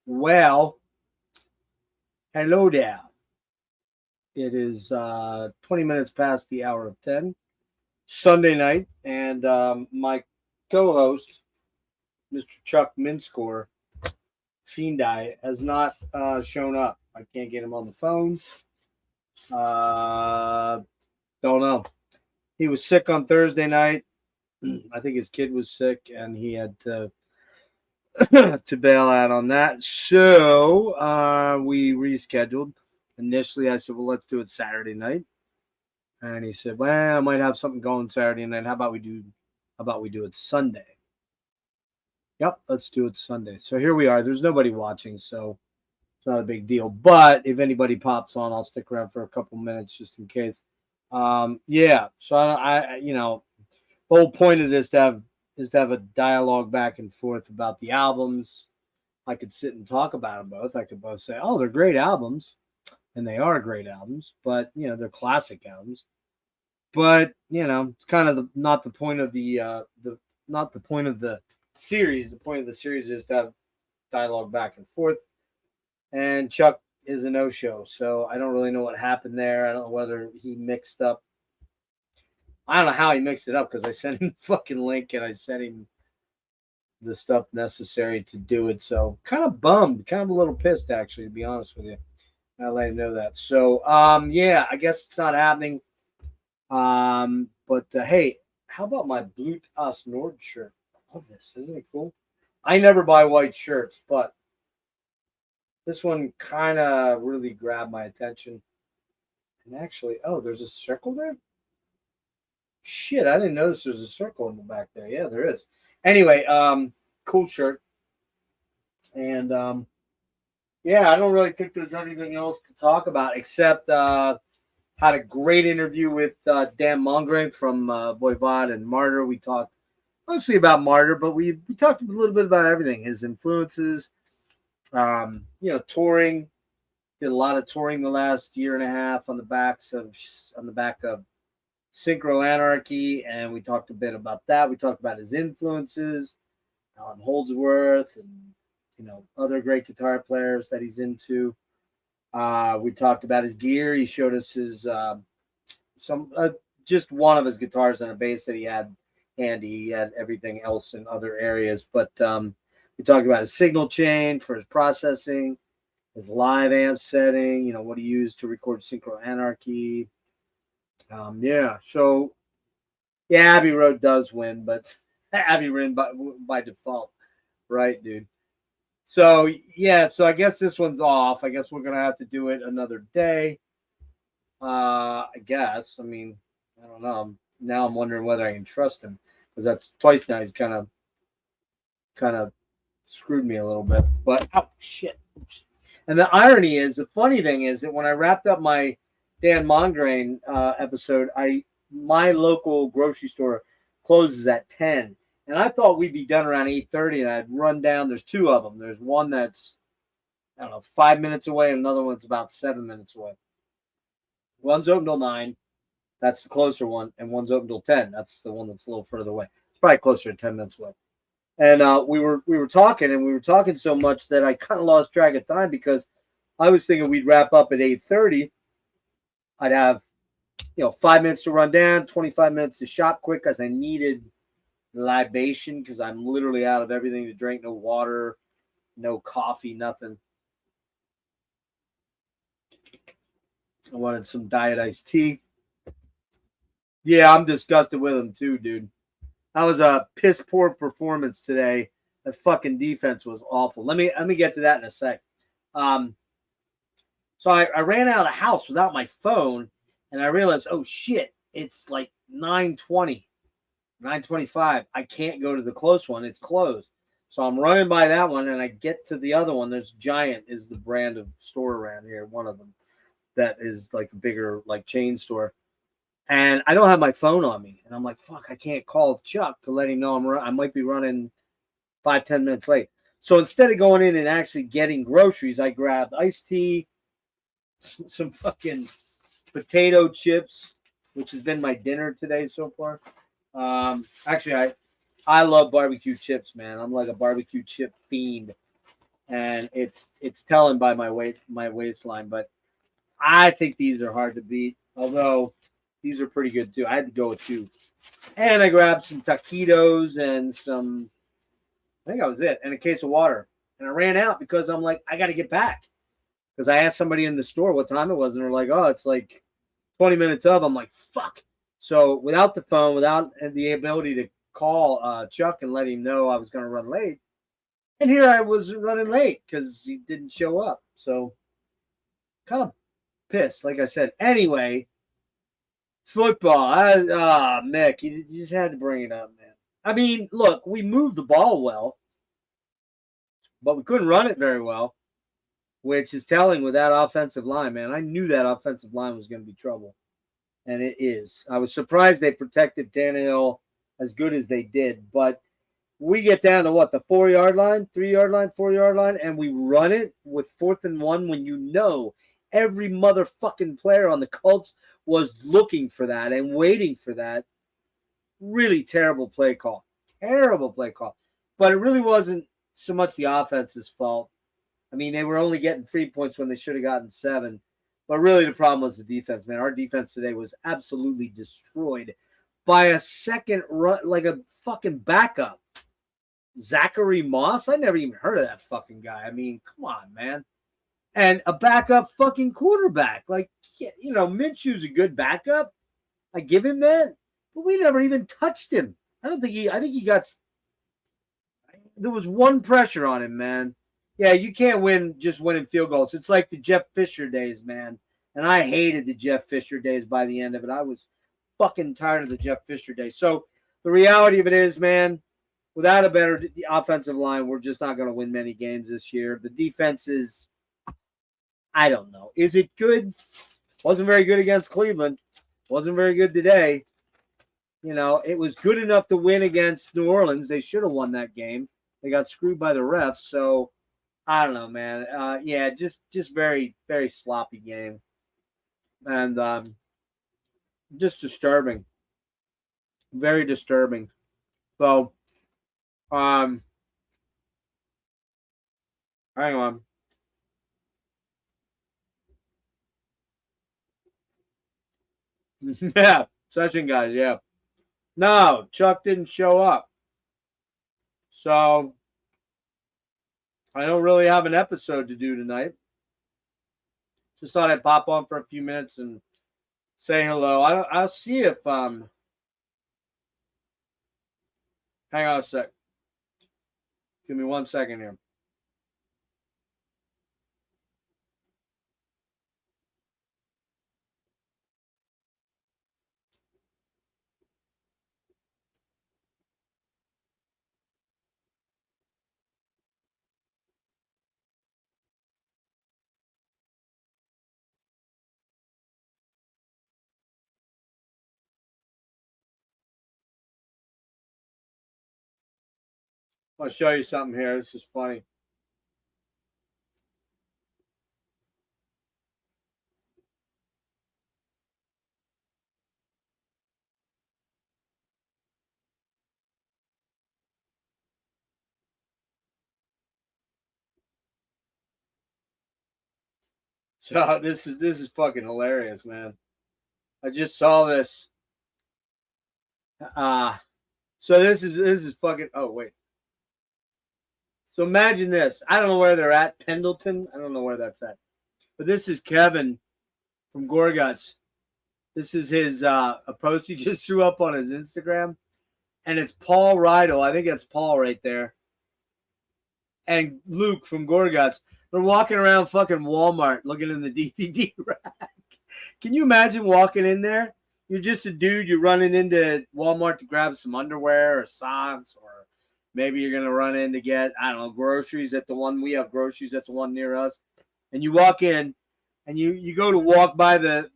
Well, hello there. It is 20 minutes past the hour of 10, Sunday night, and my co host, Mr. Chuck Mince-Core, Fiendeye, has not shown up. I can't get him on the phone. Uh, don't know. He was sick on Thursday night. I think his kid was sick, and he had to, to bail out on that. So we rescheduled. Initially, I said, well, let's do it Saturday night. And he said, "Well, I might have something going Saturday night. How about we do it Sunday?" Yep, let's do it Sunday. So here we are. There's nobody watching, so it's not a big deal. But if anybody pops on, I'll stick around for a couple minutes just in case. Yeah. So the whole point of this is to have a dialogue back and forth about the albums. I could sit and talk about them both. I could both say, "Oh, they're great albums," and they are great albums, but they're classic albums. But it's kind of not the point of the not the point of the series. The point of the series is to have dialogue back and forth. And Chuck is a no-show, so I don't really know what happened there. I don't know whether he mixed up. I don't know how he mixed it up because I sent him the fucking link and I sent him the stuff necessary to do it. So kind of bummed, kind of a little pissed actually, to be honest with you. I let him know that. So yeah, I guess it's not happening. But hey, how about my Blut Aus Nord shirt? I love this. Isn't it cool? I never buy white shirts, but this one kind of really grabbed my attention. And actually, oh, there's a circle there? Shit, I didn't notice there's a circle in the back there. Yeah, there is. Anyway, cool shirt. And yeah, I don't really think there's anything else to talk about except had a great interview with Dan Mongrain from Voivod and Martyr. We talked mostly about Martyr, but we talked a little bit about everything, his influences, touring. Did a lot of touring the last year and a half on the back of Synchro Anarchy, and we talked a bit about that. We talked about his influences, Alan Holdsworth, and other great guitar players that he's into. We talked about his gear. He showed us his just one of his guitars and a bass that he had handy. He had everything else in other areas, but we talked about his signal chain for his processing, his live amp setting. What he used to record Synchro Anarchy. Yeah, so yeah, Abbey Road does win, but Abbey Road by default, right, dude? So yeah, so I guess this one's off. I guess we're gonna have to do it another day. I guess. I mean, I don't know. Now I'm wondering whether I can trust him because that's twice now. He's kind of screwed me a little bit. But oh shit! And the irony is, the funny thing is that when I wrapped up my Dan Mongrain episode, my local grocery store closes at 10. And I thought we'd be done around 8:30, and I'd run down. There's two of them. There's one that's, I don't know, 5 minutes away, and another one's about 7 minutes away. One's open till 9. That's the closer one. And one's open till 10. That's the one that's a little further away. It's probably closer to 10 minutes away. And we were talking, and we were talking so much that I kind of lost track of time because I was thinking we'd wrap up at 8:30. I'd have, 5 minutes to run down, 25 minutes to shop quick because I needed libation because I'm literally out of everything to drink. No water, no coffee, nothing. I wanted some diet iced tea. Yeah, I'm disgusted with him too, dude. That was a piss poor performance today. That fucking defense was awful. Let me get to that in a sec. So I ran out of the house without my phone, and I realized, oh shit, it's like 9:20. 9:25. I can't go to the close one. It's closed. So I'm running by that one, and I get to the other one. There's Giant is the brand of store around here, one of them that is like a bigger like chain store. And I don't have my phone on me, and I'm like, fuck, I can't call Chuck to let him know I might be running 5-10 minutes late. So instead of going in and actually getting groceries, I grabbed iced tea, some fucking potato chips, which has been my dinner today so far. Actually, I love barbecue chips, man. I'm like a barbecue chip fiend. and it's telling by my waistline. But I think these are hard to beat, although these are pretty good too. I had to go with 2, and I grabbed some taquitos and some. I think that was it, and a case of water. And I ran out because I'm like, I got to get back. Because I asked somebody in the store what time it was, and they're like, oh, it's like 20 minutes of. I'm like, fuck. So without the phone, without the ability to call Chuck and let him know I was going to run late, and here I was running late because he didn't show up. So kind of pissed, like I said. Anyway, football. Mick, you just had to bring it up, man. I mean, look, we moved the ball well, but we couldn't run it very well, which is telling with that offensive line, man. I knew that offensive line was going to be trouble, and it is. I was surprised they protected Tannehill as good as they did, but we get down to what, the 4-yard line, 3-yard line, 4-yard line, and we run it with 4th and 1 when you know every motherfucking player on the Colts was looking for that and waiting for that. Really terrible play call. Terrible play call. But it really wasn't so much the offense's fault. I mean, they were only getting 3 points when they should have gotten 7. But really the problem was the defense, man. Our defense today was absolutely destroyed by a second run, like a fucking backup. Zachary Moss? I never even heard of that fucking guy. I mean, come on, man. And a backup fucking quarterback. Like, you know, Minshew's a good backup. I give him that. But we never even touched him. I think he got, there was one pressure on him, man. Yeah, you can't win just winning field goals. It's like the Jeff Fisher days, man. And I hated the Jeff Fisher days by the end of it. I was fucking tired of the Jeff Fisher days. So the reality of it is, man, without a better offensive line, we're just not going to win many games this year. The defense is, I don't know. Is it good? Wasn't very good against Cleveland. Wasn't very good today. You know, it was good enough to win against New Orleans. They should have won that game. They got screwed by the refs. So, I don't know, man. Yeah, just very, very sloppy game. And just disturbing. Very disturbing. So, hang on. Yeah, session guys, yeah. No, Chuck didn't show up. So, I don't really have an episode to do tonight. Just thought I'd pop on for a few minutes and say hello. I'll see if hang on a sec. Give me 1 second here. I'll show you something here. This is funny. So this is fucking hilarious, man. I just saw this. So this is fucking. Oh wait. So imagine this. I don't know where they're at. Pendleton. I don't know where that's at. But this is Kevin from Gorguts. This is his a post he just threw up on his Instagram, and it's Paul Rydell. I think that's Paul right there. And Luke from Gorguts. They're walking around fucking Walmart looking in the DVD rack. Can you imagine walking in there? You're just a dude. You're running into Walmart to grab some underwear or socks, or maybe you're going to run in to get, I don't know, groceries at the one. We have groceries at the one near us. And you walk in and you go to walk by the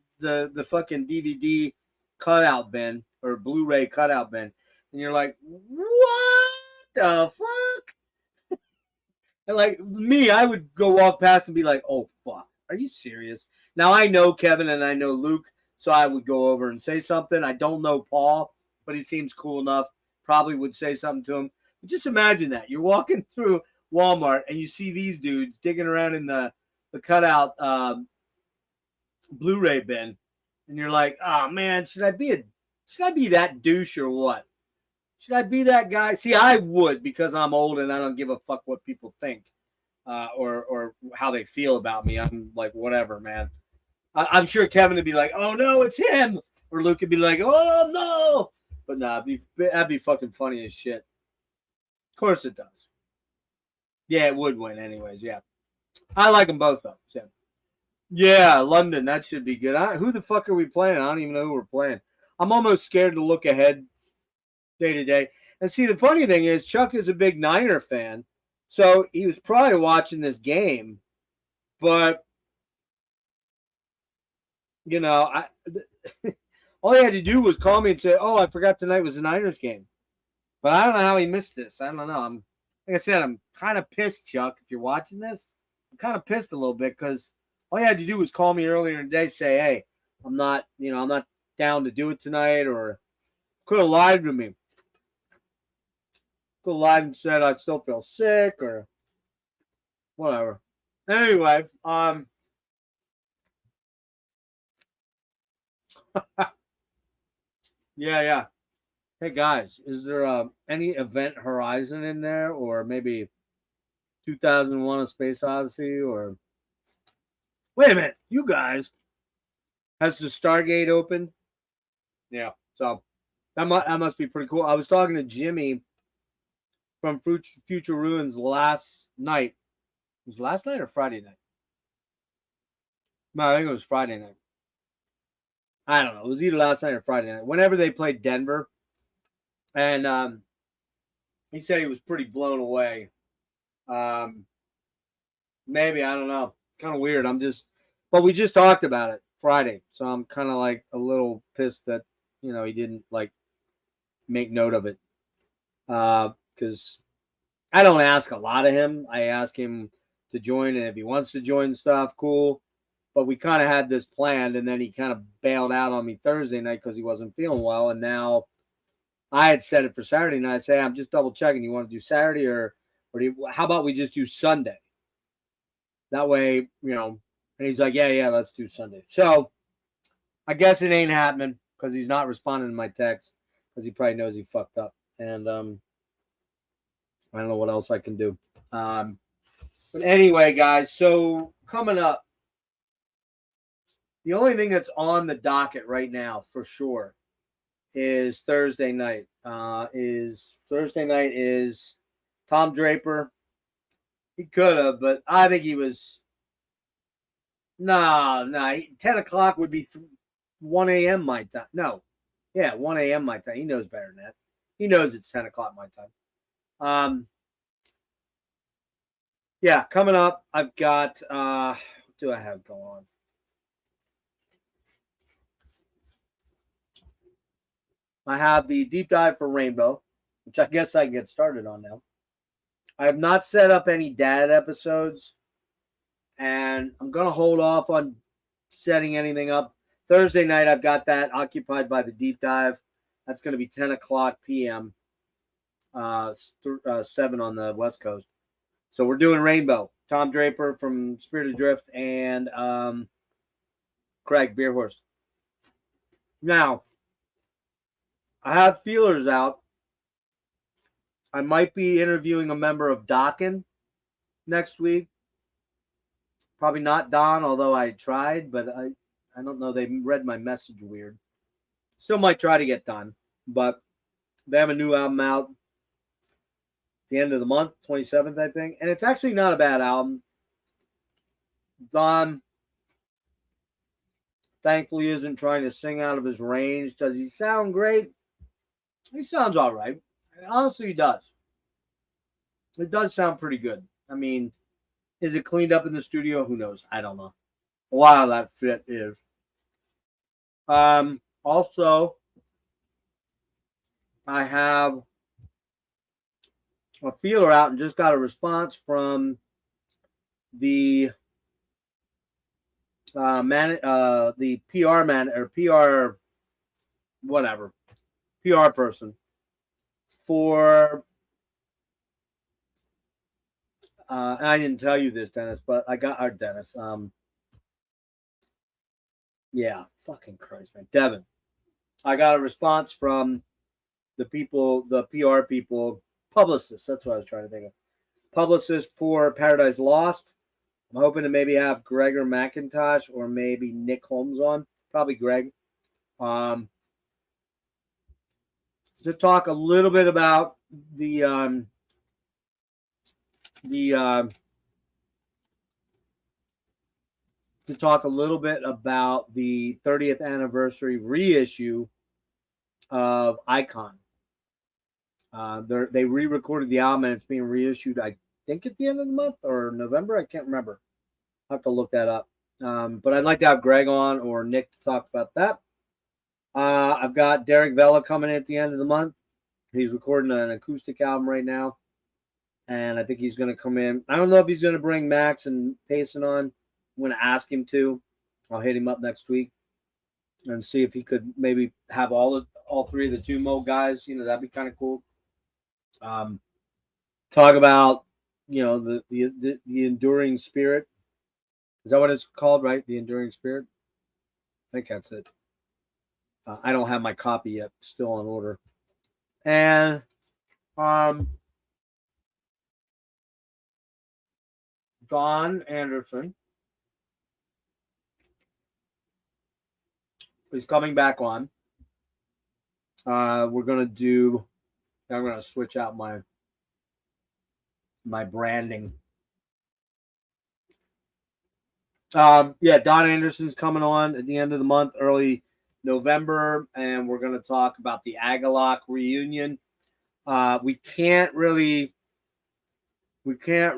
fucking DVD cutout bin or Blu-ray cutout bin. And you're like, what the fuck? And like me, I would go walk past and be like, oh, fuck. Are you serious? Now, I know Kevin and I know Luke, so I would go over and say something. I don't know Paul, but he seems cool enough. Probably would say something to him. But just imagine that. You're walking through Walmart, and you see these dudes digging around in the cutout Blu-ray bin, and you're like, oh man, should I be that douche or what? Should I be that guy? See, I would, because I'm old and I don't give a fuck what people think or how they feel about me. I'm like, whatever, man. I'm sure Kevin would be like, oh no, it's him, or Luke would be like, oh no, but nah, that'd be fucking funny as shit. Of course it does. Yeah, it would win anyways. Yeah, I like them both though. So. Yeah, London, that should be good. Who the fuck are we playing? I don't even know who we're playing. I'm almost scared to look ahead day to day. And see, the funny thing is, Chuck is a big Niner fan, so he was probably watching this game. But you know, all he had to do was call me and say, "Oh, I forgot tonight was the Niners game." But I don't know how he missed this. I don't know. Like I said, I'm kind of pissed, Chuck. If you're watching this, I'm kind of pissed a little bit because all you had to do was call me earlier in the day, say, "Hey, I'm not down to do it tonight," or could have lied to me. Could have lied and said I still feel sick or whatever. Anyway, yeah. Hey guys, is there any Event Horizon in there, or maybe 2001: A Space Odyssey, or wait a minute, you guys, has the Stargate open? Yeah, so that must be pretty cool. I was talking to Jimmy from Future Ruins last night. It was last night or Friday night? No, I think it was Friday night. I don't know. It was either last night or Friday night. Whenever they played Denver, and he said he was pretty blown away. Maybe, I don't know. Kind of weird. But we just talked about it Friday, so I'm kind of like a little pissed that he didn't like make note of it. Because I don't ask a lot of him. I ask him to join, and if he wants to join stuff, cool. But we kind of had this planned, and then he kind of bailed out on me Thursday night because he wasn't feeling well, and now I had set it for Saturday night. I say, I'm just double checking. You want to do Saturday or how about we just do Sunday? That way, and he's like, yeah, let's do Sunday. So I guess it ain't happening because he's not responding to my text because he probably knows he fucked up. And I don't know what else I can do. But anyway, guys, so coming up, the only thing that's on the docket right now for sure is Thursday night. Is Tom Draper. He could have, but I think he was. No. 10 o'clock would be 1 a.m. my time. No. Yeah, 1 a.m. my time. He knows better than that. He knows it's 10 o'clock my time. Yeah, coming up, I've got, what do I have going on? I have the deep dive for Rainbow, which I guess I can get started on now. I have not set up any dad episodes, and I'm going to hold off on setting anything up. Thursday night, I've got that occupied by the deep dive. That's going to be 10 o'clock p.m., 7 on the West Coast. So we're doing Rainbow. Tom Draper from Spirit Adrift and Craig Beerhorst. Now, I have feelers out. I might be interviewing a member of Dokken next week. Probably not Don, although I tried, but I don't know. They read my message weird. Still might try to get Don, but they have a new album out at the end of the month, 27th, I think. And it's actually not a bad album. Don, thankfully, isn't trying to sing out of his range. Does he sound great? He sounds all right. Honestly, he does. It does sound pretty good. I mean, is it cleaned up in the studio? Who knows? I don't know. A lot of that fit is. Also, I have a feeler out and just got a response from the the PR man or PR whatever PR person for I didn't tell you this, Dennis, but I got our Dennis. Yeah, fucking Christ, man, Devin. I got a response from the people, the PR people, publicists. That's what I was trying to think of. Publicist for Paradise Lost. I'm hoping to maybe have Gregor McIntosh or maybe Nick Holmes on. Probably Greg. Um, to talk a little bit about the to talk a little bit about the 30th anniversary reissue of Icon. They re-recorded the album and it's being reissued, I think, at the end of the month or November. I can't remember. I'll have to look that up. But I'd like to have Greg on or Nick to talk about that. I've got Derek Vella coming in at the end of the month. He's recording an acoustic album right now. And I think he's going to come in. I don't know if he's going to bring Max and Payson on. I'm going to ask him to. I'll hit him up next week and see if he could maybe have all three of the Tumo guys. That'd be kind of cool. Talk about the enduring spirit. Is that what it's called, right? The enduring spirit. I think that's it. I don't have my copy yet. Still on order. And Don Anderson is coming back on. We're gonna do. I'm gonna switch out my branding. Yeah, Don Anderson's coming on at the end of the month, early November, and we're gonna talk about the Agalock reunion. We can't really we can't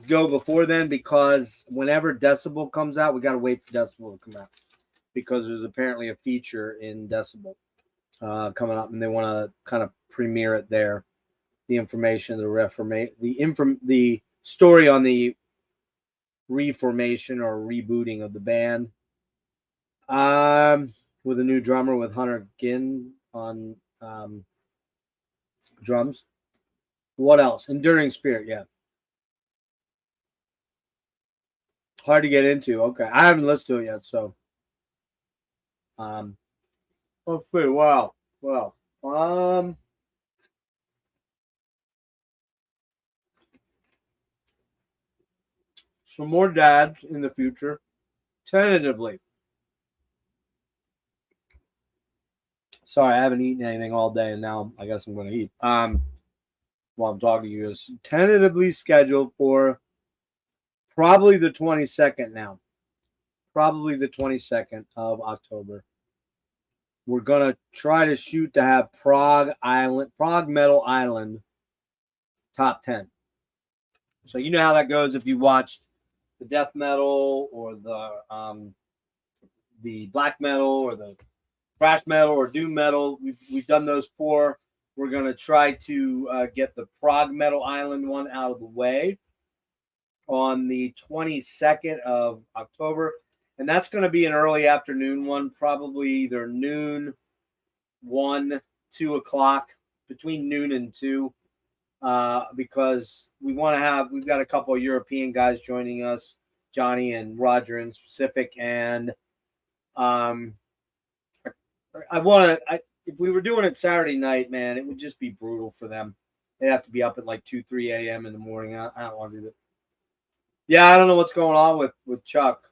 go before then because whenever Decibel comes out, we got to wait for Decibel to come out because there's apparently a feature in Decibel coming up, and they want to kind of premiere it there. The information, the story on the reformation or rebooting of the band, with a new drummer with Hunter Ginn on drums. What else? Enduring Spirit, yeah. Hard to get into. Okay, I haven't listened to it yet, so let's see. Wow. Well, some more dads in the future, tentatively. Sorry, I haven't eaten anything all day, and now I guess I'm going to eat. While I'm talking to you, is tentatively scheduled for probably the 22nd now. Probably the 22nd of October. We're going to try to shoot to have Prague Metal Island top 10. So you know how that goes if you watched the death metal or the black metal or the thrash metal or doom metal. We've done those 4. We're going to try to get the Prague Metal Island one out of the way on the 22nd of October. And that's going to be an early afternoon one, probably either noon, 1, 2 o'clock, between noon and 2, because we've got a couple of European guys joining us, Johnny and Roger in specific. And if we were doing it Saturday night, man, it would just be brutal for them. They'd have to be up at like 2, 3 a.m. in the morning. I don't want to do that. Yeah, I don't know what's going on with Chuck.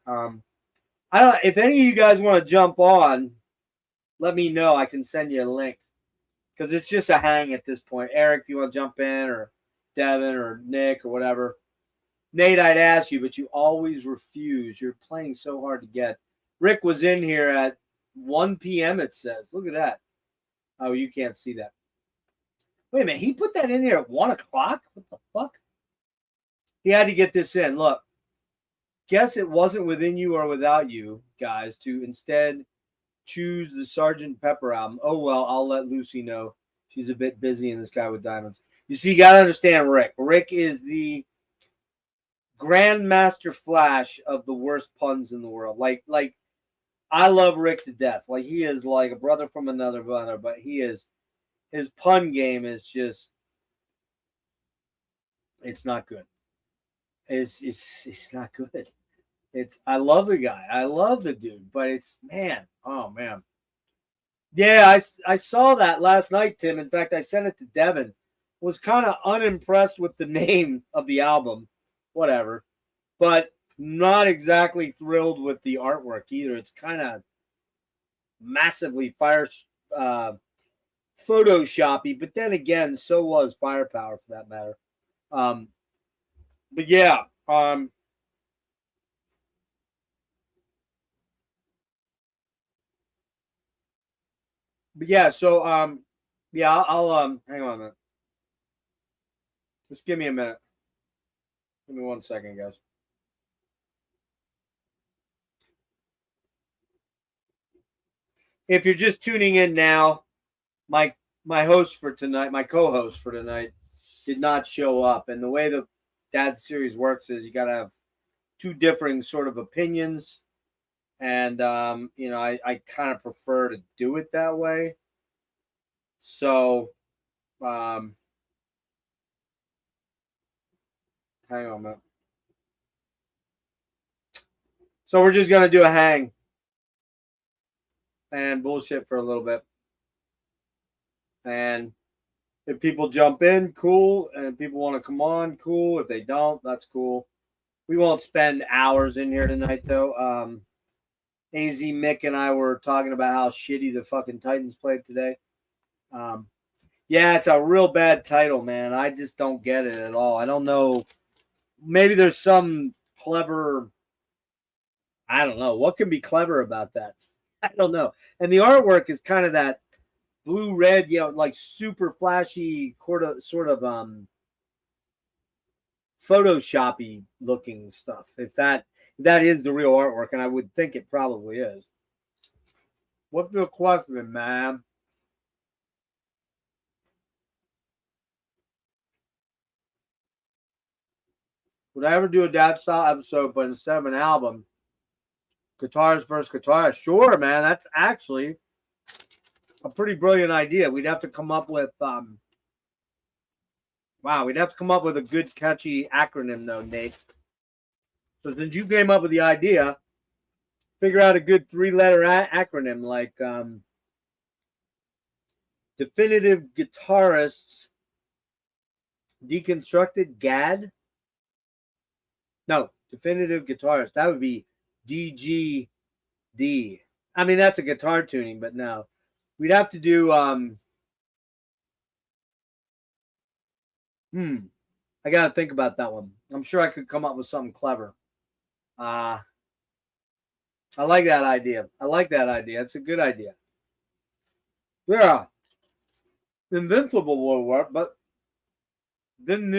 I don't. If any of you guys want to jump on, let me know. I can send you a link because it's just a hang at this point. Eric, if you want to jump in, or Devin, or Nick, or whatever. Nate, I'd ask you, but you always refuse. You're playing so hard to get. Rick was in here at 1 p.m. It says. Look at that. Oh, you can't see that. Wait a minute. He put that in here at 1 o'clock? What the fuck? He had to get this in. Look. Guess it wasn't within you or without you, guys, to instead choose the Sgt. Pepper album. Oh, well, I'll let Lucy know. She's a bit busy in this guy with diamonds. You see, you got to understand Rick. Rick is the Grandmaster Flash of the worst puns in the world. Like I love Rick to death. Like, he is like a brother from another mother, but his pun game is just It's not good. It's not good. I love the guy. I love the dude, but it's man. Oh man. Yeah, I saw that last night, Tim. In fact, I sent it to Devin. Was kind of unimpressed with the name of the album, whatever, but not exactly thrilled with the artwork either. It's kind of massively uh, photoshoppy, but then again, so was Firepower for that matter. Um, but yeah, but yeah. So yeah, I'll hang on a minute. Just give me a minute. Give me 1 second, guys. If you're just tuning in now, my my host for tonight, my co-host for tonight, did not show up. And the way the Dad series works is you got to have two differing sort of opinions, and I kind of prefer to do it that way. So, um, hang on a minute. So we're just gonna do a hang and bullshit for a little bit, and if people jump in, cool. And if people want to come on, cool. If they don't, that's cool. We won't spend hours in here tonight, though. AZ Mick and I were talking about how shitty the fucking Titans played today. Um, yeah, it's a real bad title, man. I just don't get it at all. I don't know. Maybe there's some clever. I don't know. What can be clever about that? I don't know. And the artwork is kind of that blue red, like super flashy, sort of photoshoppy looking stuff. If that is the real artwork, and I would think it probably is. What's the question, man? Would I ever do a dad style episode, but instead of an album, guitarist versus guitarist? Sure, man. That's actually a pretty brilliant idea. We'd have to come up with wow, we'd have to come up with a good catchy acronym though, Nate. So since you came up with the idea, figure out a good 3-letter acronym like Definitive Guitarists Deconstructed GAD. No, Definitive Guitarist. That would be DGD. I mean, that's a guitar tuning, but no. We'd have to do I gotta think about that one. I'm sure I could come up with something clever. I like that idea. I like that idea. It's a good idea. Yeah. Invincible will work, but then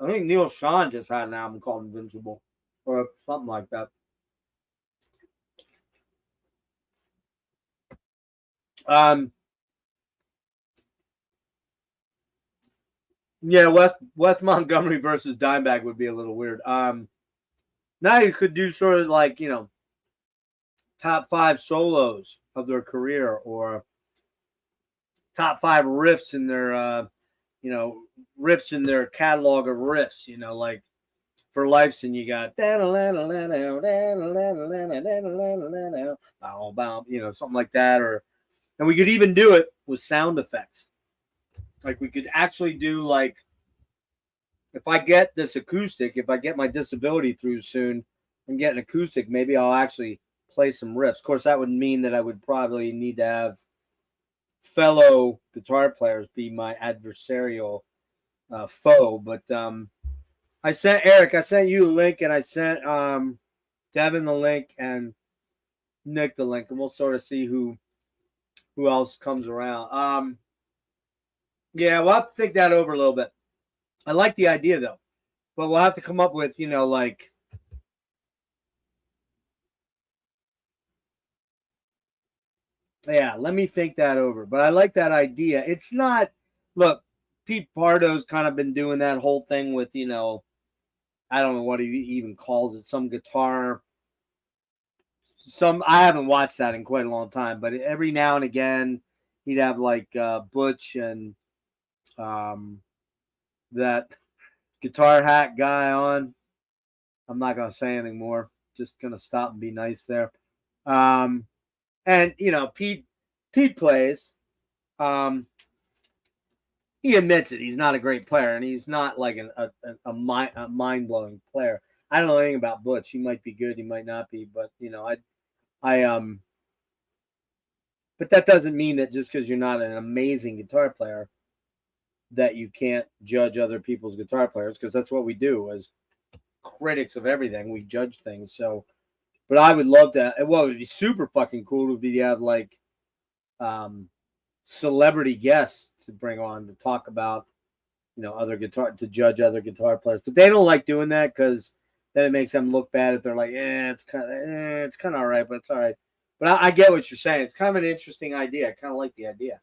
I think Neil Sean just had an album called Invincible or something like that. Yeah, West Montgomery versus Dimebag would be a little weird. Now you could do sort of like top 5 solos of their career or top 5 riffs in their riffs in their catalog of riffs. Like for Lifeson, you got something like that, and we could even do it with sound effects. Like we could actually do like if I get this acoustic, if I get my disability through soon and get an acoustic, maybe I'll actually play some riffs. Of course, that would mean that I would probably need to have fellow guitar players be my adversarial foe. But I sent you a link, and I sent Devin the link and Nick the link, and we'll sort of see who else comes around. Yeah, we'll have to think that over a little bit. I like the idea though, but we'll have to come up with like yeah. Let me think that over. But I like that idea. It's not look. Pete Pardo's kind of been doing that whole thing with I don't know what he even calls it. Some guitar. I haven't watched that in quite a long time, but every now and again he'd have like Butch and that guitar hack guy on. I'm not gonna say anything more. Just gonna stop and be nice there. And Pete plays. He admits it. He's not a great player, and he's not like a mind blowing player. I don't know anything about Butch. He might be good. He might not be. But but that doesn't mean that just because you're not an amazing guitar player that you can't judge other people's guitar players, because that's what we do as critics of everything. We judge things. So, but I would love to. Well, it would be super fucking cool to be to have like celebrity guests to bring on to talk about to judge other guitar players. But they don't like doing that because then it makes them look bad if they're like, it's kind of all right, but it's all right. But I get what you're saying. It's kind of an interesting idea. I kind of like the idea.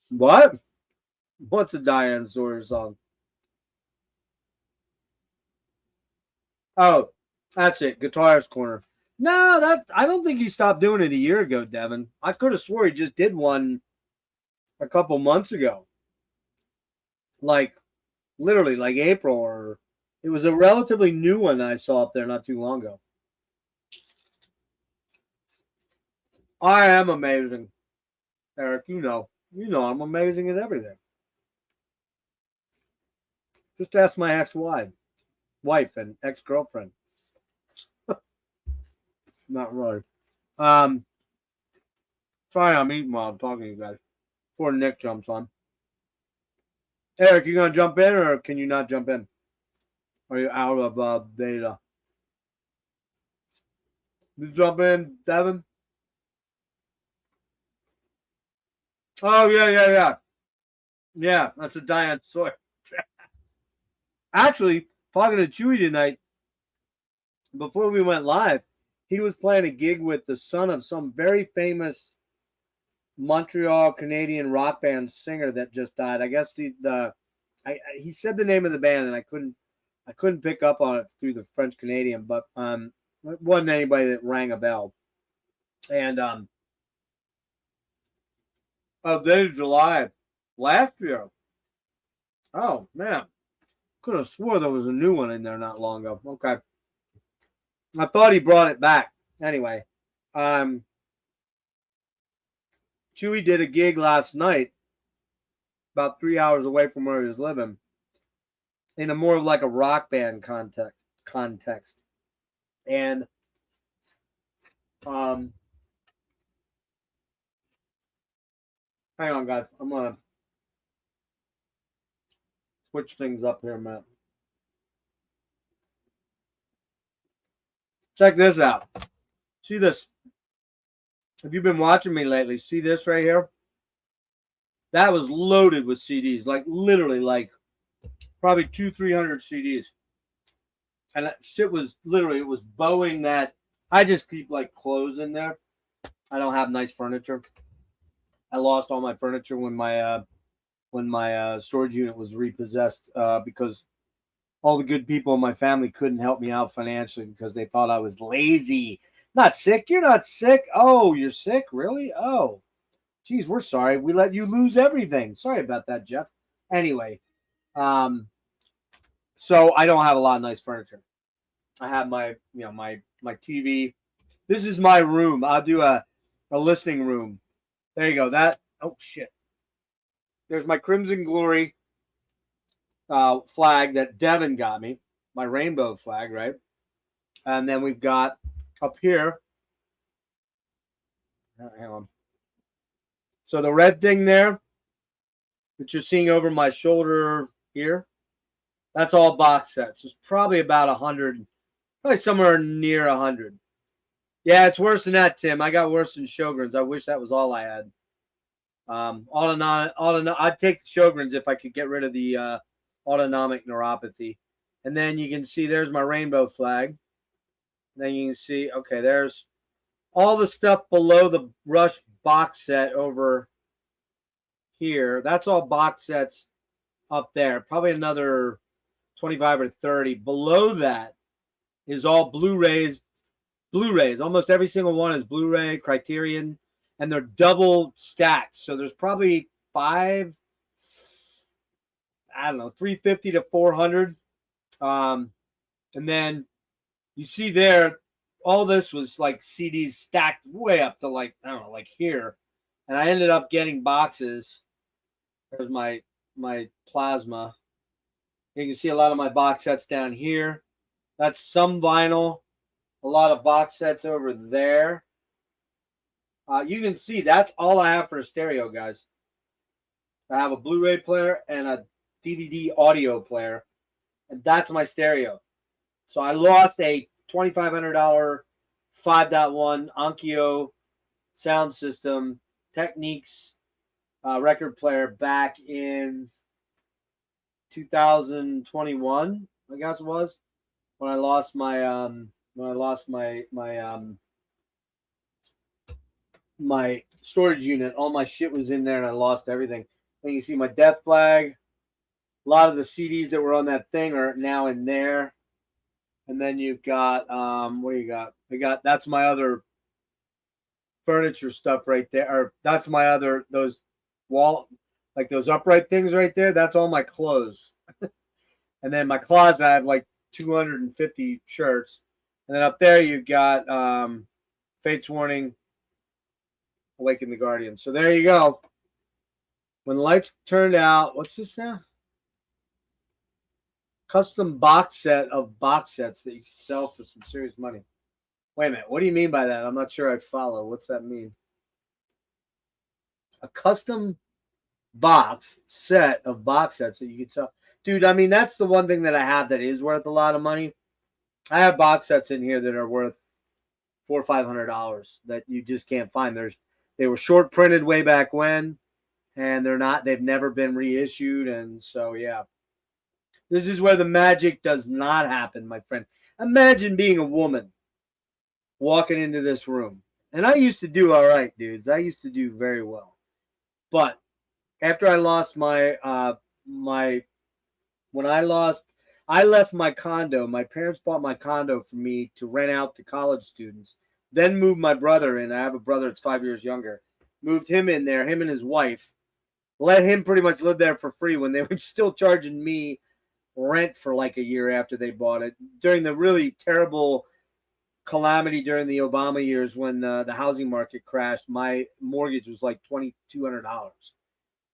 What? What's a Diane Sawyer song? Oh, that's it. Guitarist Corner. No, I don't think he stopped doing it a year ago, Devin. I could have swore he just did one a couple months ago. Like, literally, like April, or it was a relatively new one I saw up there not too long ago. I am amazing, Eric. You know I'm amazing at everything. Just ask my wife and ex-girlfriend. Not really. Sorry, I'm eating while I'm talking to you guys. Before Nick jumps on. Eric, you gonna jump in, or can you not jump in? Are you out of data? You jump in, Devin? Oh, yeah. Yeah, that's a Diane Sawyer. Actually, talking to Chewy tonight, before we went live, he was playing a gig with the son of some very famous Montreal Canadian rock band singer that just died. I guess he said the name of the band, and I couldn't pick up on it through the French Canadian, but it wasn't anybody that rang a bell. And Day of July last year. Oh man, could have swore there was a new one in there not long ago. Okay, I thought he brought it back. Anyway, Chewy did a gig last night, about 3 hours away from where he was living, in a more of like a rock band context. And hang on, guys. I'm gonna switch things up here, Matt. Check this out. See this? If you've been watching me lately, see this right here? That was loaded with CDs, like literally, like probably 200-300 CDs. And that shit was literally, it was bowing that. I just keep like clothes in there. I don't have nice furniture. I lost all my furniture when my storage unit was repossessed because all the good people in my family couldn't help me out financially because they thought I was lazy. Not sick. You're not sick. Oh, you're sick? Really? Oh, geez, we're sorry. We let you lose everything. Sorry about that, Jeff. Anyway, so I don't have a lot of nice furniture. I have my TV. This is my room. I'll do a listening room. There you go. Oh shit. There's my Crimson Glory flag that Devin got me, my rainbow flag, right? And then we've got up here. Hang on. So the red thing there that you're seeing over my shoulder here, that's all box sets. It's probably about 100, probably somewhere near 100. Yeah, it's worse than that, Tim. I got worse than Sjogren's. I wish that was all I had. I'd take the Sjogren's if I could get rid of the autonomic neuropathy. And then you can see there's my rainbow flag. And then you can see, okay, there's all the stuff below the Rush box set over here. That's all box sets up there. Probably another 25 or 30. Below that is all Blu-rays Blu-rays. Almost every single one is Blu-ray, Criterion, and they're double stacked. So there's probably 350 to 400. And then you see there, all this was like CDs stacked way up to like, I don't know, like here. And I ended up getting boxes. There's my plasma. You can see a lot of my box sets down here. That's some vinyl. A lot of box sets over there. You can see that's all I have for a stereo, guys. I have a Blu-ray player and a DVD audio player, and that's my stereo. So I lost a $2,500 5.1 Onkyo sound system Techniques record player back in 2021, I guess it was, when I lost my my storage unit. All my shit was in there and I lost everything. And you see my death flag. A lot of the CDs that were on that thing are now in there. And then you've got what do you got? That's my other furniture stuff right there. Or that's my other those upright things right there. That's all my clothes. And then my closet, I have like 250 shirts. And then up there you've got Fate's Warning, Awaken the Guardian. So there you go. When the lights turned out, what's this now? Custom box set of box sets that you can sell for some serious money. Wait a minute. What do you mean by that? I'm not sure I follow. What's that mean? A custom box set of box sets that you can sell. Dude, I mean, that's the one thing that I have that is worth a lot of money. I have box sets in here that are worth $400 or $500 that you just can't find. They were short printed way back when, and they've never been reissued. And so, yeah, this is where the magic does not happen, my friend. Imagine being a woman walking into this room. And I used to do all right, dudes. I used to do very well. But after I lost I left my condo. My parents bought my condo for me to rent out to college students. Then moved my brother in. I have a brother that's 5 years younger. Moved him in there, him and his wife. Let him pretty much live there for free when they were still charging me rent for like a year after they bought it. During the really terrible calamity during the Obama years when the housing market crashed, my mortgage was like $2,200.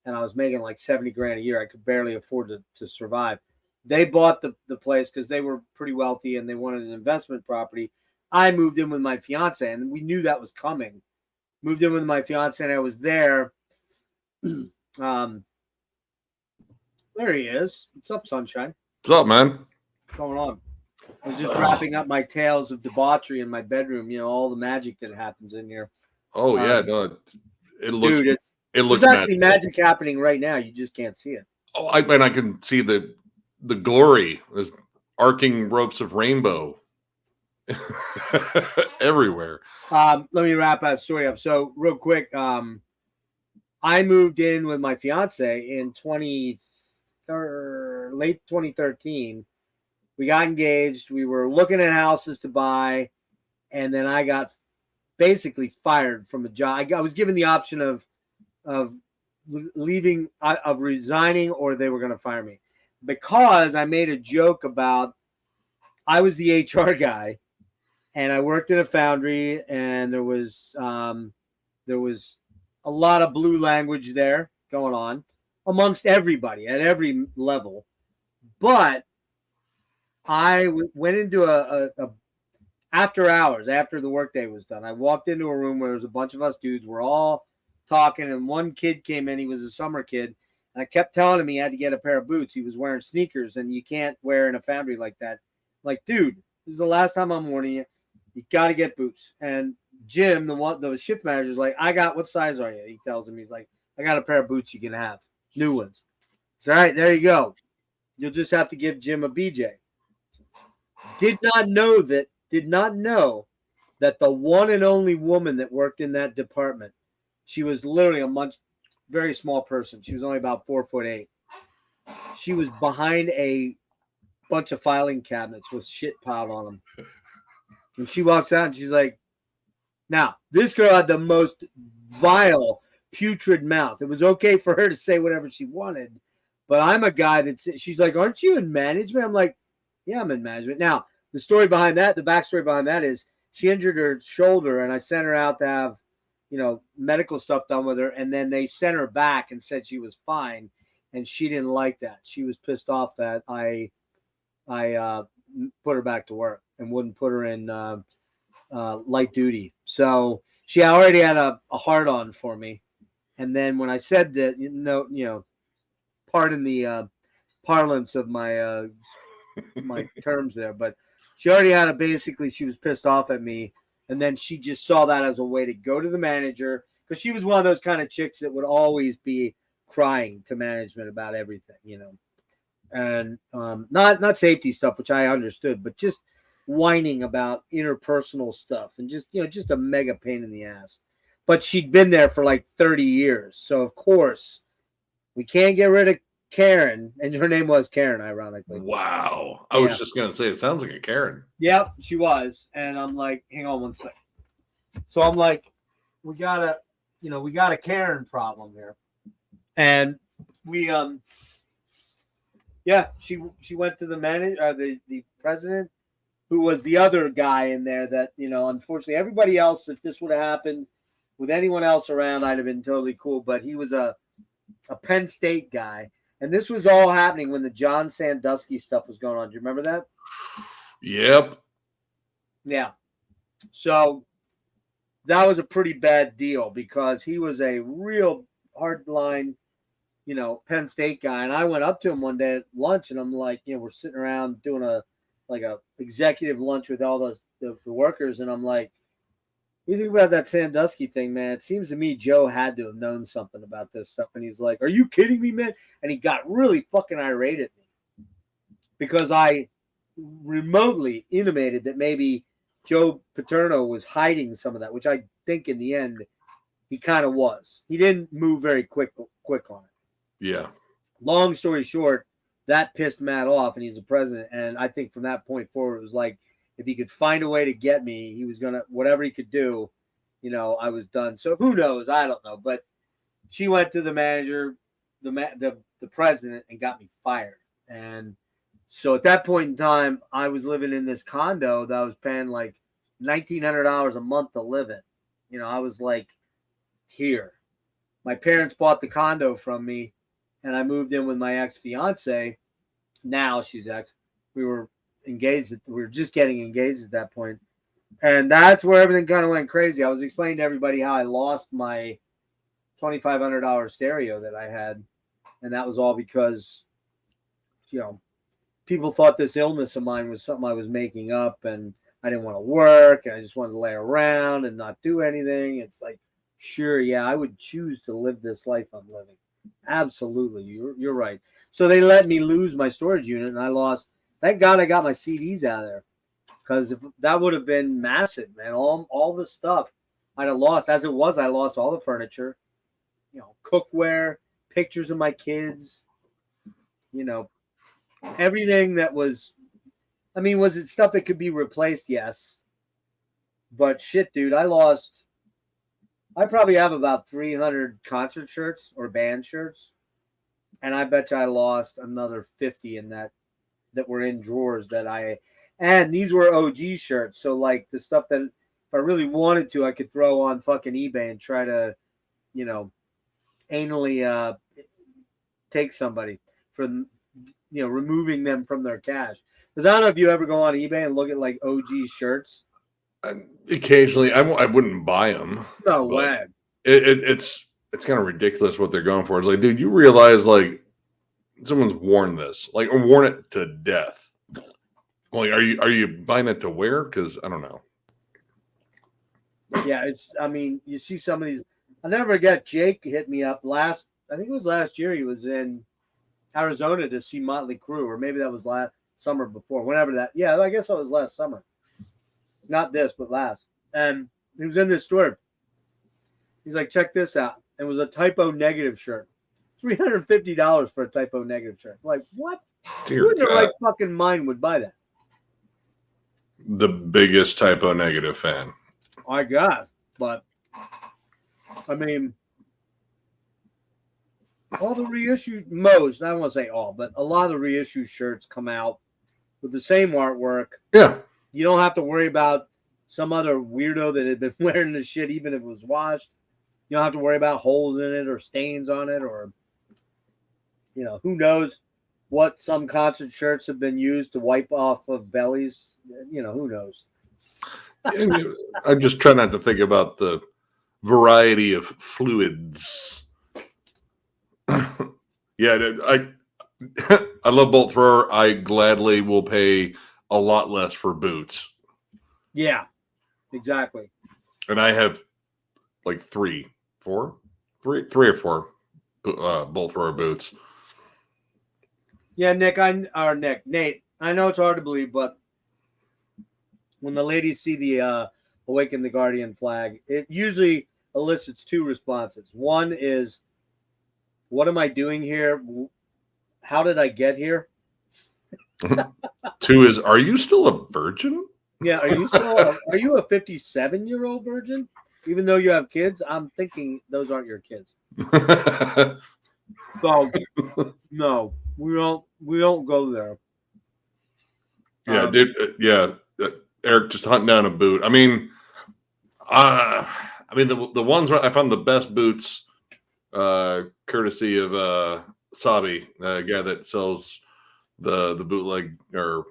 And I was making like 70 grand a year. I could barely afford to survive. They bought the place because they were pretty wealthy and they wanted an investment property. I moved in with my fiance, and we knew that was coming. Moved in with my fiance, and I was there. There he is. What's up, Sunshine? What's up, man? What's going on? I was just wrapping up my tales of debauchery in my bedroom. You know, all the magic that happens in here. Oh yeah, no, it looks. Dude, there's actually magic happening right now. You just can't see it. Oh, I can see the glory. There's arcing ropes of rainbow everywhere. Let me wrap that story up. So real quick, I moved in with my fiance in late 2013. We got engaged. We were looking at houses to buy, and then I got basically fired from a job. I was given the option of leaving, of resigning, or they were going to fire me, because I made a joke about I was the HR guy, and I worked in a foundry, and there was a lot of blue language there going on amongst everybody at every level. But I went into a after hours, after the workday was done, I walked into a room where there was a bunch of us dudes. We're all talking, and one kid came in. He was a summer kid, and I kept telling him he had to get a pair of boots. He was wearing sneakers, and you can't wear in a foundry like that. I'm like, dude, this is the last time I'm warning you. You got to get boots. And Jim, the shift manager, is like, what size are you? He tells him, he's like, I got a pair of boots you can have, new ones. It's all right. There you go. You'll just have to give Jim a BJ. Did not know that the one and only woman that worked in that department, she was literally very small person. She was only about 4'8". She was behind a bunch of filing cabinets with shit piled on them. And she walks out and she's like, now, this girl had the most vile, putrid mouth. It was okay for her to say whatever she wanted. But I'm a guy she's like, aren't you in management? I'm like, yeah, I'm in management. Now, the story behind that, the backstory behind that is she injured her shoulder and I sent her out to have, medical stuff done with her. And then they sent her back and said she was fine. And she didn't like that. She was pissed off that I put her back to work and wouldn't put her in light duty. So she already had a hard on for me. And then when I said that, pardon the parlance of my my terms there, but she already had she was pissed off at me. And then she just saw that as a way to go to the manager, because she was one of those kind of chicks that would always be crying to management about everything, and not safety stuff, which I understood, but just whining about interpersonal stuff and just a mega pain in the ass. But she'd been there for like 30 years. So of course we can't get rid of Karen. And her name was Karen, ironically. Wow. I was just going to say, it sounds like a Karen. Yep, she was. And I'm like, hang on one second. So I'm like, we got a Karen problem here. And we, she went to the manager, the president, who was the other guy in there that, unfortunately everybody else, if this would have happened with anyone else around, I'd have been totally cool. But he was a Penn State guy. And this was all happening when the John Sandusky stuff was going on. Do you remember that? Yep. Yeah. So that was a pretty bad deal because he was a real hardline, Penn State guy. And I went up to him one day at lunch and I'm like, we're sitting around doing a executive lunch with all the workers. And I'm like, what do you think about that Sandusky thing, man? It seems to me Joe had to have known something about this stuff. And he's like, are you kidding me, man? And he got really fucking irate at me because I remotely intimated that maybe Joe Paterno was hiding some of that, which I think in the end he kind of was. He didn't move very quick on it. Yeah. Long story short, that pissed Matt off, and he's the president. And I think from that point forward, it was like, if he could find a way to get me, he was going to, whatever he could do, I was done. So who knows? I don't know. But she went to the manager, the president, and got me fired. And so at that point in time, I was living in this condo that I was paying like $1,900 a month to live in. I was like, here. My parents bought the condo from me, and I moved in with my ex-fiance. Now she's ex. We were engaged. We were just getting engaged at that point. And that's where everything kind of went crazy. I was explaining to everybody how I lost my $2,500 stereo that I had. And that was all because, people thought this illness of mine was something I was making up, and I didn't want to work, and I just wanted to lay around and not do anything. It's like, sure, yeah, I would choose to live this life I'm living. Absolutely. You're right. So they let me lose my storage unit, and I lost. Thank God I got my CDs out of there, because if that would have been massive, man. All the stuff I'd have lost. As it was, I lost all the furniture, cookware, pictures of my kids, everything that was. I mean, was it stuff that could be replaced? Yes. But shit, dude, I probably have about 300 concert shirts or band shirts, and I bet you I lost another 50 in that were in drawers and these were OG shirts. So like the stuff that if I really wanted to, I could throw on fucking eBay and try to, anally take somebody from, removing them from their cash. Because I don't know if you ever go on eBay and look at like OG shirts. Occasionally, I wouldn't buy them. No way. It's kind of ridiculous what they're going for. It's like, dude, you realize like someone's worn this, like, or worn it to death. Like, are you buying it to wear? Because I don't know. Yeah, you see some of these. I'll never forget. Jake hit me up I think it was last year. He was in Arizona to see Motley Crue, or maybe that was last summer before. Whenever that. Yeah, I guess it was last summer. Not this, but last. And he was in this store. He's like, check this out. It was a typo negative shirt. $350 for a typo negative shirt. Like, what? Dear Who in their God. right fucking mind would buy that? the biggest Typo Negative fan. I guess, but I mean, all the reissued, most, I don't want to say all, but a lot of the reissued shirts come out with the same artwork. Yeah. You don't have to worry about some other weirdo that had been wearing the shit, even if it was washed. You don't have to worry about holes in it or stains on it, or, who knows what some concert shirts have been used to wipe off of bellies. Who knows? I just try not to think about the variety of fluids. Yeah, I love Bolt Thrower. I gladly will pay a lot less for boots. Yeah, exactly. And I have like three or four Bolt Thrower boots. Yeah, Nate, I know it's hard to believe, but when the ladies see the Awaken the Guardian flag, it usually elicits two responses. One is, what am I doing here? How did I get here? Two is, are you still a virgin? Yeah, are you a 57-year-old virgin? Even though you have kids, I'm thinking those aren't your kids. So no, we don't go there. Yeah, dude. Eric just hunting down a boot. I mean, the ones where I found the best boots, courtesy of Sabi, a guy that sells the bootleg, they're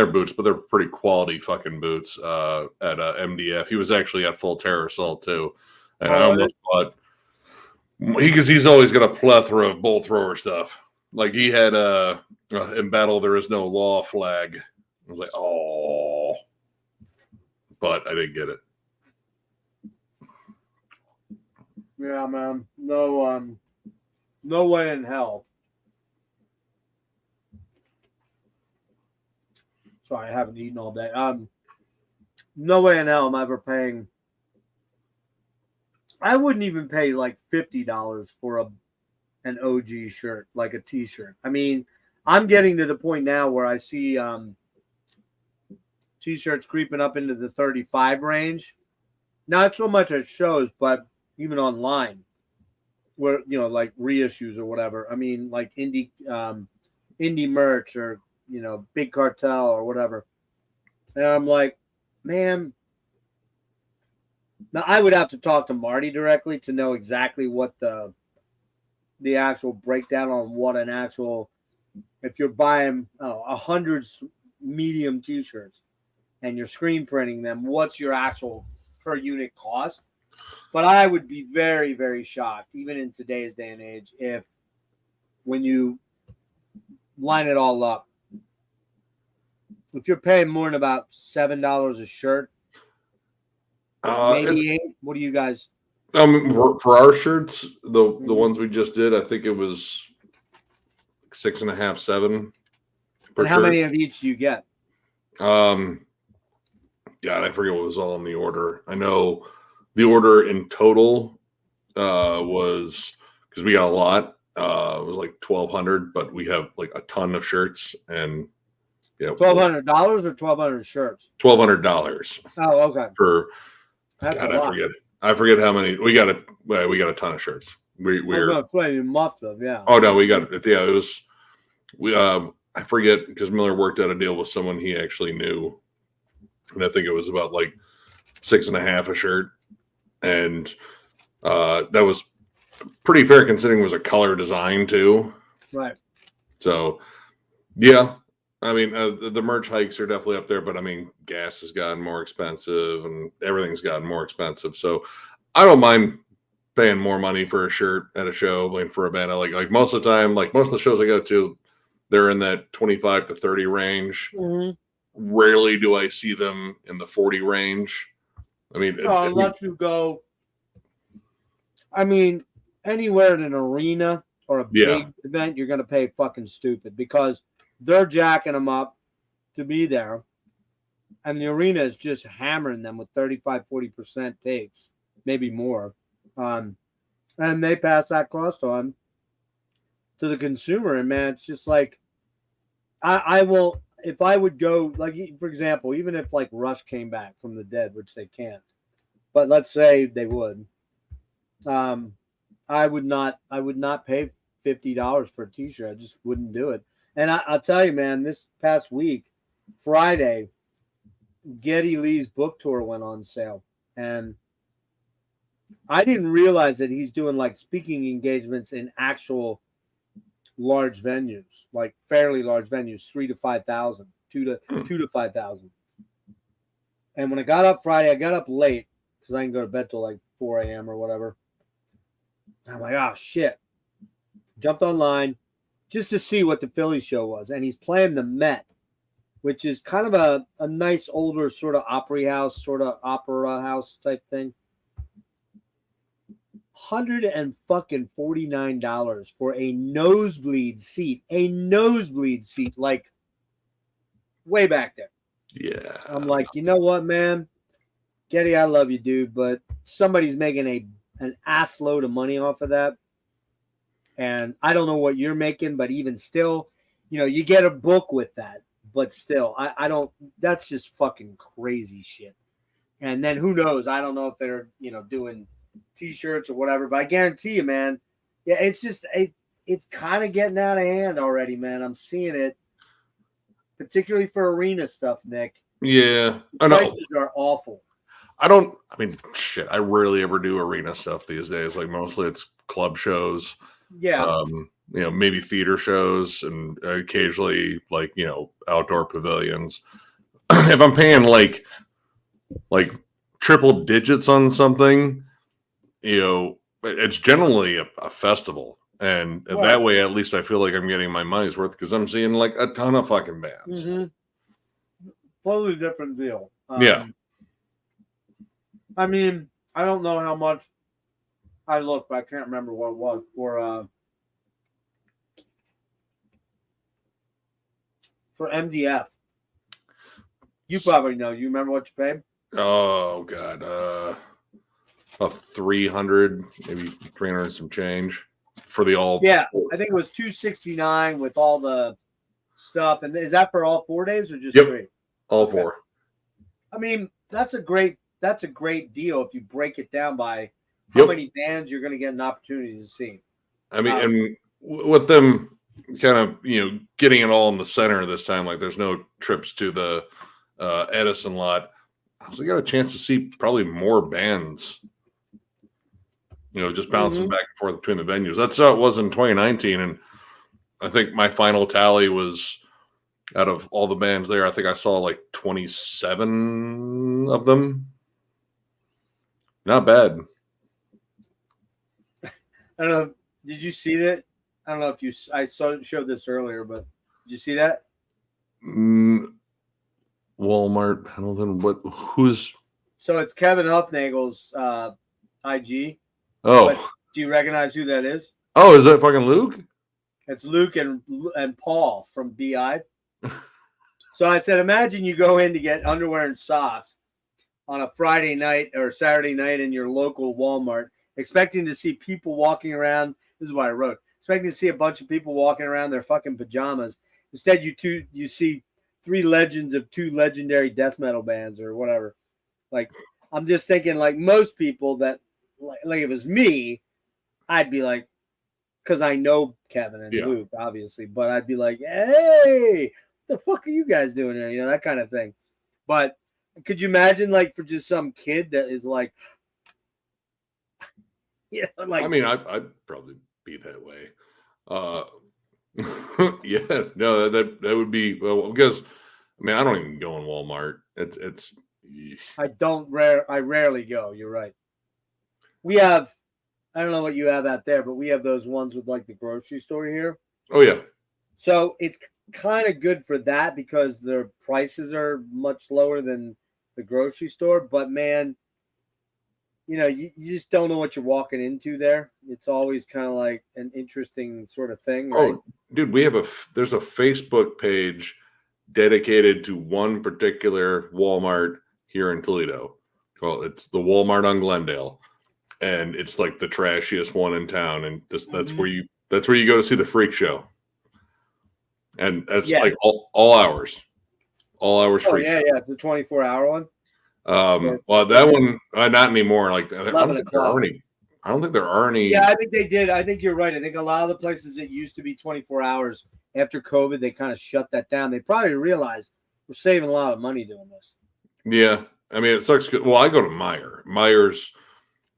boots, but they're pretty quality fucking boots at MDF. He was actually at Full Terror Assault too, and I almost bought because he's always got a plethora of Bolt Thrower stuff. Like he had in Battle There Is No Law flag. I was like, oh, but I didn't get it. Yeah, man. No way in hell. Sorry, I haven't eaten all day. No way in hell am I ever paying. I wouldn't even pay like $50 for an OG shirt, like a T-shirt. I mean, I'm getting to the point now where I see T-shirts creeping up into the 35 range. Not so much at shows, but even online, where like reissues or whatever. I mean, like indie merch or Big Cartel or whatever. And I'm like, man. Now I would have to talk to Marty directly to know exactly what the actual breakdown on what an actual, if you're buying 100 medium T-shirts and you're screen printing them, what's your actual per unit cost? But I would be very, very shocked, even in today's day and age, if when you line it all up, if you're paying more than about $7 a shirt, maybe 8. What do you guys? For our shirts, the ones we just did, I think it was 6.5, 7. And how many of each do you get? God, I forget what was all in the order. I know the order in total was, because we got a lot, it was like 1,200, but we have like a ton of shirts, and $1,200 or 1,200 shirts? $1,200. Oh, okay. God, I forget how many we got. We got a ton of shirts. You must have, yeah. Oh no, we got it. Yeah, it was. I forget, because Miller worked out a deal with someone he actually knew, and I think it was about like 6.5 a shirt, and that was pretty fair considering it was a color design too. Right. So, yeah. I mean, the merch hikes are definitely up there, but I mean, gas has gotten more expensive and everything's gotten more expensive. So I don't mind paying more money for a shirt at a show, like for a band. Like most of the time, like most of the shows I go to, they're in that 25 to 30 range. Mm-hmm. Rarely do I see them in the 40 range. I mean, unless you go, I mean, anywhere in an arena or a big event, you're going to pay fucking stupid, because they're jacking them up to be there, and the arena is just hammering them with 35-40% takes, maybe more, and they pass that cost on to the consumer. And man, it's just like, I will, if I would go, like, for example, even if like Rush came back from the dead, which they can't, but let's say they would, um, I would not pay $50 for a T-shirt. I just wouldn't do it. And I'll tell you, man, this past week, Friday, Geddy Lee's book tour went on sale, and I didn't realize that he's doing like speaking engagements in actual large venues, like fairly large venues, 3 to 5,000, 2 to 5,000. And when I got up Friday, I got up late because I didn't go to bed till like 4 a.m. or whatever. I'm like, oh shit. Jumped online just to see what the Philly show was. And he's playing the Met, which is kind of a nice older sort of opera house type thing. $149 for a nosebleed seat. A nosebleed seat, like way back there. Yeah. I'm like, you know what, man? Geddy, I love you, dude, but somebody's making an ass load of money off of that. And I don't know what you're making, but even still, you get a book with that. But still, I don't, that's just fucking crazy shit. And then who knows? I don't know if they're, doing T-shirts or whatever, but I guarantee you, man, yeah, it's just, it's kind of getting out of hand already, man. I'm seeing it, particularly for arena stuff, Nick. Yeah. I know. Prices are awful. Shit, I rarely ever do arena stuff these days. Like mostly it's club shows. Yeah. Maybe theater shows and occasionally like, outdoor pavilions. If I'm paying like triple digits on something, it's generally a festival. And Right. That way, at least I feel like I'm getting my money's worth because I'm seeing like a ton of fucking bands. Mm-hmm. Totally different deal. Yeah. I mean, I don't know how much I looked, but I can't remember what it was for MDF. You probably know. You remember what you paid? Oh God, a 300, maybe 300 some change for the all. Yeah, I think it was $269 with all the stuff. And is that for all 4 days or just 3? All 4. I mean, that's a great deal if you break it down by how many bands you're going to get an opportunity to see. I mean, and with them kind of getting it all in the center this time, like there's no trips to the Edison lot. So you got a chance to see probably more bands, just bouncing back and forth between the venues. That's how it was in 2019. And I think my final tally was out of all the bands there, I think I saw like 27 of them. Not bad. I don't know. Did you see that? I don't know if I showed this earlier, but did you see that? Walmart, Pendleton, who's? So it's Kevin Huffnagel's IG. Oh. But do you recognize who that is? Oh, is that fucking Luke? It's Luke and Paul from BI. So I said, imagine you go in to get underwear and socks on a Friday night or Saturday night in your local Walmart, expecting to see people walking around. This is what I wrote. Expecting to see a bunch of people walking around their fucking pajamas. Instead, you see 3 legends of 2 legendary death metal bands or whatever. Like, I'm just thinking, like most people that, like if it was me, I'd be like, because I know Kevin and Luke, obviously, but I'd be like, hey, what the fuck are you guys doing here? That kind of thing. But could you imagine, like, for just some kid that is like, like, I mean, I'd probably be that way. Yeah, no, that would be, well, because I mean, I don't even go in Walmart. It's. I rarely go. You're right. We have, I don't know what you have out there, but we have those ones with like the grocery store here. Oh yeah. So it's kind of good for that because their prices are much lower than the grocery store. But man, you just don't know what you're walking into there. It's always kind of like an interesting sort of thing. Right? Oh, dude, there's a Facebook page dedicated to one particular Walmart here in Toledo. Well, it's the Walmart on Glendale, and it's like the trashiest one in town. And that's where you go to see the freak show, and that's like all hours. all hours Oh free yeah, shop. yeah. It's a 24-hour one. Well, that one not anymore. Like I don't 11 think there are o'clock. any. I don't think there are any. Yeah, I think they did. I think you're right. I think a lot of the places that used to be 24 hours after COVID, they kind of shut that down. They probably realized we're saving a lot of money doing this. Yeah, I mean it sucks. Well, I go to Meijer. Meijer's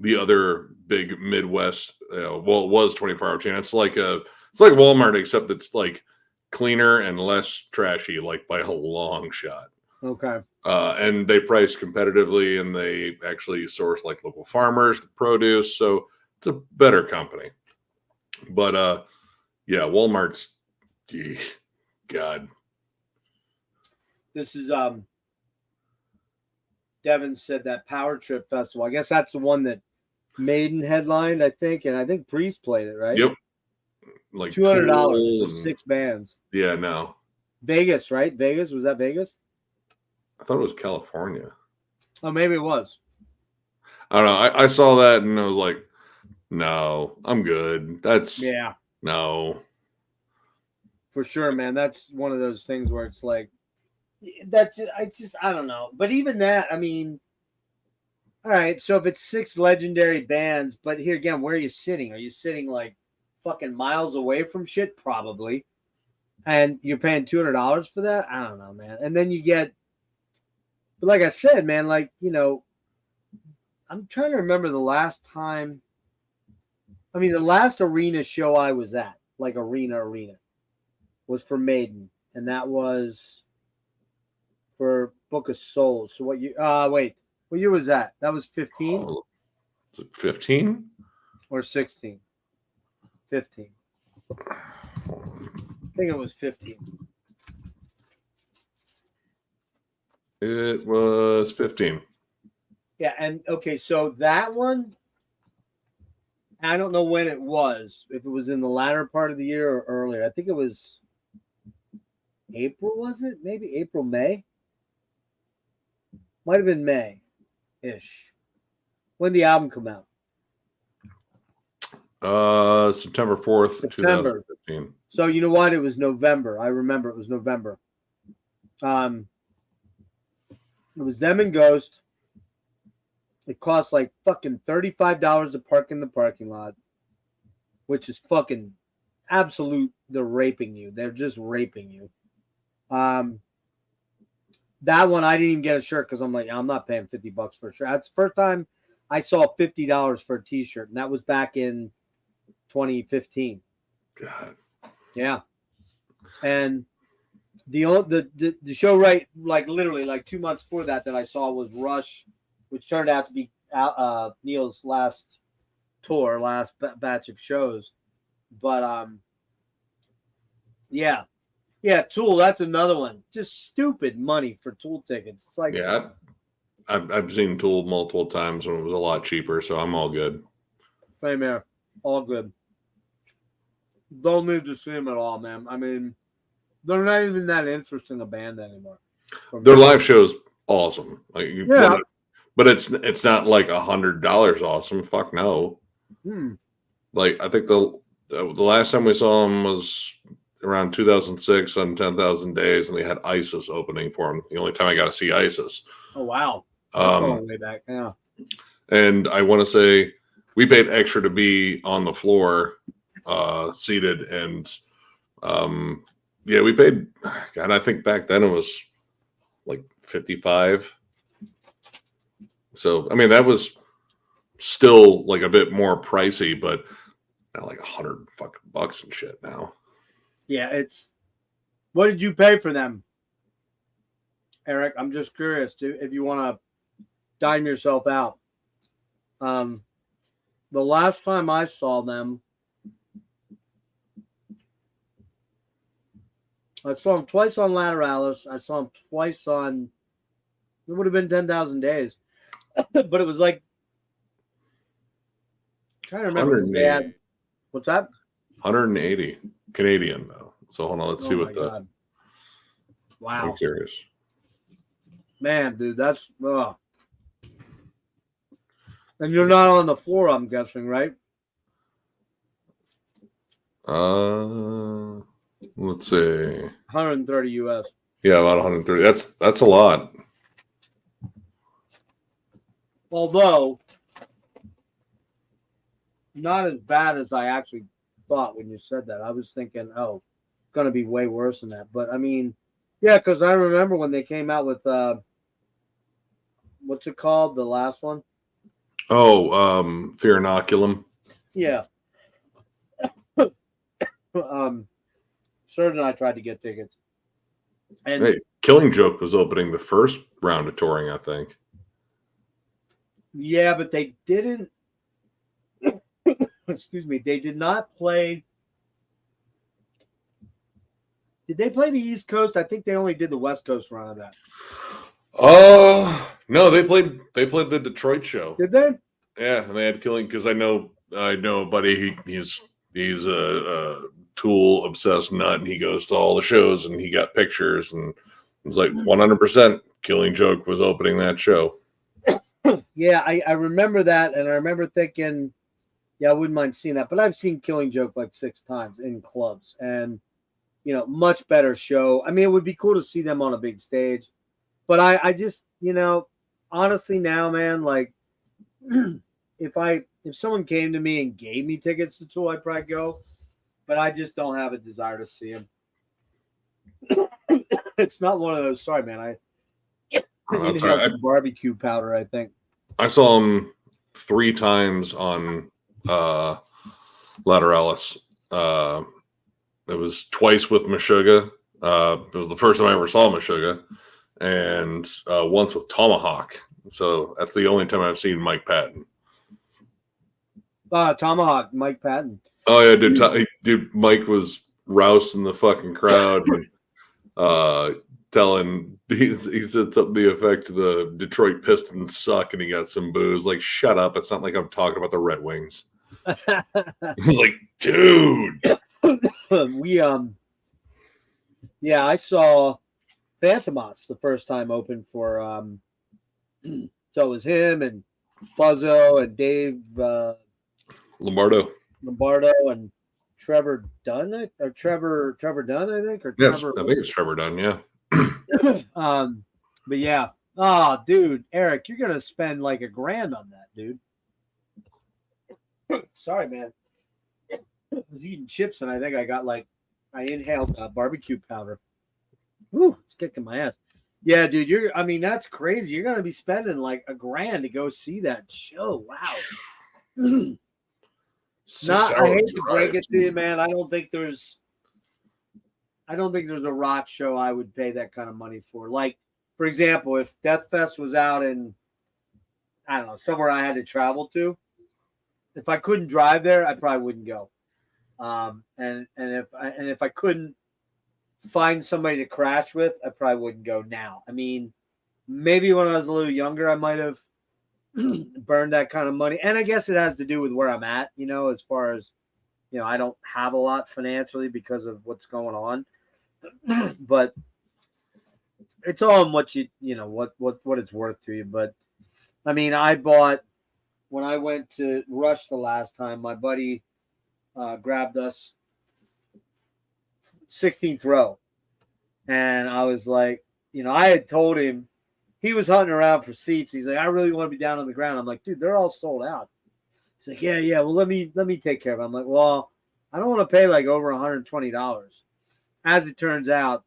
the other big Midwest. Well, it was 24-hour chain. It's like Walmart, except it's like cleaner and less trashy, like by a long shot. Okay. And they price competitively, and they actually source like local farmers, the produce. So it's a better company. But yeah, Walmart's, gee, God. This is Devin said that Power Trip Festival. I guess that's the one that Maiden headlined, I think, and I think Priest played it, right? Yep. Like $200 for and, 6 bands. Yeah, no. Vegas, right? Vegas, was that Vegas? I thought it was California. Oh, maybe it was. I don't know. I saw that and I was like, no, I'm good. No. For sure, man. That's one of those things where it's like, I don't know. But even that, I mean, all right. So if it's 6 legendary bands, but here again, where are you sitting? Are you sitting like fucking miles away from shit? Probably. And you're paying $200 for that? I don't know, man. And then you get, but like I said, man, like, I'm trying to remember the last time. I mean, the last arena show I was at, like arena, was for Maiden. And that was for Book of Souls. So what year was that? That was 15? Was it 15? Or 16? 15. I think it was 15. It was 15. Yeah, and okay, so that one, I don't know when it was, if it was in the latter part of the year or earlier. I think it was April, was it? Maybe April, May? Might have been May-ish. When did the album come out? September 4th, 2015. So you know what? It was November. I remember it was November. It was them and Ghost. It cost like fucking $35 to park in the parking lot, which is fucking absolute. They're raping you. They're just raping you. That one I didn't even get a shirt because I'm like, I'm not paying $50 for a shirt. That's the first time I saw $50 for a t-shirt, and that was back in 2015. God. Yeah. And the show right, like literally like 2 months before that I saw was Rush, which turned out to be Neil's last tour, last batch of shows. But yeah, Tool. That's another one. Just stupid money for Tool tickets. It's like, yeah, I've seen Tool multiple times when it was a lot cheaper, so I'm all good. Same here, all good. Don't need to see them at all, man. I mean, they're not even that interesting a band anymore. Their live show's awesome. Like, but it's not like $100 awesome. Fuck no. Like I think the last time we saw them was around 2006 on 10,000 Days, and they had ISIS opening for them. The only time I got to see ISIS. Oh wow, that's going way back. Yeah. And I want to say we paid extra to be on the floor, seated, and yeah, we paid. God, I think back then it was like 55. So I mean that was still like a bit more pricey, but not like $100 fucking bucks and shit now. Yeah, it's. What did you pay for them, Eric? I'm just curious if you want to dime yourself out. The last time I saw them, I saw them twice on Lateralis. I saw them twice on. It would have been 10,000 Days, but it was like. I'm trying to remember because they had. What's that? 180 Canadian though. So hold on, let's see what the. God. Wow. I'm curious. Man, dude, that's. And you're not on the floor, I'm guessing, right? Let's see. 130 US. Yeah, about 130. That's a lot. Although not as bad as I actually thought when you said that. I was thinking, oh, it's going to be way worse than that. But I mean, yeah, because I remember when they came out with what's it called, the last one? Oh, Fear Inoculum. Yeah. Serge and I tried to get tickets, and Hey, Killing Joke was opening the first round of touring, I think. yeah, but they didn't. Excuse me, they did not play. Did they play the East Coast? I think they only did the West Coast run of that. Oh no, they played the Detroit show. Did they? Yeah, and they had Killing because I know a buddy. He's a Tool obsessed nut, and he goes to all the shows, and he got pictures, and it's like 100% Killing Joke was opening that show. Yeah, I remember that, and I remember thinking, yeah, I wouldn't mind seeing that. But I've seen Killing Joke like 6 times in clubs, and much better show. I mean, it would be cool to see them on a big stage, but I just, honestly now, man, like if someone came to me and gave me tickets to Tool, I'd probably go, but I just don't have a desire to see him. It's not one of those. Sorry, man. I inhaled some barbecue powder, I think. I saw him 3 times on Lateralis. It was twice with Meshuggah. It was the first time I ever saw Meshuggah, and once with Tomahawk. So that's the only time I've seen Mike Patton. Tomahawk, Mike Patton. Oh yeah, dude, Mike was rousing the fucking crowd and telling he said something to the effect the Detroit Pistons suck, and he got some boos. Like, shut up! It's not like I'm talking about the Red Wings. I was like, dude. I saw Phantomas the first time open for so it was him and Buzzo and Dave Lombardo and Trevor Dunn, or Trevor Dunn, I think, or yes, Trevor. I think it's Trevor Dunn, yeah. But yeah, dude, Eric, you're gonna spend like $1,000 on that, dude. Sorry, man. I was eating chips and I think I inhaled barbecue powder. Woo, it's kicking my ass. Yeah, dude, that's crazy. You're going to be spending like $1,000 to go see that show. Wow. I hate to break it to you, man. I don't think there's a rock show I would pay that kind of money for. Like, for example, if Death Fest was out in, I don't know, somewhere I had to travel to, if I couldn't drive there, I probably wouldn't go. And if I couldn't find somebody to crash with, I probably wouldn't go now. I mean, maybe when I was a little younger, I might have burned that kind of money. And I guess it has to do with where I'm at, as far as, I don't have a lot financially because of what's going on. But it's all in what what it's worth to you. But I mean, I bought, when I went to Rush the last time, my buddy grabbed us 16th row. And I was like, I had told him, he was hunting around for seats. He's like, I really want to be down on the ground. I'm like, dude, they're all sold out. He's like, yeah. Well, let me take care of it. I'm like, well, I don't want to pay like over $120. As it turns out,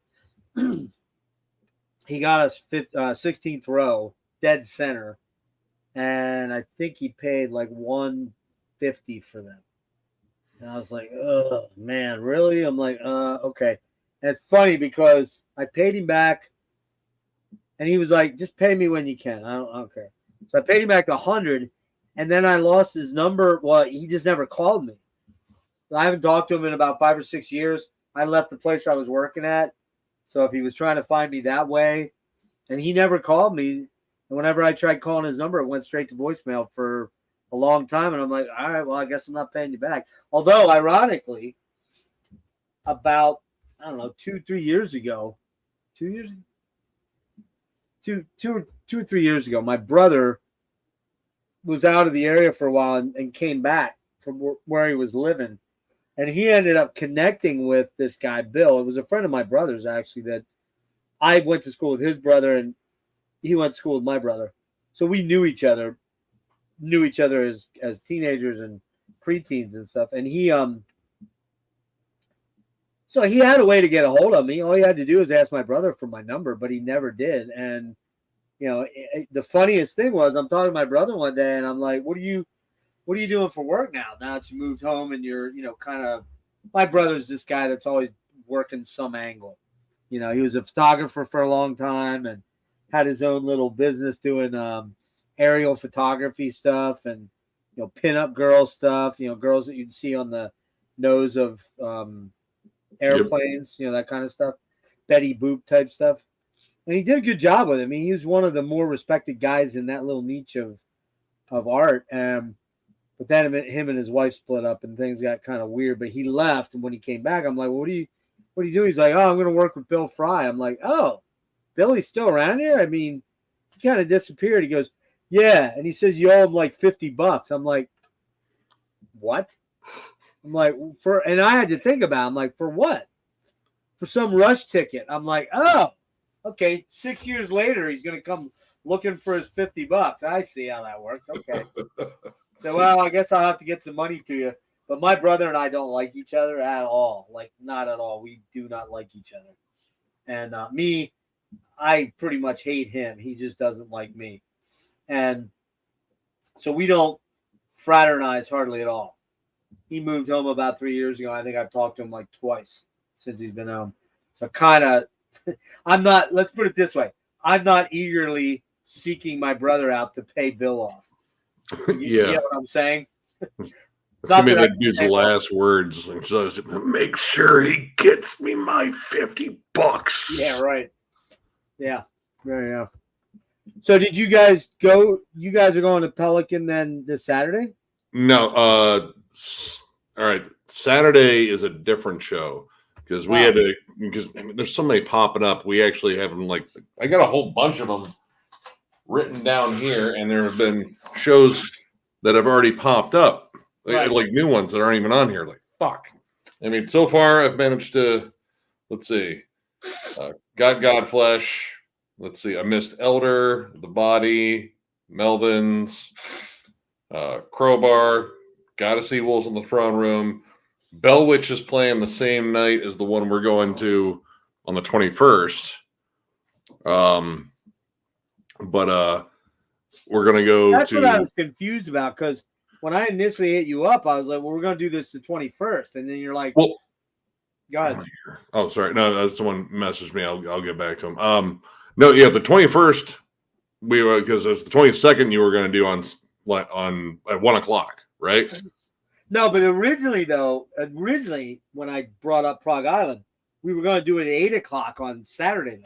he got us 16th row, dead center. And I think he paid like $150 for them. And I was like, oh, man, really? I'm like, okay. And it's funny because I paid him back, and he was like, just pay me when you can. I don't care. So I paid him back $100, and then I lost his number. Well, he just never called me. I haven't talked to him in about 5 or 6 years. I left the place I was working at. So if he was trying to find me that way, and he never called me, and whenever I tried calling his number, it went straight to voicemail for a long time. And I'm like, all right, well, I guess I'm not paying you back. Although, ironically, about, I don't know, 2-3 years ago, 2 or 3 years ago, my brother was out of the area for a while and came back from where he was living. And he ended up connecting with this guy, Bill. It was a friend of my brother's, actually, that I went to school with his brother, and he went to school with my brother, so we knew each other as teenagers and preteens and stuff. And so he had a way to get a hold of me. All he had to do was ask my brother for my number, but he never did. And the funniest thing was, I'm talking to my brother one day, and I'm like, "What are you doing for work now? Now that you moved home, and you're, kind of." My brother's this guy that's always working some angle. He was a photographer for a long time and had his own little business doing aerial photography stuff and pinup girl stuff. Girls that you'd see on the nose of airplanes, that kind of stuff, Betty Boop type stuff. And he did a good job with it. I mean, he was one of the more respected guys in that little niche of art. But then him and his wife split up, and things got kind of weird. But he left, and when he came back, I'm like, well, "What are you doing?" He's like, "Oh, I'm going to work with Bill Fry." I'm like, "Oh, Billy's still around here?" I mean, he kind of disappeared. He goes, "Yeah," and he says you owe him like $50. I'm like, "What?" I'm like, and I had to think about it. I'm like, "For what?" "For some Rush ticket." I'm like, "Oh, okay." 6 years later, he's going to come looking for his $50. I see how that works. Okay. So, well, I guess I'll have to get some money to you. But my brother and I don't like each other at all. Like, not at all. We do not like each other. And I pretty much hate him. He just doesn't like me. And so we don't fraternize hardly at all. He moved home about 3 years ago. I think I've talked to him like twice since he's been home. So kind of, let's put it this way. I'm not eagerly seeking my brother out to pay Bill off. You get what I'm saying? That's gonna be that dude's last words. And so make sure he gets me my $50. Yeah, right. Yeah. Yeah. So did you guys go? You guys are going to Pelican then this Saturday? No. All right. Saturday is a different show because we had to, because there's so many popping up. We actually have them I got a whole bunch of them written down here, and there have been shows that have already popped up, like new ones that aren't even on here. Like, fuck. I mean, so far I've managed to, let's see, Godflesh. Let's see, I missed Elder, The Body, Melvin's, Crowbar. Got to see Wolves in the Throne Room. Bell Witch is playing the same night as the one we're going to on the 21st. But we're gonna go. That's what I was confused about, because when I initially hit you up, I was like, "Well, we're gonna do this the 21st," and then you're like, "Well, go ahead." Oh, sorry, no, that's someone messaged me. I'll get back to him. No, yeah, the 21st we were, because it's the 22nd you were gonna do on at 1:00, right? No, but originally when I brought up Prague Island, we were gonna do it at 8:00 on Saturday.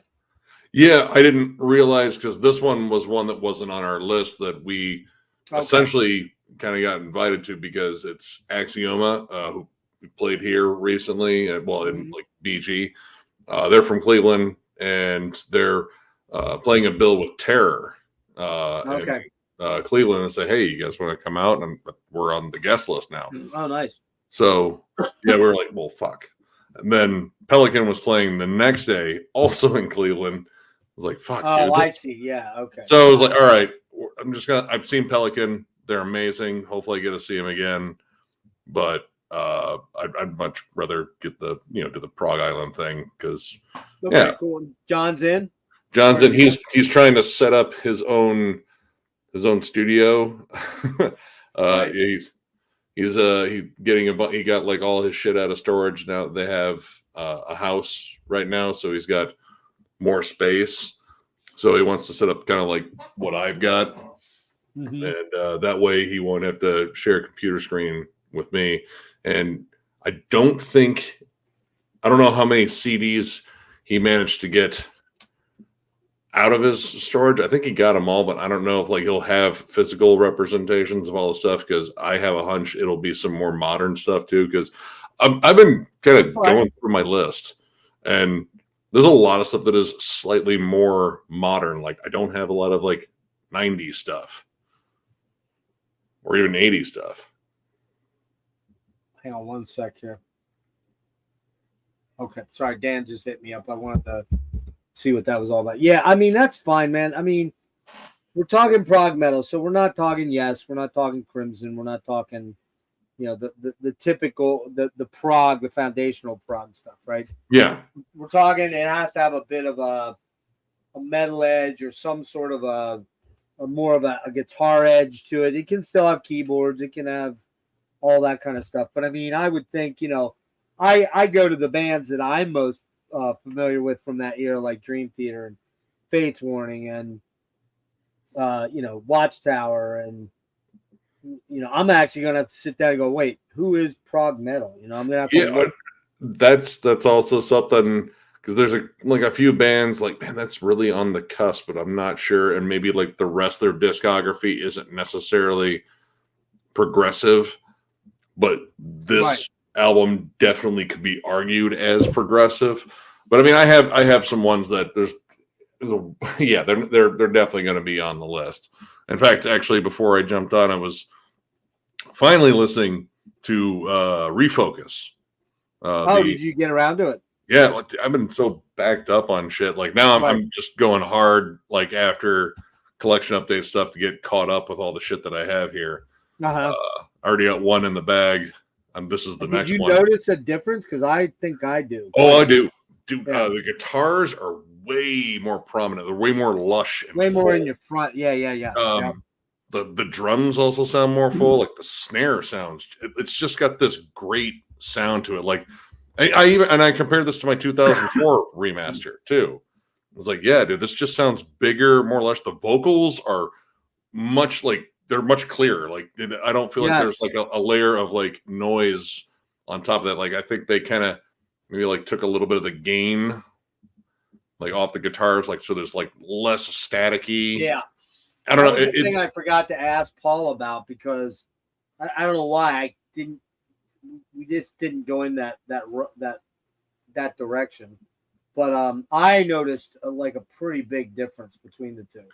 Yeah, I didn't realize, because this one was one that wasn't on our list that we essentially kind of got invited to, because it's Axioma, who played here recently, in BG. They're from Cleveland, and they're playing a bill with Terror. In Cleveland, and say, "Hey, you guys want to come out?" And we're on the guest list now. Oh, nice. So yeah, we were like, "Well, fuck." And then Pelican was playing the next day, also in Cleveland. I was like, "Fuck." Oh, dude. I see. Yeah. Okay. So I was like, "All right, I've seen Pelican. They're amazing. Hopefully I get to see them again. But I'd much rather get do the Prague Island thing, because cool. John's in. He's trying to set up his own studio. He's getting he got like all his shit out of storage now. They have a house right now, so he's got more space. So he wants to set up kind of like what I've got, and that way he won't have to share a computer screen with me. And I don't know how many CDs he managed to get out of his storage. I think he got them all, but I don't know if he'll have physical representations of all the stuff, because I have a hunch it'll be some more modern stuff too, because I've been kind of going through my list, and there's a lot of stuff that is slightly more modern. Like, I don't have a lot of 90s stuff or even 80s stuff. Hang on one sec here. Okay, sorry, Dan just hit me up. I wanted to see what that was all about. Yeah, I mean that's fine, man. I mean, we're talking prog metal, so we're not talking Yes, we're not talking Crimson, we're not talking, the typical the prog, the foundational prog stuff, right? Yeah. We're talking it has to have a bit of a metal edge or some sort of a more of a guitar edge to it. It can still have keyboards, it can have all that kind of stuff. But I mean, I would think, I go to the bands that I'm most familiar with from that era, like Dream Theater and Fates Warning and Watchtower, and I'm actually gonna have to sit down and go, wait, who is prog metal? I'm gonna have to look. That's also something, because there's a few bands like, man, that's really on the cusp, but I'm not sure, and maybe like the rest of their discography isn't necessarily progressive, but this album definitely could be argued as progressive. But I mean, I have some ones that they're definitely going to be on the list. In fact, actually, before I jumped on, I was finally listening to Refocus. Did you get around to it? Yeah, I've been so backed up on shit. Like now I'm just going hard, like after collection update stuff, to get caught up with all the shit that I have here. I already got one in the bag. This is the next one. Did you notice a difference? Because I think I do. Oh, I do. Dude, the guitars are way more prominent. They're way more lush. And way more in your front. Yeah. The drums also sound more full. Like the snare sounds. It's just got this great sound to it. Like I compared this to my 2004 remaster too. I was like, yeah, dude, this just sounds bigger, more lush. The vocals are they're much clearer. Like I don't feel like there's like a layer of like noise on top of that. Like I think they kind of maybe like took a little bit of the gain like off the guitars, like so there's like less staticky. Yeah. I don't know. That was the thing I forgot to ask Paul about, because I don't know why we just didn't go in that direction. But I noticed like a pretty big difference between the two.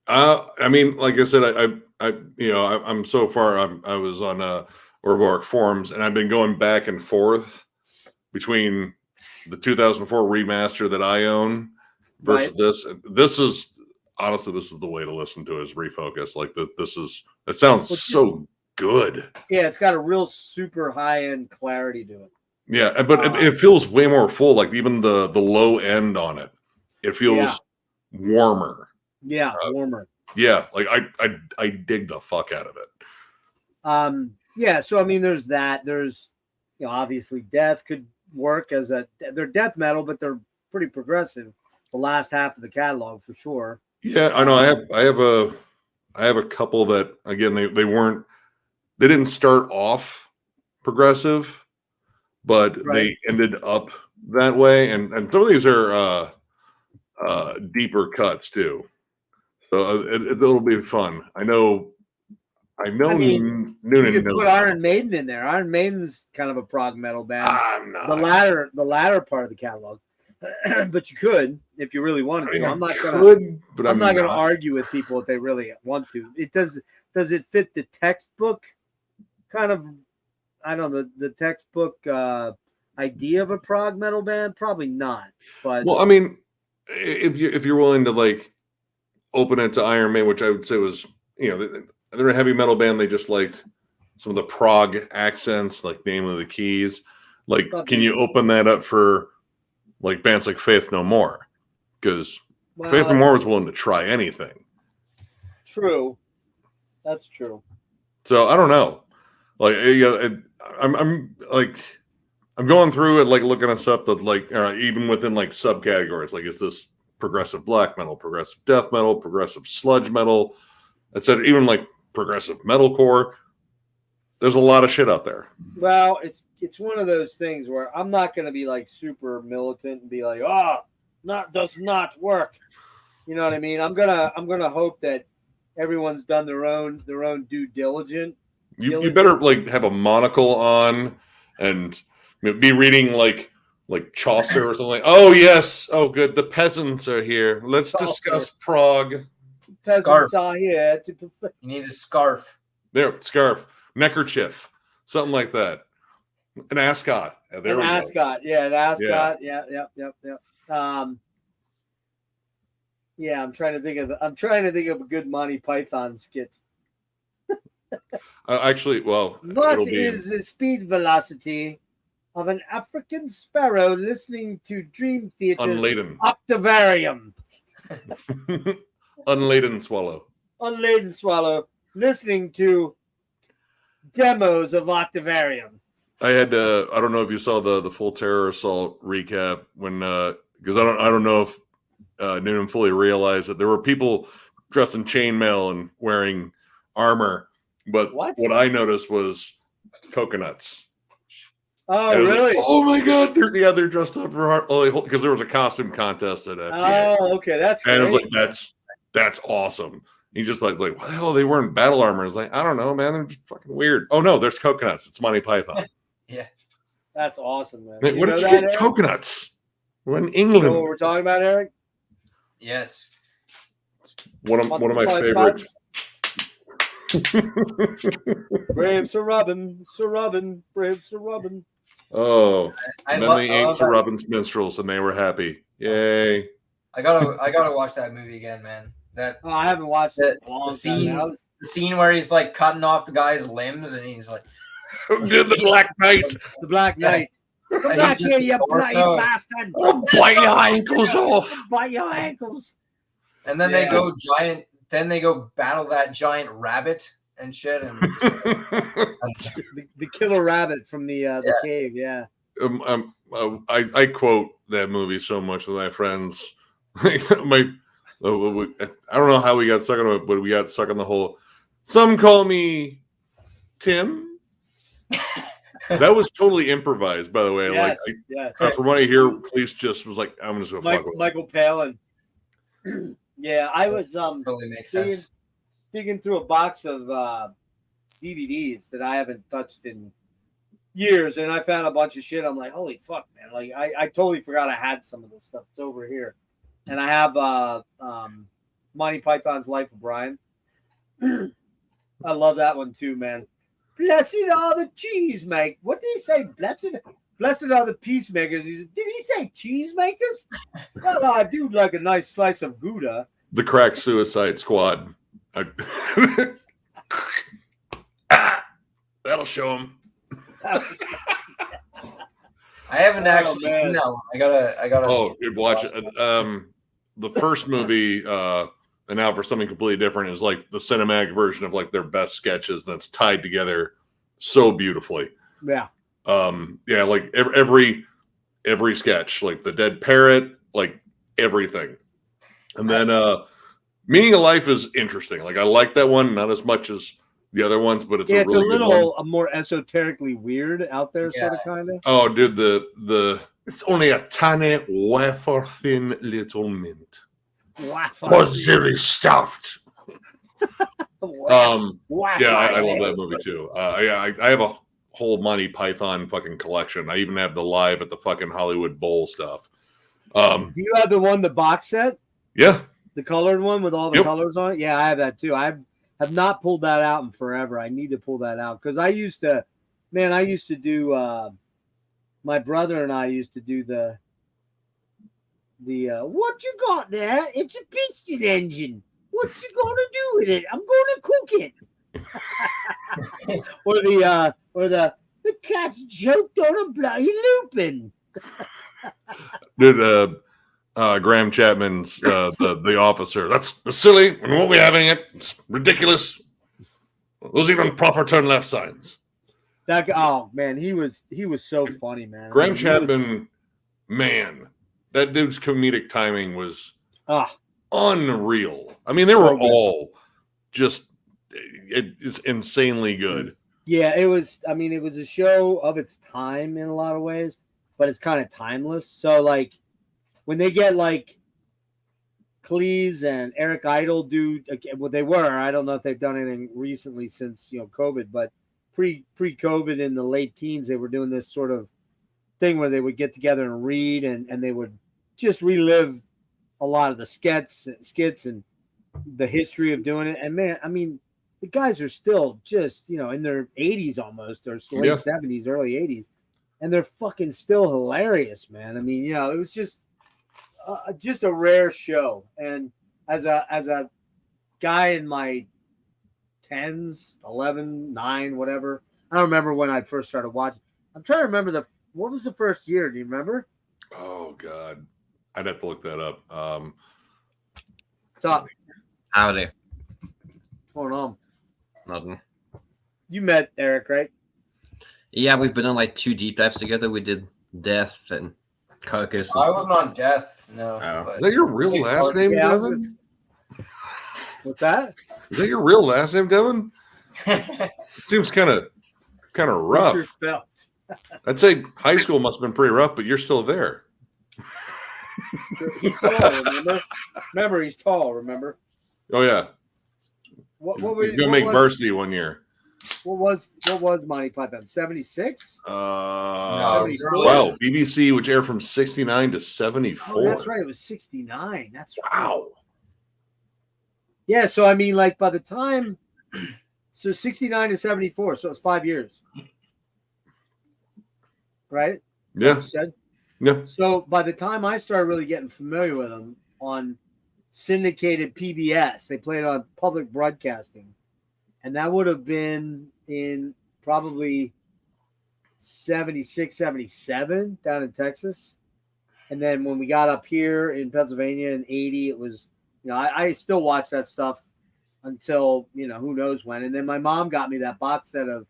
I mean, like I said, I'm so far. I was on Orborg forums, and I've been going back and forth between the 2004 remaster that I own versus this. This is honestly, this is the way to listen to is Refocus. Like it sounds so good. Yeah, it's got a real super high end clarity to it. Yeah, but it feels way more full. Like even the low end on it feels warmer. Yeah, warmer. Yeah, like I dig the fuck out of it. Yeah, so I mean, there's that. There's obviously Death could work as they're death metal, but they're pretty progressive. The last half of the catalog for sure. Yeah, I know. I have a couple that again they didn't start off progressive, but they ended up that way, and some of these are deeper cuts too. So it'll be fun. I know. I mean, Noonan. You could put Iron Maiden in there. Iron Maiden's kind of a prog metal band. I'm not. The latter part of the catalog, but you could if you really wanted to. I'm not gonna argue with people if they really want to. It does it fit the textbook kind of? I don't know the textbook idea of a prog metal band. Probably not. But well, I mean, if you're willing to like open it to Iron Maiden, which I would say was they're a heavy metal band. They just liked some of the prog accents, like namely the keys. Like, can you open that up for like bands like Faith No More? Because Faith No More was willing to try anything. True, that's true. So I don't know. Like, I'm going through it, like looking at stuff that like, even within like subcategories. Like, is this progressive black metal, progressive death metal, progressive sludge metal, etc. Even like progressive metalcore. There's a lot of shit out there. Well, it's one of those things where I'm not going to be like super militant and be like, does not work. You know what I mean? I'm gonna hope that everyone's done their own due diligence. You better like have a monocle on and be reading like Chaucer or something like. Oh yes, oh good. The peasants are here. Let's discuss Prague. Peasants are here. You need a scarf. There, scarf, neckerchief, something like that. An ascot. An ascot. Yeah, an ascot. Yeah. Yep. Yeah, I'm trying to think of a good Monty Python skit. Actually, well, What it'll be is the speed velocity of an African sparrow listening to Dream Theater's unladen. Octavarium? Unladen swallow. Unladen swallow listening to demos of Octavarium. I had to. I don't know if you saw the full terror assault recap when because I don't know if Noonan fully realized that there were people dressed in chainmail and wearing armor, but what I noticed was coconuts. Oh, really? Like, oh my god! They're dressed up for because there was a costume contest at FBA. Oh, okay, that's great. And I was like, that's awesome. He just like what the hell? They weren't battle armor. It's like, I don't know, man. They're just fucking weird. Oh no, there's coconuts. It's Monty Python. Yeah, that's awesome, man. Wait, what did you get? Eric? Coconuts. We're in England. You know what we're talking about, Eric? Yes. One of my favorites. Brave Sir Robin, brave Sir Robin. Oh, and then they ate Sir Robin's minstrels, and they were happy. Yay! I gotta watch that movie again, man. I haven't watched it. The scene where he's like cutting off the guy's limbs, and he's like, "Who did the Black Knight? The Black Knight." Come back here, you bloody bastard! I'll bite your ankles off. Bite your ankles. And then they go giant. Then they go battle that giant rabbit and shit. And the killer rabbit from the cave. Yeah. I quote that movie so much with my friends. I don't know how we got stuck on it, but we got stuck on the whole. Some call me Tim. That was totally improvised, by the way. Yes, from what I hear, Cleese just was like, "I'm just gonna fuck with Michael Palin." Yeah, I was totally makes sense. Digging through a box of DVDs that I haven't touched in years, and I found a bunch of shit. I'm like, holy fuck, man! Like, I totally forgot I had some of this stuff. It's over here, and I have Monty Python's Life of Brian. I love that one too, man. Blessed are the cheesemakers. What did he say? Blessed are the peacemakers. Did he say cheesemakers? Well, I do like a nice slice of Gouda. The Crack Suicide Squad. That'll show him. I haven't actually seen that one. I gotta. Oh, you'd watch it. The first movie, and now for something completely different, is like the cinematic version of like their best sketches, and it's tied together so beautifully. Yeah. Like every sketch, like the dead parrot, like everything. And then Meaning of Life is interesting. Like I like that one, not as much as the other ones, but it's a really good one. More esoterically weird out there, sort of, kind of. Oh, dude, the it's only a tiny wafer thin little mint. Was really stuffed. I love that movie too. I have a whole Monty Python fucking collection. I even have the live at the fucking Hollywood Bowl stuff. Do you have the box set? Yeah. The colored one with all the colors on it? Yeah, I have that too. I have not pulled that out in forever. I need to pull that out because I used to do my brother and I used to do the what you got there? It's a piston engine. What you gonna do with it? I'm gonna cook it. or the cat's choked on a bloody lupin. Dude, Graham Chapman's the officer. That's silly. We won't be having it. It's ridiculous. Those even proper turn left signs. That guy, oh man, he was so funny, man. Graham Chapman, man, that dude's comedic timing was unreal. I mean, they were all just it's insanely good. Yeah, it was. I mean, it was a show of its time in a lot of ways, but it's kind of timeless. So, like, when they get like Cleese and Eric Idle do what they were, I don't know if they've done anything recently since COVID, but pre-COVID in the late teens, they were doing this sort of thing where they would get together and read, and they would just relive a lot of the skits and the history of doing it. And man, I mean, the guys are still just, in their 80s almost, or late 70s, early 80s, and they're fucking still hilarious, man. I mean, it was just a rare show. And as a guy in my 10s, 11, 9, whatever. I don't remember when I first started watching. I'm trying to remember what was the first year? Do you remember? Oh God, I'd have to look that up. What's up? Howdy. What's going on? Nothing. You met Eric, right? Yeah, we've been on like 2 deep dives together. We did Death and Carcass. I wasn't on Death. No. Oh. but- Is that your real last name, Yeah, Devin? What's that? Is that your real last name, Devin? It seems kind of rough. Sure felt. I'd say high school must have been pretty rough, but you're still there. He's tall, remember? Remember, he's tall, remember? Oh yeah, What he's was gonna make varsity one year. What was Monty Python? 76? Wow, earlier. BBC, which aired from 69 to 74. Oh, that's right. It was 69. That's right. Wow. Yeah, so I mean, like by the time, so 69 to 74, so it's 5 years, right? Yeah. You said? Yeah. So by the time I started really getting familiar with them on syndicated PBS, they played on public broadcasting, and that would have been in probably 76, 77 down in Texas. And then when we got up here in Pennsylvania in 80, it was, I still watch that stuff until, who knows when. And then my mom got me that box set of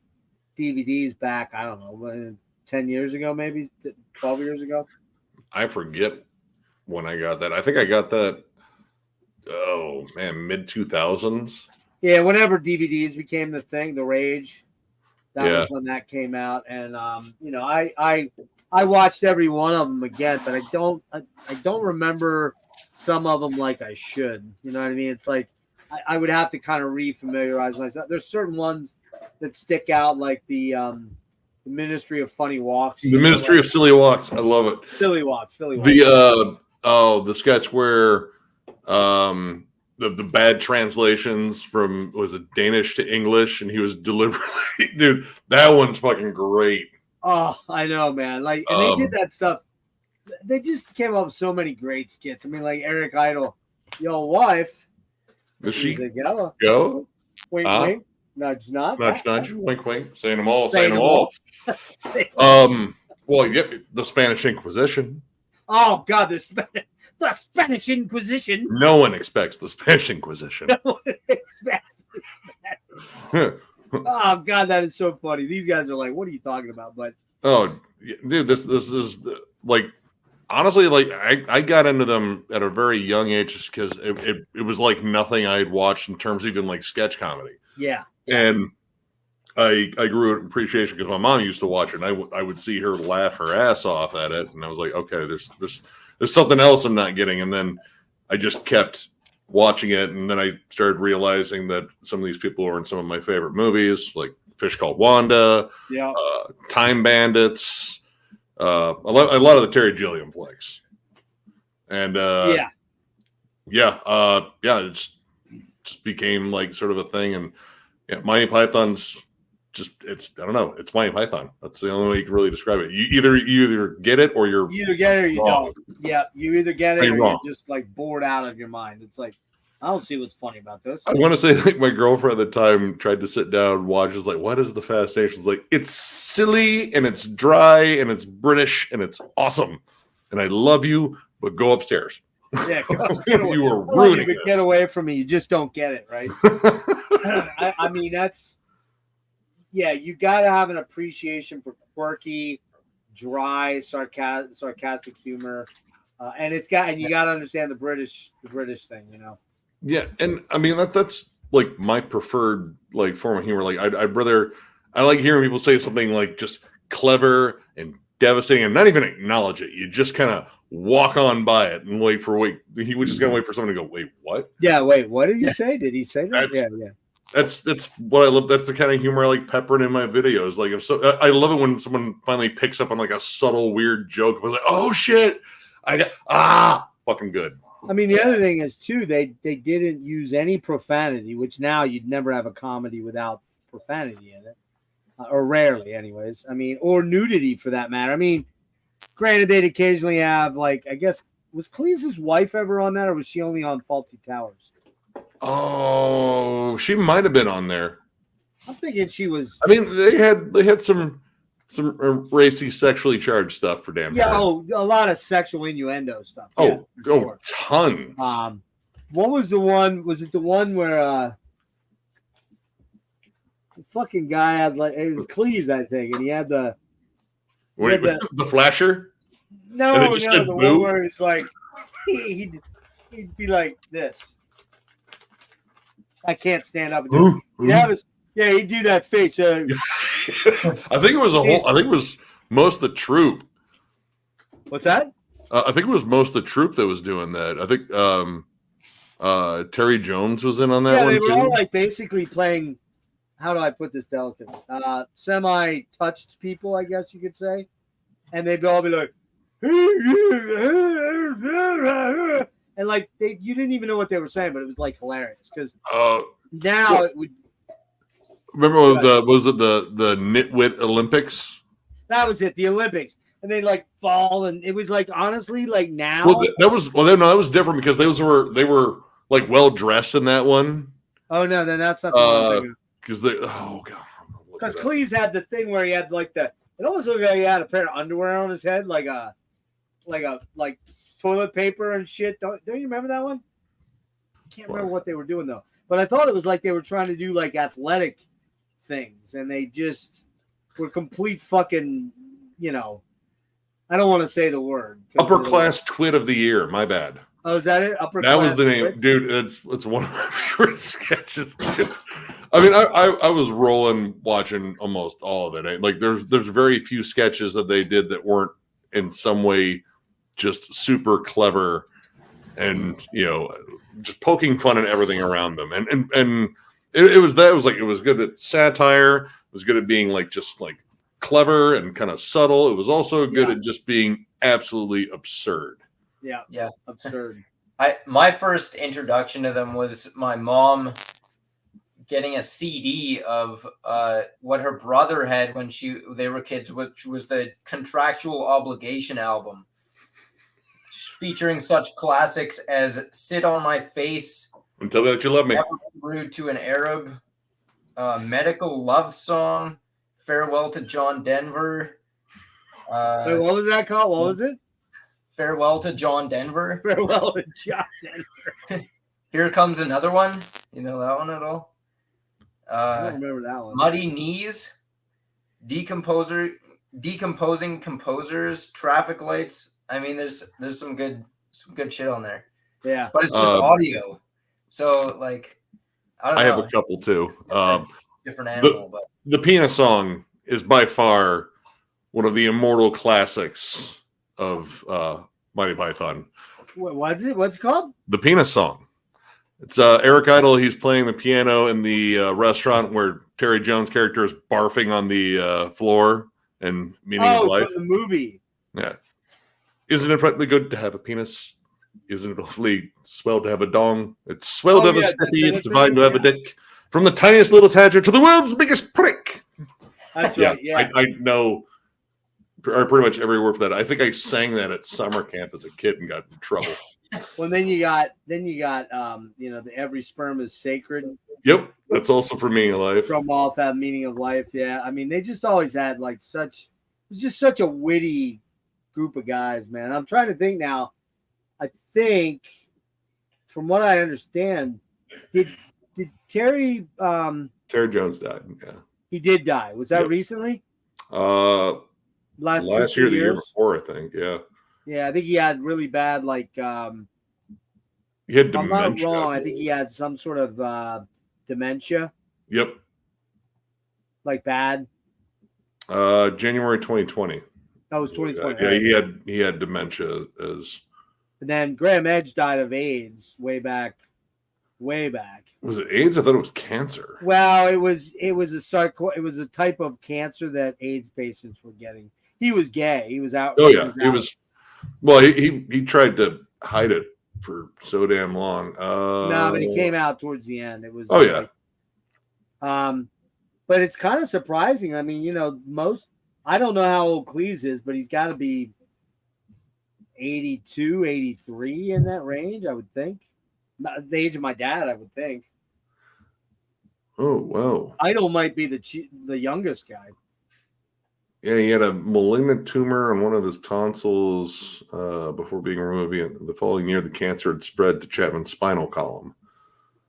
DVDs back, I don't know, 10 years ago, maybe 12 years ago. I forget when I got that. I think I got that, oh man, mid 2000s. Yeah, whenever DVDs became the thing, the rage, that Yeah. was when that came out. And, I watched every one of them again, but I don't remember some of them like I should. You know what I mean? It's like I would have to kind of re-familiarize myself. There's certain ones that stick out, like the Ministry of Funny Walks. The Ministry of Silly Walks. I love it. Silly Walks. The sketch where the bad translations from, was it Danish to English, and he was deliberately, dude, that one's fucking great. Oh, I know, man. Like, and they did that stuff. They just came up with so many great skits. I mean, like Eric Idle, yo, wife. Does she He's like, yeah. go? Wink, wink. Nudge, nudge. Nudge, nudge, wink, wink. Saying them all, Saying saying them them all. all. Well, yeah, the Spanish Inquisition. Oh, God, the Spanish Inquisition. No one expects the Spanish Inquisition. No one expects the Spanish. Oh, God, that is so funny. These guys are like, what are you talking about? But Oh, dude, this is like, honestly, like I got into them at a very young age just because it was like nothing I had watched in terms of even like sketch comedy. yeah. And I grew an appreciation because my mom used to watch it, and I would see her laugh her ass off at it, and I was like, okay, there's something else I'm not getting. And then I just kept watching it, and then I started realizing that some of these people were in some of my favorite movies, like Fish Called Wanda, Yeah. Time Bandits, a lot of the Terry Gilliam flicks, and it just became like sort of a thing. And yeah, Monty Python's just, it's, I don't know, it's Monty Python. That's the only way you can really describe it. You either get it or You either get it or you wrong. don't. Yeah, you either get it You're or wrong. you're just like bored out of your mind. It's like, I don't see what's funny about this. I want to say, like, my girlfriend at the time tried to sit down and watch. Is like, what is the fascination? It's like, it's silly and it's dry and it's British and it's awesome. And I love you, but go upstairs. Yeah, get away. You are I love you, ruining but this. get away from me. You just don't get it, right? I mean, that's, yeah, you got to have an appreciation for quirky, dry, sarcastic humor. And you got to understand the British thing, Yeah, and I mean that's like my preferred like form of humor. Like I like hearing people say something like just clever and devastating and not even acknowledge it. You just kind of walk on by it and he was just gonna wait for someone to go, wait, what? Yeah, wait, what did he say? Did he say that? Yeah. That's what I love. That's the kind of humor I like peppering in my videos. Like I love it when someone finally picks up on like a subtle weird joke. I was like, oh shit, fucking good. I mean, the other thing is too, they didn't use any profanity, which now you'd never have a comedy without profanity in it, or rarely, anyways. I mean, or nudity for that matter. I mean, granted, they'd occasionally have like, I guess Was Cleese's wife ever on that, or was she only on Faulty Towers? Oh, she might have been on there. I'm thinking she was. I mean, they had some racy, sexually charged stuff for damn Yeah, sure. a lot of sexual innuendo stuff. Oh, Yeah, for sure. Tons. What was the one? Was it the one where the fucking guy had like it was Cleese, I think, and he had the the flasher? no, And it just said the boo? one where it's like he'd be like this. I can't stand up. And Ooh, he'd do that face. I think it was I think it was most of the troop. What's that? I think it was most of the troop that was doing that. I think Terry Jones was in on that one they too. were all like basically playing. How do I put this delicately? Semi-touched people, I guess you could say, and they'd all be like, and like you didn't even know what they were saying, but it was like hilarious because now it would. Remember was it the Nitwit Olympics? That was it, the Olympics, and they like fall, and it was like honestly like now. Well, that was different because they were like well dressed in that one. Oh no, then that's not the one I'm thinking. Because they god. Because Cleese had the thing where he had like it almost looked like he had a pair of underwear on his head, like toilet paper and shit. Don't you remember that one? I can't remember what they were doing though. But I thought it was like they were trying to do like athletic things, and they just were complete fucking, I don't want to say the word. Upper class twit of the year. My bad. Oh, is that it? Upper that class was the name, twit? dude. It's one of my favorite sketches. I mean, I was rolling watching almost all of it. Like there's very few sketches that they did that weren't in some way just super clever and just poking fun at everything around them. And it was good at satire. It was good at being like just like clever and kind of subtle. It was also good at just being absolutely absurd. Yeah, absurd. My first introduction to them was my mom getting a CD of what her brother had when they were kids, which was the Contractual Obligation album, featuring such classics as "Sit on My Face," and "Tell Me That You Love Me," "Never Be Rude to an Arab," "Medical Love Song," "Farewell to John Denver." Wait, what was that called? What was it? "Farewell to John Denver." Farewell to John Denver. Here Comes Another One. You know that one at all? I don't remember that one. "Muddy Knees," "Decomposing Composers," "Traffic Lights." I mean, there's some good shit on there. Yeah, but it's just audio. So like, I have a couple too. Different animal, but the Penis Song is by far one of the immortal classics of Mighty Python. What's it? What's it called? The Penis Song. It's Eric Idle. He's playing the piano in the restaurant where Terry Jones' character is barfing on the floor and Meaning of Life. From the movie. Yeah. Isn't it frightfully good to have a penis? Isn't it awfully swell to have a dong? It's swell to have a stiffy. It's divine to have a dick. From the tiniest little tadger to the world's biggest prick. That's right. Yeah. I know pretty much every word for that. I think I sang that at summer camp as a kid and got in trouble. Well, then you got the every sperm is sacred. Yep, that's also for Meaning of Life. From off that Meaning of Life, yeah. I mean, they just always had like it was just such a witty group of guys, man. I'm trying to think now. I think, from what I understand, did Terry Jones died? Yeah, he did die. Was that recently? Last year, the year before, I think. Yeah. Yeah, I think he had really bad, like, he had if I'm not dementia. wrong, I think he had some sort of dementia. Yep. Like bad. January 2020. That was 2020. Yeah, he had dementia as. And then Graham Edge died of AIDS way back. Was it AIDS? I thought it was cancer. Well, it was a type of cancer that AIDS patients were getting. He was gay. He was out. Oh yeah, he was. Well, he tried to hide it for so damn long. No, but he came out towards the end. It was. Oh yeah. But it's kind of surprising. I mean, I don't know how old Cleese is, but he's got to be 82, 83 in that range, I would think. The age of my dad, I would think. Oh, wow. Idol might be the youngest guy. Yeah, he had a malignant tumor on one of his tonsils before being removed. The following year, the cancer had spread to Chapman's spinal column.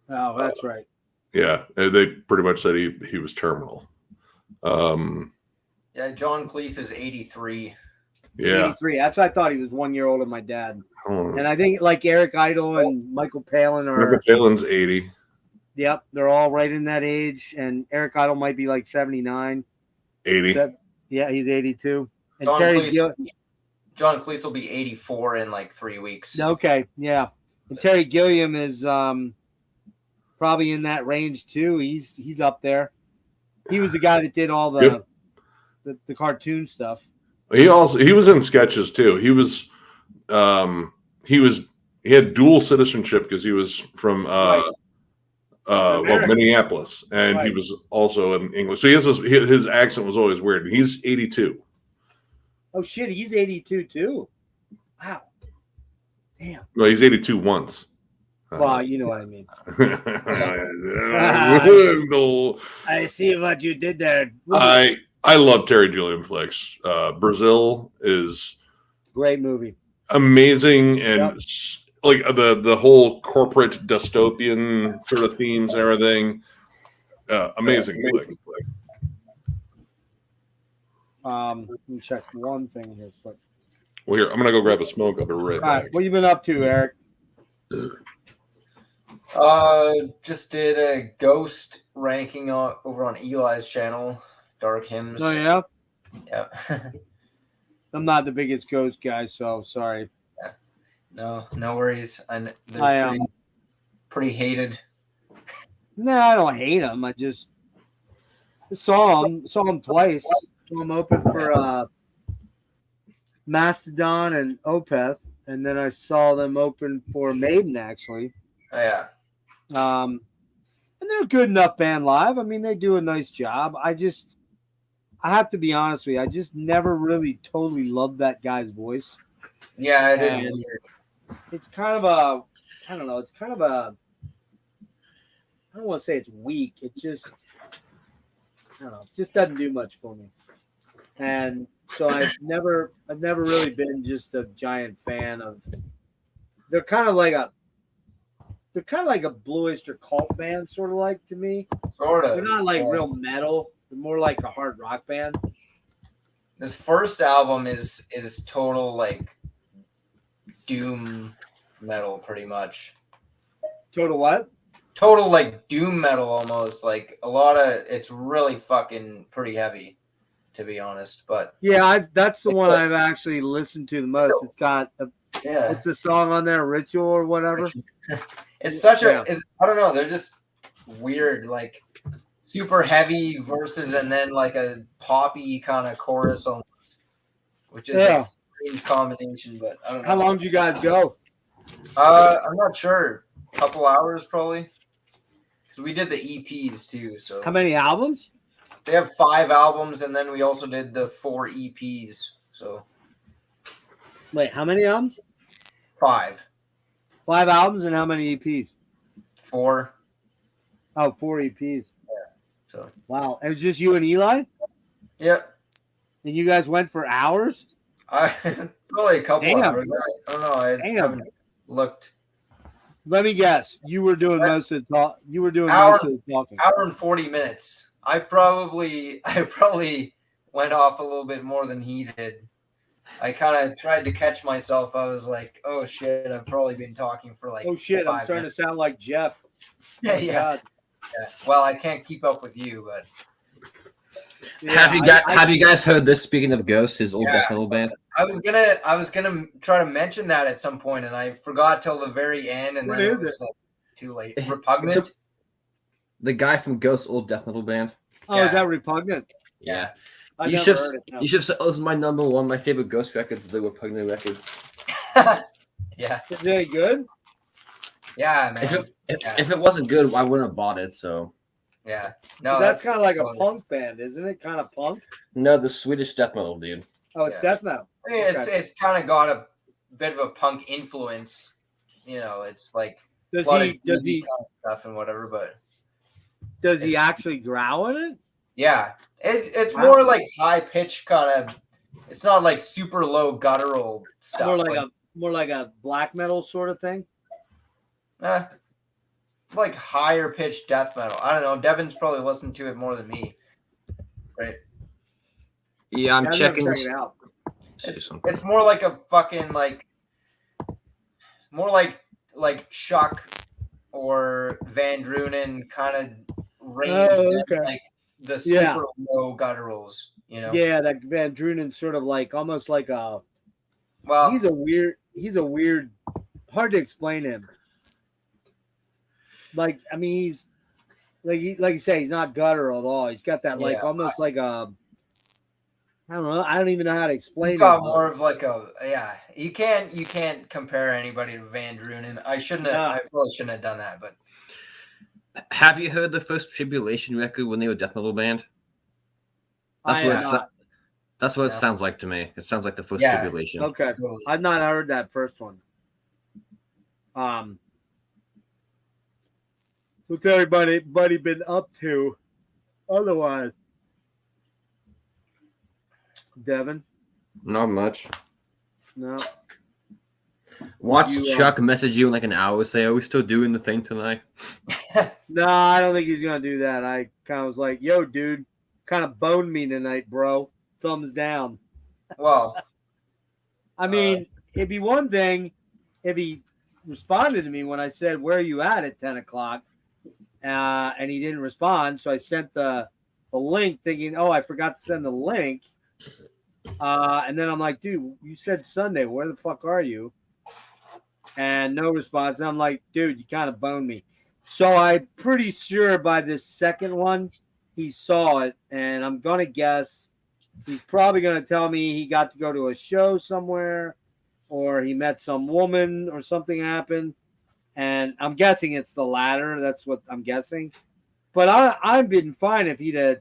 Oh, that's right. Yeah, they pretty much said he was terminal. Yeah, John Cleese is 83. Yeah. 83. That's I thought he was 1 year older than my dad. Oh, And I think like Eric Idle and Michael Palin are. Michael Palin's 80. Yep, they're all right in that age. And Eric Idle might be like 79. 80. Yeah, he's 82. And John Cleese will be 84 in like 3 weeks. Okay, yeah. And Terry Gilliam is probably in that range too. He's up there. He was the guy that did all the cartoon stuff. He was in sketches too. He had dual citizenship because he was from Minneapolis, and he was also in English. So his accent was always weird. He's 82. Oh shit, he's 82 too. Wow. Damn. Well, he's 82 once. Well, you know what I mean. No. I see what you did there. I love Terry Gilliam flicks. Brazil is great movie, amazing, and like the whole corporate dystopian sort of themes and everything. Amazing flick. Let me check one thing here quick. Well, here I'm gonna go grab a smoke. I'll be right back. What have you been up to, Eric? Just did a ghost ranking over on Eli's channel. Dark Hymns. Oh yeah. Yeah. I'm not the biggest ghost guy, so sorry. Yeah. No worries. They're I pretty hated. No, I don't hate him. I just saw him twice. Saw him open for Mastodon and Opeth, and then I saw them open for Maiden actually. Oh, yeah. And they're a good enough band live. I mean, they do a nice job. I have to be honest with you. I just never really totally loved that guy's voice. Yeah, it is weird. It's kind of I don't know. It's kind of I don't want to say it's weak. It just, I don't know. It just doesn't do much for me. And so I've never really been just a giant fan of. They're kind of like a Blue Oyster Cult band, sort of like to me. Sort of. They're not like real metal. They're more like a hard rock band. This first album is total like doom metal, pretty much. Total what? Total like doom metal almost. Like a lot of it's really fucking pretty heavy, to be honest. But yeah, that's the one I've actually listened to the most. It's got it's a song on there, Ritual or whatever. It's such I don't know. They're just weird, like super heavy verses and then like a poppy kind of chorus almost, which is a strange combination. But I don't know. How long did you guys go? I'm not sure. A couple hours probably. Because we did the EPs too. So how many albums? They have 5 albums, and then we also did the 4 EPs. So wait, how many albums? 5. 5 albums and how many EPs? 4. Oh, 4 EPs. Yeah. So wow, it was just you and Eli. Yep. And you guys went for hours? Probably a couple hours. I don't know. I haven't looked. Let me guess. You were doing most of the talk. You were doing most of the talking. Hour and 40 minutes. I probably went off a little bit more than he did. I kind of tried to catch myself. I was like, "Oh shit! I've probably been talking for like." Oh shit! I'm starting to sound like Jeff. Yeah. Well, I can't keep up with you, but. Yeah, have you guys heard this? Speaking of ghosts, his old death metal band. I was gonna try to mention that at some point, and I forgot till the very end, and then it was like too late. Repugnant. The guy from Ghost's old death metal band. Oh, is that Repugnant? Yeah. You should have said, "Oh, this is my number one, my favorite Ghost records." The Repugnant record. Yeah. Is it any good? Yeah, man. If it wasn't good, I wouldn't have bought it. So. Yeah. No, that's kind of like a punk band, isn't it? Kind of punk. No, the Swedish death metal, dude. Oh, it's death metal. It's kind of got bit of a punk influence. You know, it's like Does a lot he of does DB he kind of stuff and whatever. But does he it's- actually growl in it? yeah, it's Wow. more like high pitched kind of. It's not like super low guttural stuff. More like a black metal sort of thing. Like higher pitched death metal. I don't know. Devin's probably listened to it more than me, right? Yeah, I'm I've never checking. checked it out. It's more like a fucking more like Chuck or Van Drunen kind of range than like the super low gutturals, you know? Yeah, that Van Drunen sort of like almost like a. Well, He's a weird, hard to explain him. Like, I mean, he's like you say, he's not guttural at all. He's got that like almost like a. I don't know. I don't even know how to explain. He's got more of like a You can't compare anybody to Van Drunen. I probably shouldn't have done that. But have you heard the first Tribulation record when they were a death metal band? That's what it sounds like to me. It sounds like the first Tribulation. Okay, I've not heard that first one. What's everybody been up to? Otherwise, Devin? Not much. No. Watch Chuck message you in like an hour, say, "Are we still doing the thing tonight?" No, I don't think he's gonna do that. I kind of was like, "Yo, dude, kind of boned me tonight, bro. Thumbs down." Well, I mean, it'd be one thing if he responded to me when I said, "Where are you at 10 o'clock?" And he didn't respond, so I sent the link, thinking, "Oh, I forgot to send the link." And then I'm like, "Dude, you said Sunday. Where the fuck are you?" And no response. And I'm like, "Dude, you kind of boned me." So I'm pretty sure by this second one, he saw it, and I'm gonna guess he's probably gonna tell me he got to go to a show somewhere, or he met some woman, or something happened. And I'm guessing it's the latter. That's what I'm guessing. But I've been fine if he'd have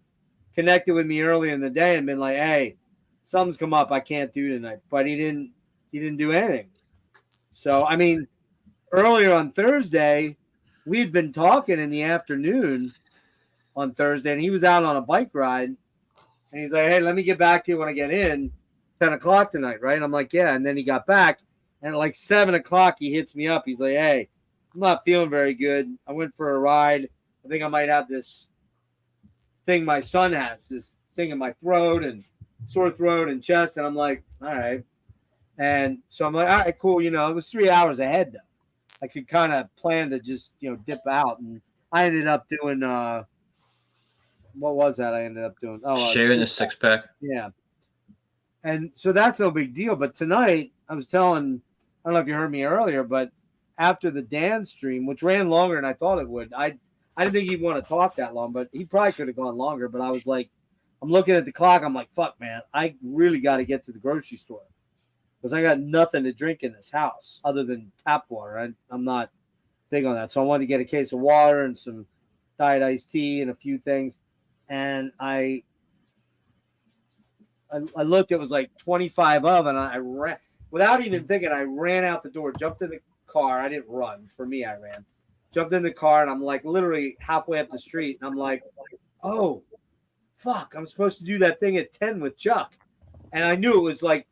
connected with me earlier in the day and been like, "Hey, something's come up. I can't do tonight." But he didn't do anything. So, I mean, earlier on Thursday, we'd been talking in the afternoon on Thursday, and he was out on a bike ride. And he's like, "Hey, let me get back to you when I get in 10 o'clock tonight," right? And I'm like, "Yeah." And then he got back, and at like 7 o'clock, he hits me up. He's like, "Hey, I'm not feeling very good. I went for a ride. I think I might have this thing my son has, this thing in my throat and sore throat and chest." And I'm like, "All right." And so I'm like, "All right, cool." You know, it was 3 hours ahead, though. I could kind of plan to just, dip out. And I ended up doing, what was that I ended up doing? Sharing a six-pack. Yeah. And so that's no big deal. But tonight, I was telling, I don't know if you heard me earlier, but after the Dan stream, which ran longer than I thought it would, I didn't think he'd want to talk that long, but he probably could have gone longer. But I was like, I'm looking at the clock. I'm like, fuck, man, I really got to get to the grocery store because I got nothing to drink in this house other than tap water. I'm not big on that. So I wanted to get a case of water and some diet iced tea and a few things. And I looked, it was like 25 of, and I ran without even thinking. I ran out the door, jumped in the car. I didn't run. For me, I ran. Jumped in the car, and I'm like literally halfway up the street, and I'm like, "Oh, fuck! I'm supposed to do that thing at 10 with Chuck," and I knew it was like,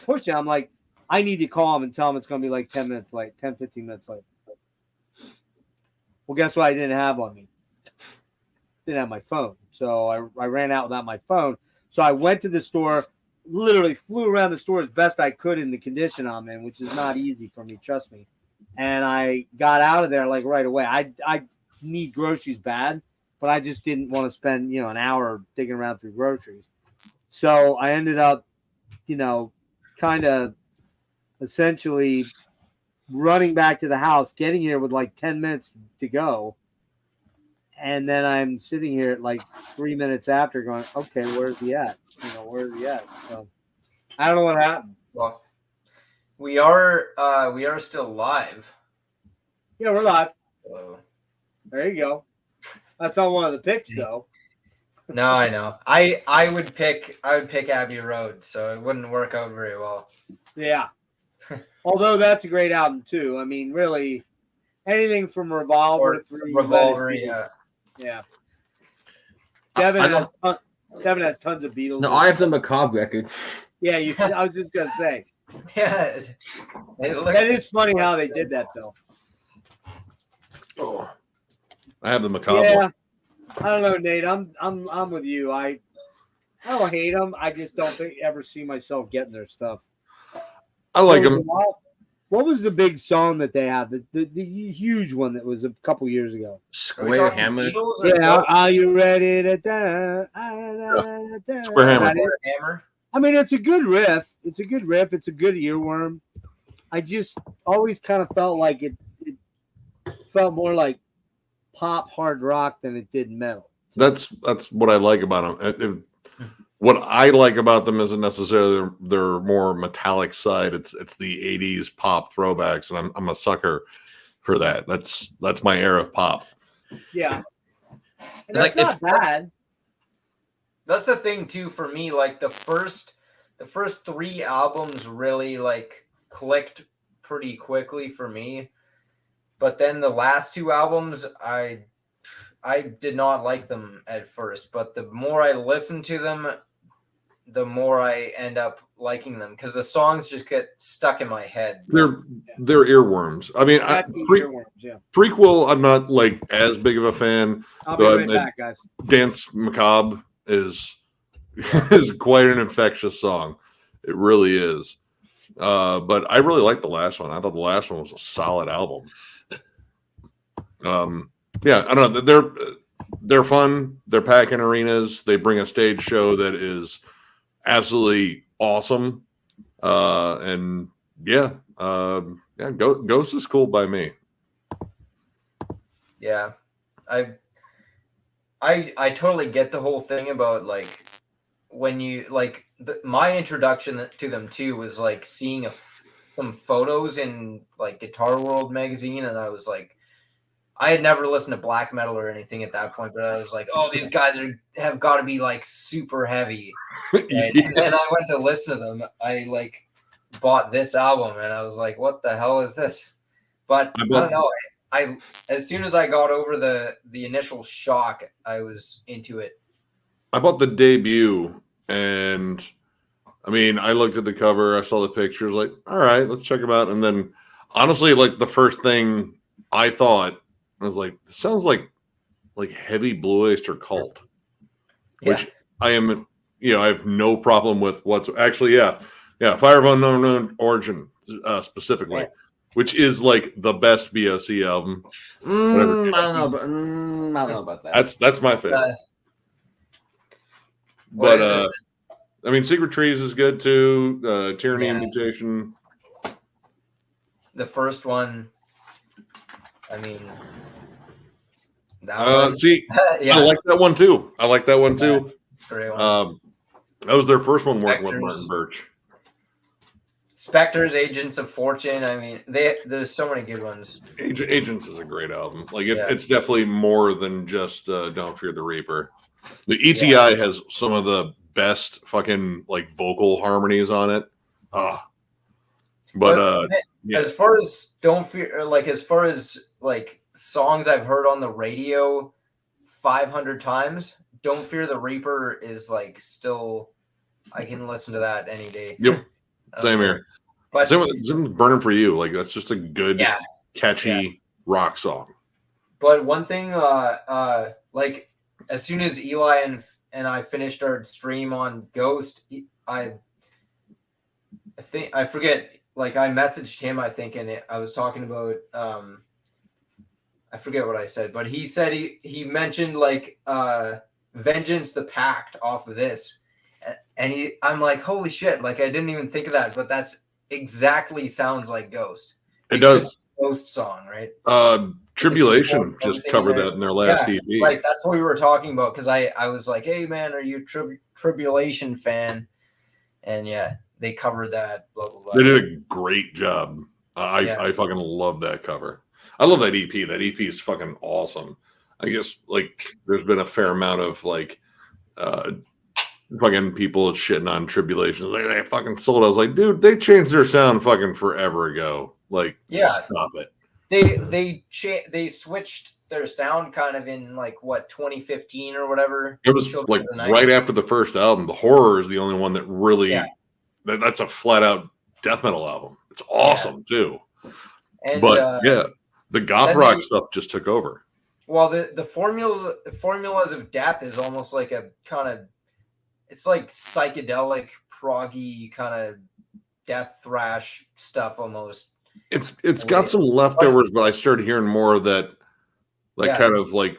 pushing. I'm like, I need to call him and tell him it's going to be like 10 minutes late, 10, 15 minutes late. Well, guess what? I didn't have on me. Didn't have my phone, so I ran out without my phone. So I went to the store, literally flew around the store as best I could in the condition I'm in, which is not easy for me, trust me. And I got out of there like right away. I need groceries bad, but I just didn't want to spend, an hour digging around through groceries. So I ended up, kind of essentially running back to the house, getting here with like 10 minutes to go. And then I'm sitting here at like 3 minutes after going, "Okay, where's he at? Where's he at?" So I don't know what happened. Well, we are still live. Yeah, we're live. So. There you go. That's not one of the picks, though. No, I know. I would pick Abbey Road, so it wouldn't work out very well. Yeah. Although that's a great album too. I mean, really, anything from Revolver Or through Revolver, Let It Be. yeah. Yeah. I Devin has tons of Beatles. No, I have the Macabre record. Yeah, I was just gonna say. Yeah. That is funny how they did that though. Oh, I have the Macabre. Yeah, I don't know, Nate. I'm with you. I don't hate them. I just don't ever see myself getting their stuff. I like them. What was the big song that they had? The huge one that was a couple years ago. Square Hammer. Yeah, are you ready to die? Square Hammer. Square Hammer. I mean, it's a good riff. It's a good earworm. I just always kind of felt like it felt more like pop hard rock than it did metal. That's what I like about them. What I like about them isn't necessarily their more metallic side. It's the 80s pop throwbacks, and I'm a sucker for that. That's my era of pop. Yeah. And It's that's like not bad. That's the thing too for me. Like the first 3 albums really like clicked pretty quickly for me, but then the last 2 albums I did not like them at first. But the more I listen to them, the more I end up liking them because the songs just get stuck in my head. They're earworms. I mean, Earworms, yeah. Prequel, I'm not like as big of a fan. I'll be right back, guys. Dance Macabre is quite an infectious song. It really is. But I really like the last one. I thought the last one was a solid album. Yeah, I don't know. They're fun. They're packing arenas. They bring a stage show that is absolutely awesome. And yeah, Ghost is cool by me. Yeah, I totally get the whole thing about like when you like my introduction to them too was like seeing some photos in like Guitar World magazine, and I was like, I had never listened to black metal or anything at that point, but I was like, oh, these guys have got to be like super heavy. And then I went to listen to them. I like bought this album, and I was like, what the hell is this? But I don't know. I as soon as I got over the initial shock, I was into it. I bought the debut, and I mean, I looked at the cover, I saw the pictures, like, all right, let's check them out. And then, honestly, like the first thing I thought, I was like, this sounds like heavy Blue Oyster Cult, which I am, I have no problem with what's actually, Fire of Unknown Origin specifically. Which is like the best BOC album. I don't know about that. That's my favorite. But I mean, Secret Trees is good too. Tyranny and Mutation. The first one, I mean, that one. See, I like that one too. Great one. That was their first one working with Martin Birch. Spectres, Agents of Fortune. I mean, there's so many good ones. Agents is a great album. Like it's definitely more than just Don't Fear the Reaper. The ETI has some of the best fucking like vocal harmonies on it. As far as Don't Fear, like as far as like songs I've heard on the radio 500 times, Don't Fear the Reaper is like still, I can listen to that any day. Yep. Same here. But same with Burning for You. Like that's just a good, catchy rock song. But one thing, like as soon as Eli and I finished our stream on Ghost, I think I forget. Like I messaged him, I think, and I was talking about. I forget what I said, but he said he mentioned like Vengeance the Pact off of this. And I'm like, holy shit! Like I didn't even think of that, but that's exactly sounds like Ghost. It does. Ghost song, right? Tribulation just covered that in their last EP. Right, that's what we were talking about because I was like, hey man, are you a Tribulation fan? And they covered that. Blah blah blah. They did a great job. I fucking love that cover. I love that EP. That EP is fucking awesome. I guess like there's been a fair amount of like fucking people shitting on Tribulation. Like, they fucking sold. I was like, dude, they changed their sound fucking forever ago. Like, stop it. They switched their sound kind of in like what 2015 or whatever. It was like right after the first album. The Horror is the only one that really that's a flat out death metal album. It's awesome too. And, but the goth rock stuff just took over. Well, the formulas of death is almost like a kind of, it's like psychedelic proggy kind of death thrash stuff almost. It's got some leftovers, but I started hearing more of that, like kind of like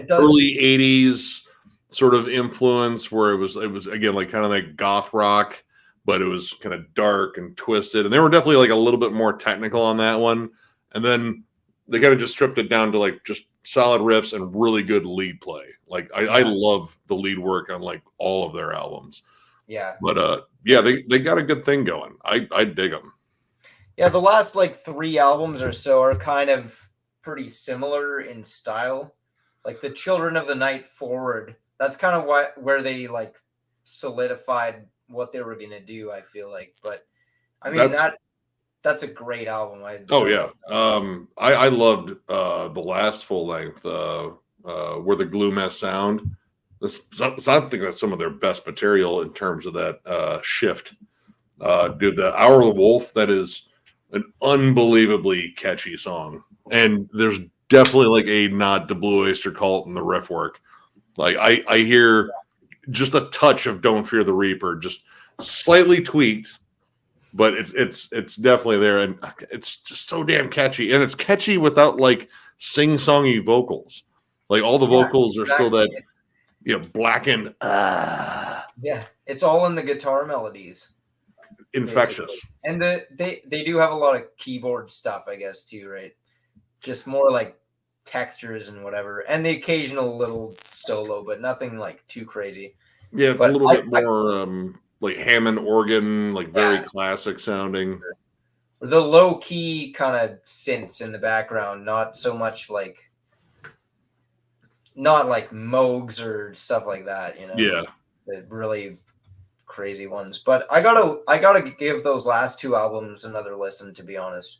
early 80s sort of influence, where it was again like kind of like goth rock, but it was kind of dark and twisted, and they were definitely like a little bit more technical on that one. And then they kind of just stripped it down to like just solid riffs and really good lead play. Like I love the lead work on like all of their albums. Yeah, but they got a good thing going. I dig them. Yeah, the last like 3 albums or so are kind of pretty similar in style. Like the Children of the Night forward, that's kind of where they like solidified what they were gonna do, I feel like. But I mean that's a great album. I loved the last full length, Where the Glue Mess Sound. I think that's some of their best material in terms of that shift. Dude, the Hour of the Wolf, that is an unbelievably catchy song, and there's definitely like a nod to Blue Oyster Cult in the riff work. Like I hear just a touch of Don't Fear the Reaper, just slightly tweaked, but it's definitely there, and it's just so damn catchy, and it's catchy without like sing-songy vocals. Like all the vocals are still that blackened. Yeah, it's all in the guitar melodies. Infectious. Basically. And they do have a lot of keyboard stuff, I guess, too, right? Just more like textures and whatever, and the occasional little solo, but nothing like too crazy. Yeah, it's a little bit more like Hammond organ, like very classic sounding. The low key kind of synths in the background, not so much like, not like Moogs or stuff like that, Yeah, the really crazy ones. But I gotta give those last 2 albums another listen, to be honest.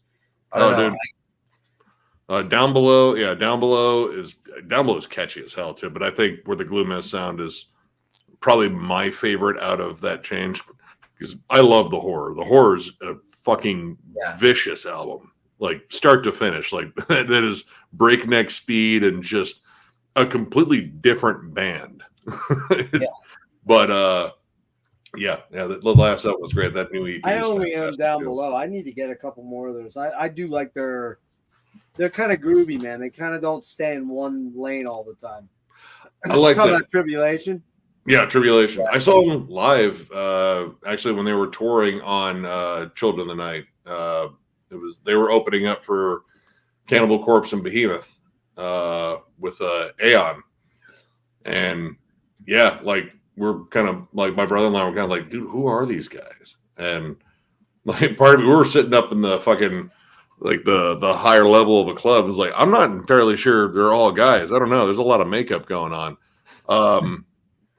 I don't know. Dude. Down Below is catchy as hell too, but I think Where the Glue Mess Sound is probably my favorite out of that change, because I love the Horror. The Horror is a fucking vicious album, like start to finish. Like that is breakneck speed and just a completely different band. But the last album was great. That new EP. I only own Down Below. I need to get a couple more of those. I do like they're kind of groovy, man. They kind of don't stay in one lane all the time. I like that. Tribulation. Yeah, Tribulation. I saw them live actually when they were touring on Children of the Night. They were opening up for Cannibal Corpse and Behemoth with Aeon, and like we're kind of like, my brother-in-law were kind of like, dude, who are these guys? And like part of me, we were sitting up in the fucking like the higher level of a club. It's like, I'm not entirely sure they're all guys. I don't know. There's a lot of makeup going on.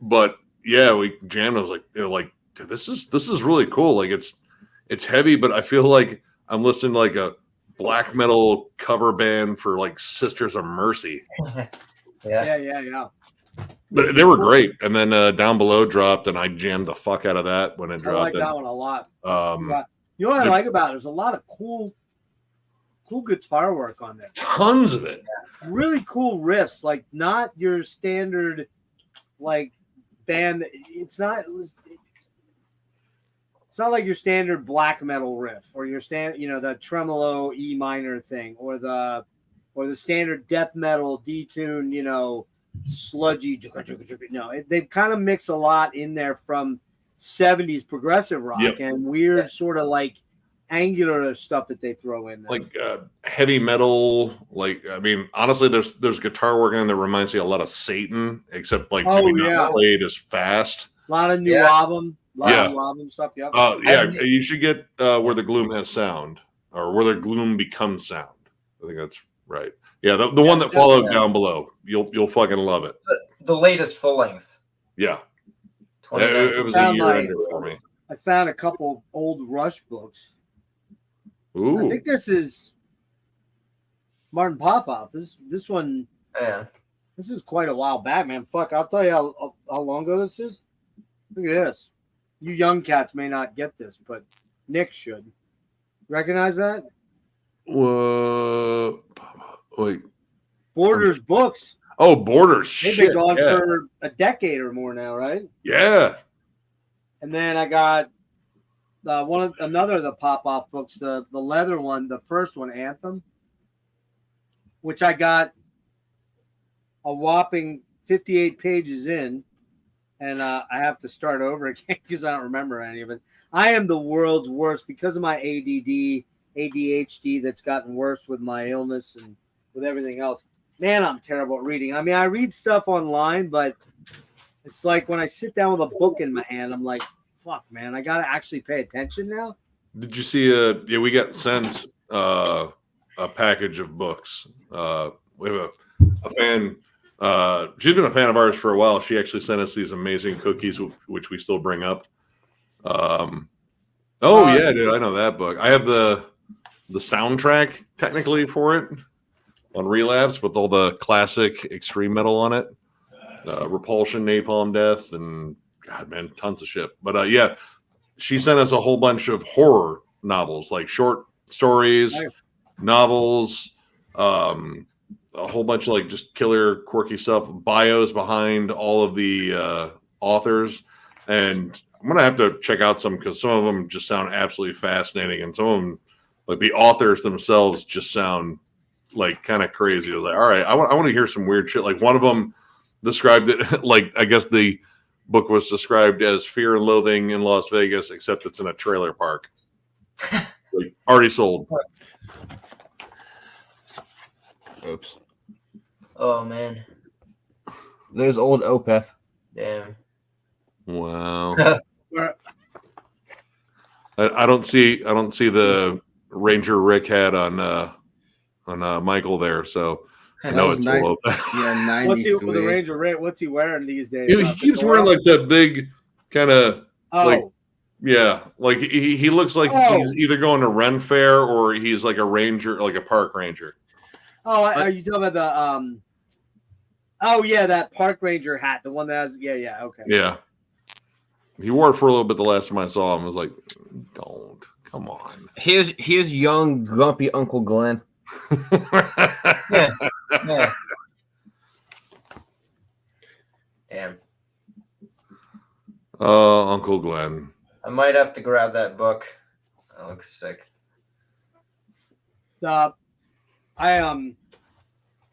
But yeah, we jammed. I was like, dude, this is really cool. Like it's heavy, but I feel like I'm listening to like a black metal cover band for like Sisters of Mercy. Yeah. But they were great. And then Down Below dropped, and I jammed the fuck out of that when it dropped. I like that one a lot. You know what I like about it? There's a lot of cool guitar work on there. Tons of it. Really cool riffs, like not your standard like band. It's not like your standard black metal riff or your the tremolo E minor thing or the standard death metal detune, sludgy. No, they kind of mix a lot in there from 70s progressive rock and weird sort of like angular stuff that they throw in there. Like heavy metal. Like, I mean, honestly, there's guitar work in there that reminds me a lot of Satan, except like maybe not played as fast. A lot of new album stuff. You should get Where the Gloom Has Sound, or Where the Gloom Becomes Sound. I think that's right. Yeah, the one that followed Down Below. You'll fucking love it. The latest full length. Yeah. 29. It was Found a year my- ender for me. I found a couple old Rush books. Ooh. I think this is Martin Popoff. This one. Yeah. This is quite a while back, man. Fuck, I'll tell you how long ago this is. Look at this. You young cats may not get this, but Nick should. Recognize that? Whoa. Wait. Borders Books. Oh, Borders. They've Shit. been gone Yeah. for a decade or more now, right? Yeah. And then I got another of the pop-off books, the leather one, the first one, Anthem, which I got a whopping 58 pages in, and I have to start over again because I don't remember any of it. I am the world's worst because of my ADHD that's gotten worse with my illness and with everything else. Man, I'm terrible at reading. I mean, I read stuff online, but it's like when I sit down with a book in my hand, I'm like, fuck, man, I got to actually pay attention now. Did you see? Yeah, we got sent a package of books. We have a fan. She's been a fan of ours for a while. She actually sent us these amazing cookies, which we still bring up. Yeah, dude, I know that book. I have the soundtrack technically for it on Relapse with all the classic extreme metal on it. Repulsion, Napalm Death, and God, man, tons of shit. But yeah, she sent us a whole bunch of horror novels, like short stories, novels, a whole bunch of like just killer, quirky stuff, bios behind all of the authors. And I'm gonna have to check out some because some of them just sound absolutely fascinating, and some of them, like the authors themselves, just sound like kind of crazy. I was like, all right, I want to hear some weird shit. Like one of them described it like, I guess the book was described as Fear and Loathing in Las Vegas, except it's in a trailer park. Like already sold. Oops. Oh man. There's old Opeth. Damn. Wow. I don't see the Ranger Rick hat on Michael there, so I know was it's nice. old Opeth. Yeah, What's he with the 93. Ranger Ray? What's he wearing these days? He keeps wearing like that big kind of like, yeah, like he looks like he's either going to Ren Fair or he's like a ranger, like a park ranger. Are you talking about the Oh yeah, that park ranger hat, the one that has okay. Yeah, he wore it for a little bit the last time I saw him. I was like, don't, come on. Here's young grumpy Uncle Glenn. Yeah. Damn. Oh, Uncle Glenn. I might have to grab that book. That looks sick. I'm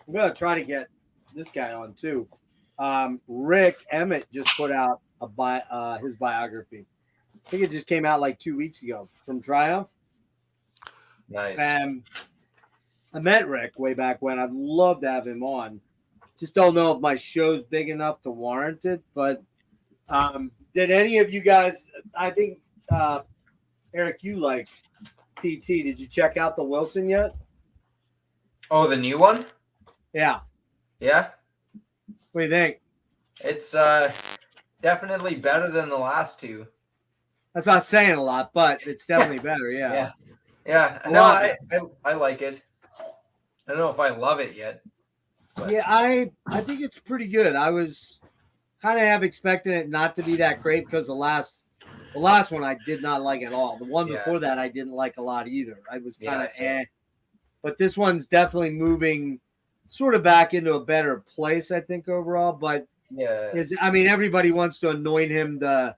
gonna try to get this guy on too. Rick Emmett just put out his biography. I think it just came out like 2 weeks ago from Triumph. Nice. And I met Rick way back when. I'd love to have him on. Just don't know if my show's big enough to warrant it. But did any of you guys? I think Eric, you like PT. Did you check out the Wilson yet? Oh, the new one? Yeah. Yeah. What do you think? It's definitely better than the last two. That's not saying a lot, but it's definitely better. Yeah. Yeah. A No, lot. I like it. I don't know if I love it yet. But. Yeah, I think it's pretty good. I was kind of half expecting it not to be that great because the last one I did not like at all. The one before that I didn't like a lot either. I was kind of But this one's definitely moving sort of back into a better place, I think, overall. But everybody wants to anoint him the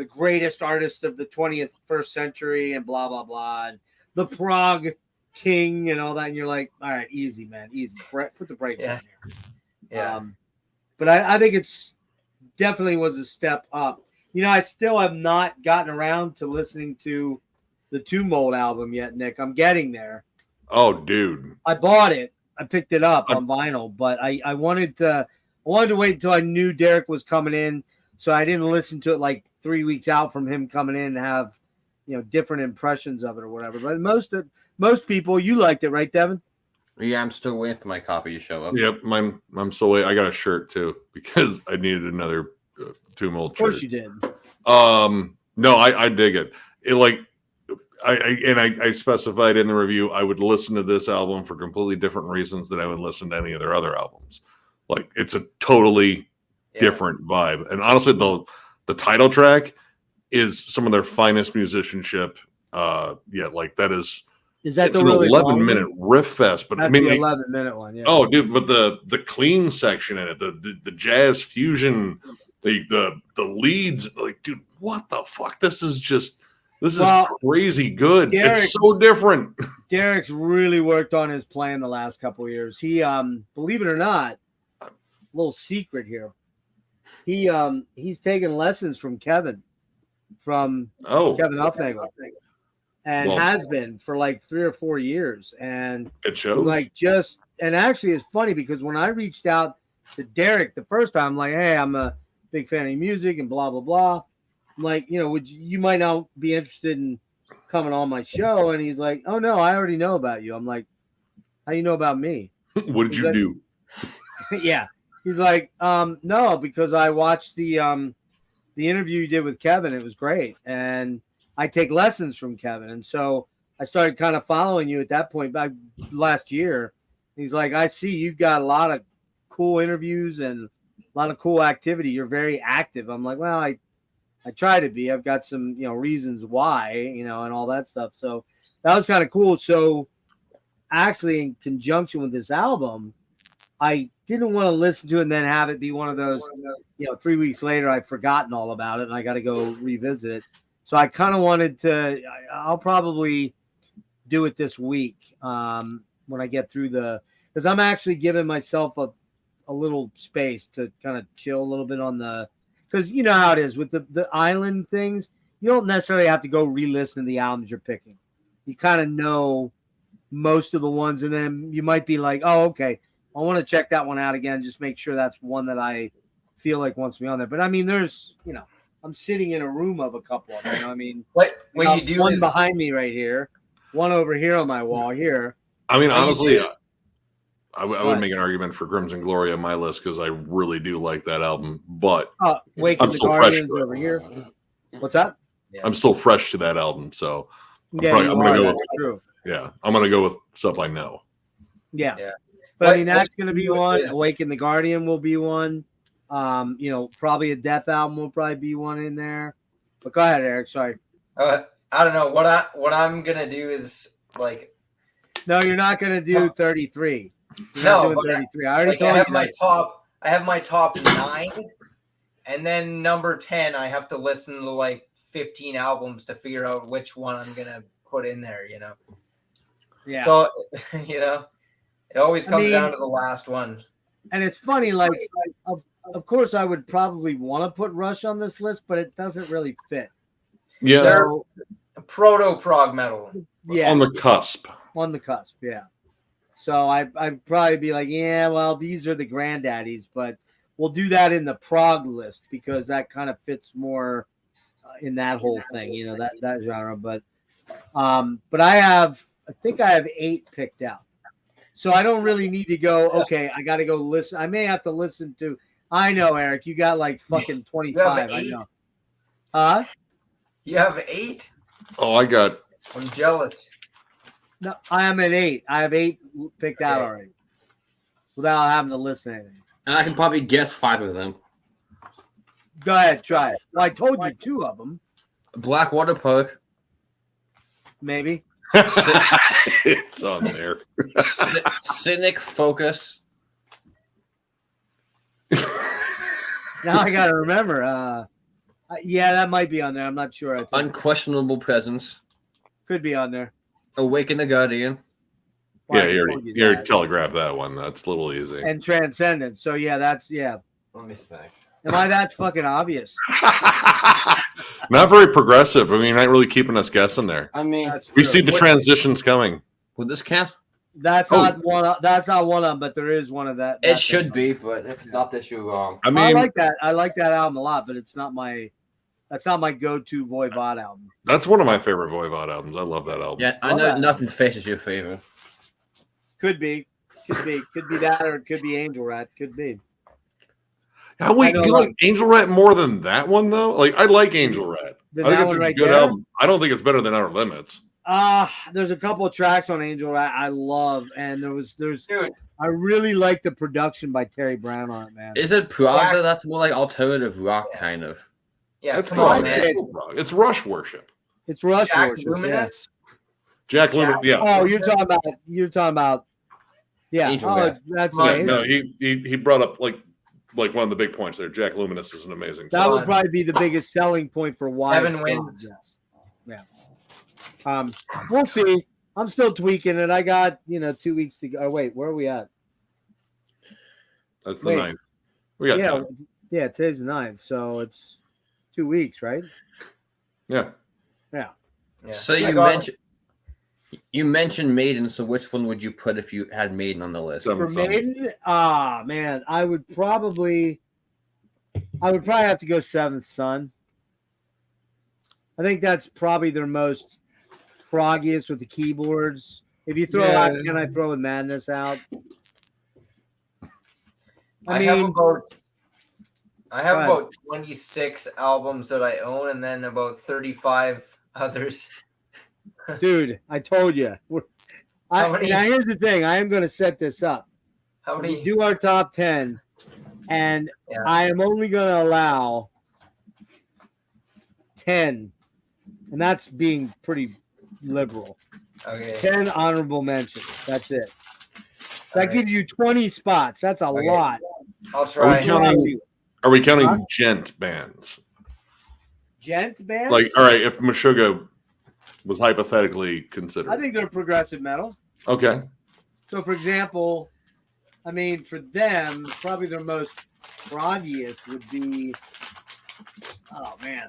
greatest artist of the 21st century and blah blah blah, and the Prague King and all that. And you're like, all right, easy, man, easy. Put the brakes on here. Yeah. But I think it's definitely was a step up. I still have not gotten around to listening to the Two Mold album yet, Nick. I'm getting there. Oh, dude. I bought it. I picked it up on vinyl, but I wanted to wait until I knew Derek was coming in, so I didn't listen to it like 3 weeks out from him coming in and have different impressions of it or whatever. But most people, you liked it, right, Devin? Yeah, I'm still waiting for my copy to show up. Yep, I'm still waiting. I got a shirt too because I needed another Tomb Old Of course Church. you did. No, I dig it. It like I specified in the review I would listen to this album for completely different reasons than I would listen to any of their other albums. Like it's a totally different vibe. And honestly, the title track is some of their finest musicianship. Like that is. Is that It's the an really 11-minute riff fest, but That's I mean, the 11-minute one. Yeah. oh, dude, but the clean section in it, the jazz fusion, the leads, like, dude, what the fuck? This is crazy good. Derek- It's so different. Derek's really worked on his playing the last couple of years. He, believe it or not, little secret here. He's taken lessons from Kevin Huffnagel, and has been for like 3 or 4 years. And it shows. And actually, it's funny because when I reached out to Derek the first time, like, hey, I'm a big fan of your music and blah blah blah. I'm like, you might not be interested in coming on my show? And he's like, oh no, I already know about you. I'm like, how you know about me? What did you do? Yeah. He's like, no, because I watched the interview you did with Kevin. It was great. And I take lessons from Kevin. And so I started kind of following you at that point back last year. He's like, I see you've got a lot of cool interviews and a lot of cool activity. You're very active. I'm like, well, I try to be. I've got some, reasons why, and all that stuff. So that was kind of cool. So actually, in conjunction with this album, I didn't want to listen to it and then have it be one of those, 3 weeks later, I've forgotten all about it and I got to go revisit it. So I kind of wanted to, I'll probably do it this week when I get through because I'm actually giving myself a little space to kind of chill a little bit on because you know how it is with the island things. You don't necessarily have to go re-listen to the albums you're picking. You kind of know most of the ones, and then you might be like, oh, okay, I want to check that one out again. Just make sure that's one that I feel like wants me on there. But I mean, there's, I'm sitting in a room of a couple of them. I mean, what you do one is behind me right here, one over here on my wall here. I mean, honestly, I What? would make an argument for Crimson Glory on my list because I really do like that album. But Wake I'm of the still fresh Guardians to it. over here. What's that? I'm still fresh to that album, so I'm Yeah, gonna go that's with true. I'm gonna go with stuff I know. Yeah. Yeah. But What- I mean, that's going to be what one. is- Awaken the Guardian will be one. Probably a Death album will probably be one in there. But go ahead, Eric. Sorry. I don't know what I'm gonna do is like No, you're not going to do 33. You're No, not doing but 33. I already I told have you my that. top. I have my top 9, and then number 10. I have to listen to like 15 albums to figure out which one I'm gonna put in there. Yeah. So it always comes down mean- to the last one. And it's funny, like, of course, I would probably want to put Rush on this list, but it doesn't really fit. Yeah, They're- So, Proto prog metal. yeah. on the cusp. On the cusp, yeah. So I'd probably be like, yeah, well, these are the granddaddies, but we'll do that in the prog list because that kind of fits more in that whole thing, that genre. But I think I have 8 picked out. So I don't really need to go, okay, I got to go listen. I may have to listen to, I know, Eric, you got like fucking 25. I 8? know. Huh? You have 8? Oh, I got I'm jealous. No, I am at 8. I have 8 picked out Okay. already without having to listen to anything. And I can probably guess 5 of them. Go ahead, try it. Well, I told you 2 of them, Blackwater Park, maybe. it's on there. Cynic Focus, Now I got to remember. Yeah, that might be on there. I'm not sure. I think Unquestionable Presence, could be on there. Awaken the Guardian, Well, Yeah, I you told already that. telegraphed that one. That's a little easy. And Transcendence. So yeah, that's yeah. Let me think. Am I that fucking obvious? Not very progressive. I mean, you're not really keeping us guessing there. I mean, That's We true. see the transitions coming. would this count? That's Oh. not one. That's not one of them, but there is one of that. It should be, but if it's not this, you're wrong. I I mean, like that. I like that album a lot, but it's not my. That's not my go-to Voivod album. that's one of my favorite Voivod albums. I love that album. Yeah, I Love know that. nothing faces your favor. Could be that, or it could be Angel Rat. Could be. How wait, I know you a lot- like Angel Rat more than that one though? Like I like Angel Rat. Then I think that it's one a right good there? album. I don't think it's better than Outer Limits. There's a couple of tracks on Angel Rat I love, and there's Dude, I really like the production by Terry Brown on it, man. Is it prog Jack- though? That's more like alternative rock, kind of. yeah, That's come on, prog. man. It's Rush worship. It's Rush Jack Worship. Luminous. Jack Jack- Lemmon, yeah. Yeah. Oh, you're talking about. Yeah. Angel Oh, Rat. that's Yeah, Yeah, amazing. no, he brought up like one of the big points there. Jack Luminous is an amazing That song. would probably be the biggest selling point for why Heaven it's Wins. Yes. Yeah. We'll see. I'm still tweaking it. I got 2 weeks to go. Oh, wait, where are we at? That's the Wait. 9th. We got time. Yeah, today's the 9th, so it's 2 weeks, right? Yeah. Yeah. So you mentioned Maiden. So which one would you put if you had Maiden on the list? Seven. For Maiden, man, I would probably have to go Seventh Son. I think that's probably their most proggiest with the keyboards. If you throw out Can I Throw with Madness out? I have about 26 albums that I own, and then about 35 others. Dude, I told you. Now here's the thing. I am going to set this up. How We many? do our top 10, and Yeah. I am only going to allow 10, and that's being pretty liberal. Okay. 10 honorable mentions. That's it. That Alright. gives you 20 spots. That's a Okay. lot. I'll try. Are we counting Huh? gent bands? Gent bands? Like, all right, if Meshuggah was hypothetically considered. I think they're progressive metal. Okay. So, for example, I mean, for them, probably their most proggiest would be, oh man,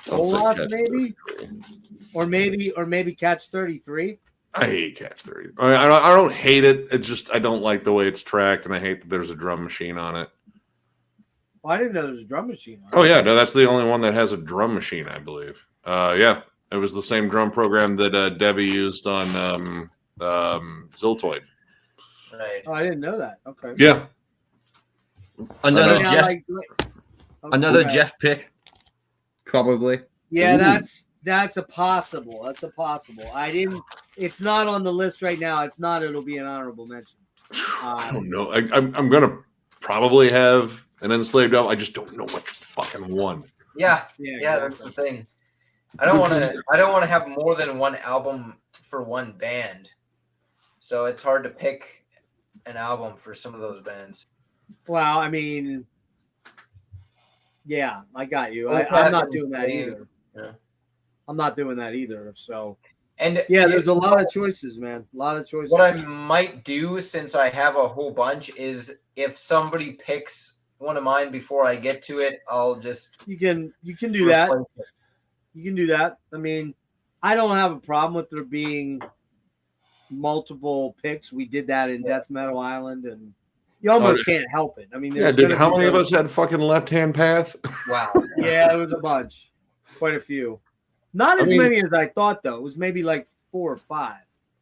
Don't say Olaf Catch maybe, 33. or maybe Catch 33. I hate Catch 30. I don't hate it. It's just I don't like the way it's tracked, and I hate that there's a drum machine on it. Well, I didn't know there was a drum machine on it. Oh yeah, no, that's the only one that has a drum machine, I believe. Yeah, it was the same drum program that Debbie used on Ziltoid. Right. Oh, I didn't know that. Okay. Yeah, Another Yeah, Jeff. Another okay. Jeff pick. Probably. Yeah, Ooh. that's a possible. That's a possible. It's not on the list right now. If not, it'll be an honorable mention. I don't know. I'm gonna probably have an Enslaved album. I just don't know which fucking one. Yeah. Yeah, Yeah, that's the thing. I don't want to have more than one album for one band. So it's hard to pick an album for some of those bands. Well, I mean, yeah, I got you. Okay, I'm not that's doing that insane. either. Yeah. I'm not doing that either. So And yeah, there's a lot of choices, man. A lot of choices. what I might do, since I have a whole bunch, is if somebody picks one of mine before I get to it, I'll just You can do that. replace it. You can do that. I mean, I don't have a problem with there being multiple picks. We did that in Death Metal Island, and you almost can't help it. I mean, Yeah, there's dude. gonna How be many of those- us had fucking Left Hand Path? Wow. Yeah, there was a bunch, quite a few. Not as mean- many as I thought, though. It was maybe like 4 or 5.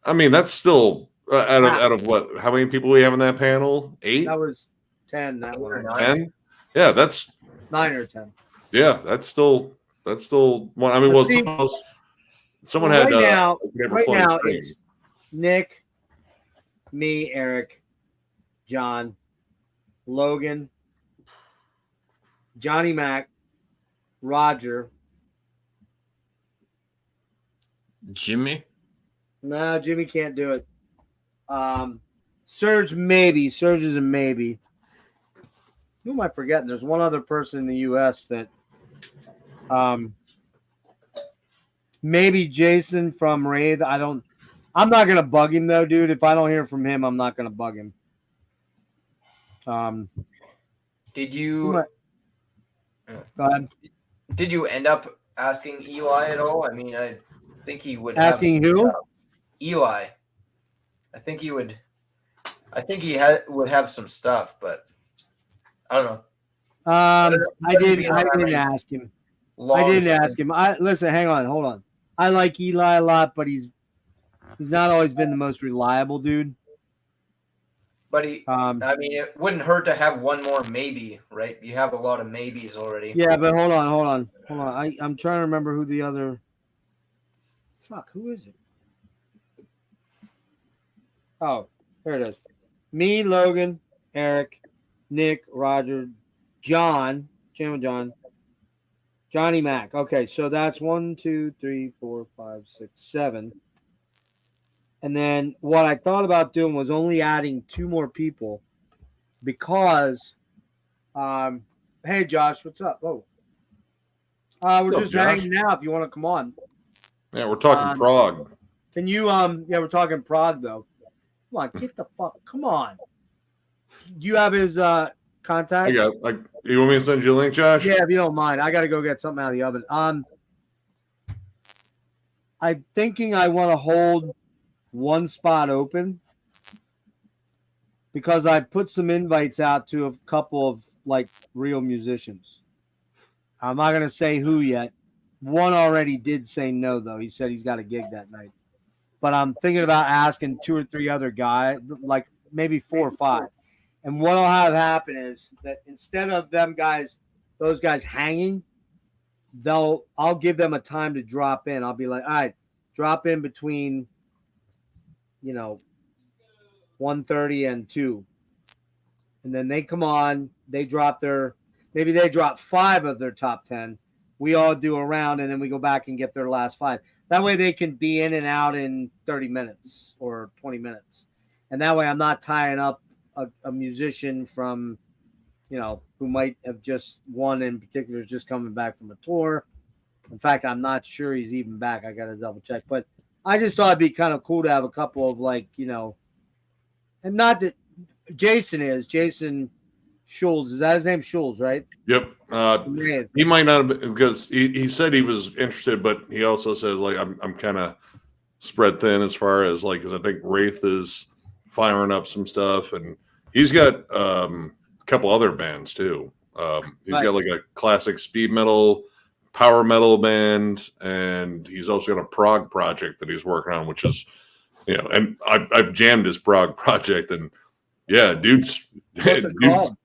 I mean, that's still out of what? How many people we have in that panel? 8, That was 10. That Eight or one, nine. 10? Yeah, that's 9 or 10. that's still one. I mean, Let's well, see. someone Well, had right now- Never Right Flown now, Stream. it's Nick, me, Eric, John, Logan, Johnny Mac, Roger. Jimmy. No, Jimmy can't do it. Serge, maybe. Serge is a maybe. Who am I forgetting? There's one other person in the U.S. that maybe Jason from Wraith. I'm not gonna bug him though, dude. If I don't hear from him, I'm not gonna bug him. Did who you am I- Go ahead. did you end up asking Eli at all? I mean, I think he would Asking have some who? stuff. Eli. I think he would. I think he would have some stuff, but I don't know. I didn't Right. ask him. Long I didn't string. ask him. Listen, hang on, hold on. I like Eli a lot, but he's not always been the most reliable dude. But Um, I mean, it wouldn't hurt to have one more maybe, right? You have a lot of maybes already. yeah, but hold on. I'm trying to remember who the other. Fuck, who is it? Oh, there it is. Me, Logan, Eric, Nick, Roger, John, John, Johnny Mac. Okay, so that's 1, 2, 3, 4, 5, 6, 7. And then what I thought about doing was only adding 2 more people because, hey Josh, what's up? Oh, we're What's up, just Josh? hanging now. If you want to come on, Yeah, we're talking Prague. can you? Yeah, we're talking Prague though. Come on, get the fuck. Come on. Do you have his contact? You want me to send you a link, Josh? Yeah, if you don't mind. I got to go get something out of the oven. I'm thinking I want to hold one spot open because I put some invites out to a couple of like real musicians. I'm not going to say who yet. One already did say no, though. He said he's got a gig that night. But I'm thinking about asking 2 or 3 other guys, like maybe 4 or 5. And what I'll have happen is that instead of those guys hanging, I'll give them a time to drop in. I'll be like, all right, drop in between, 1:30 and 2. And then they come on, they drop maybe they drop 5 of their top 10. We all do a round, and then we go back and get their last 5. That way they can be in and out in 30 minutes or 20 minutes. And that way I'm not tying up a musician from, who might have just one in particular is just coming back from a tour. In fact, I'm not sure he's even back. I got to double check. But I just thought it'd be kind of cool to have a couple of and not that Jason Schultz. Is that his name? Schultz, right? Yep. He might not have, because he said he was interested, but he also says like I'm kind of spread thin as far as like, because I think Wraith is firing up some stuff, and he's got a couple other bands too. He's got like a classic speed metal, power metal band, and he's also got a prog project that he's working on, which is, and I've jammed his prog project, and yeah, dude's called?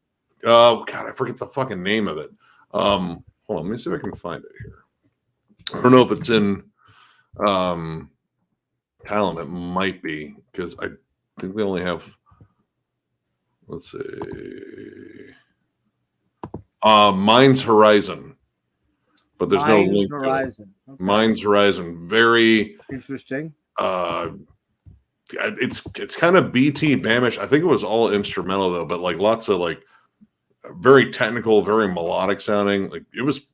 Oh God, I forget the fucking name of it. Hold on, let me see if I can find it here. I don't know if it's in Talent. It might be, because I think they only have, let's see, Mind's Horizon, but there's no link to it. Okay. Mind's Horizon, very interesting. It's kind of BT Bamish. I think it was all instrumental though, but like lots of like very technical, very melodic sounding. Like it was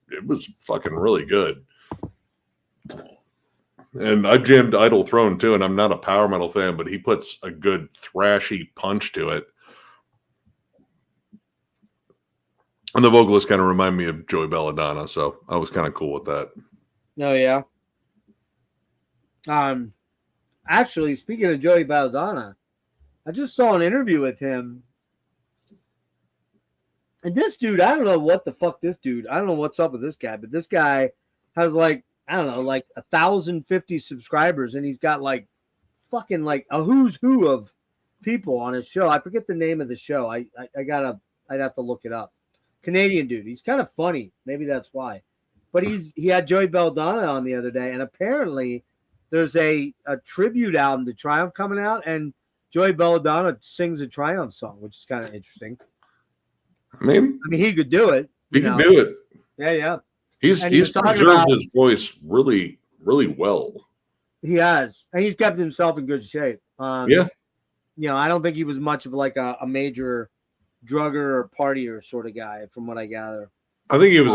fucking really good. And I jammed Idle Throne too, and I'm not a power metal fan, but he puts a good thrashy punch to it. And the vocalist kind of remind me of Joey Belladonna, so I was kind of cool with that. Oh yeah. Actually, speaking of Joey Belladonna, I just saw an interview with him. And this dude, I don't know what the fuck I don't know what's up with this guy, but this guy has like, I don't know, like 1,050 subscribers, and he's got like fucking like a who's who of people on his show. I forget the name of the show. I'd have to look it up. Canadian dude. He's kind of funny. Maybe that's why. But he had Joey Belladonna on the other day, and apparently there's a tribute album to Triumph coming out, and Joey Belladonna sings a Triumph song, which is kind of interesting. I mean, he could do it. He could do it. Yeah. He's preserved his voice really, really well. He has, and he's kept himself in good shape. Yeah. I don't think he was much of like a major drugger or partier sort of guy, from what I gather. I think he was,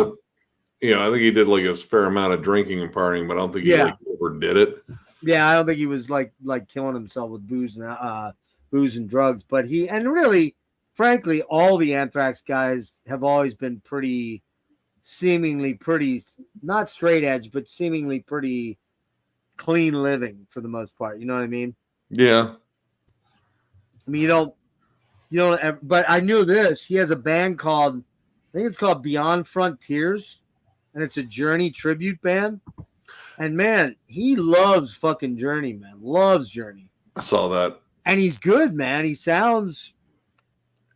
I think he did like a fair amount of drinking and partying, but I don't think he like overdid it. Yeah, I don't think he was like killing himself with booze and drugs. But really, frankly, all the Anthrax guys have always been seemingly pretty, not straight edge, but seemingly pretty clean living for the most part. You know what I mean? Yeah. I mean, you don't, but I knew this. He has a band called, I think it's called Beyond Frontiers, and it's a Journey tribute band. And man, he loves fucking Journey, man. Loves Journey. I saw that. And he's good, man. He sounds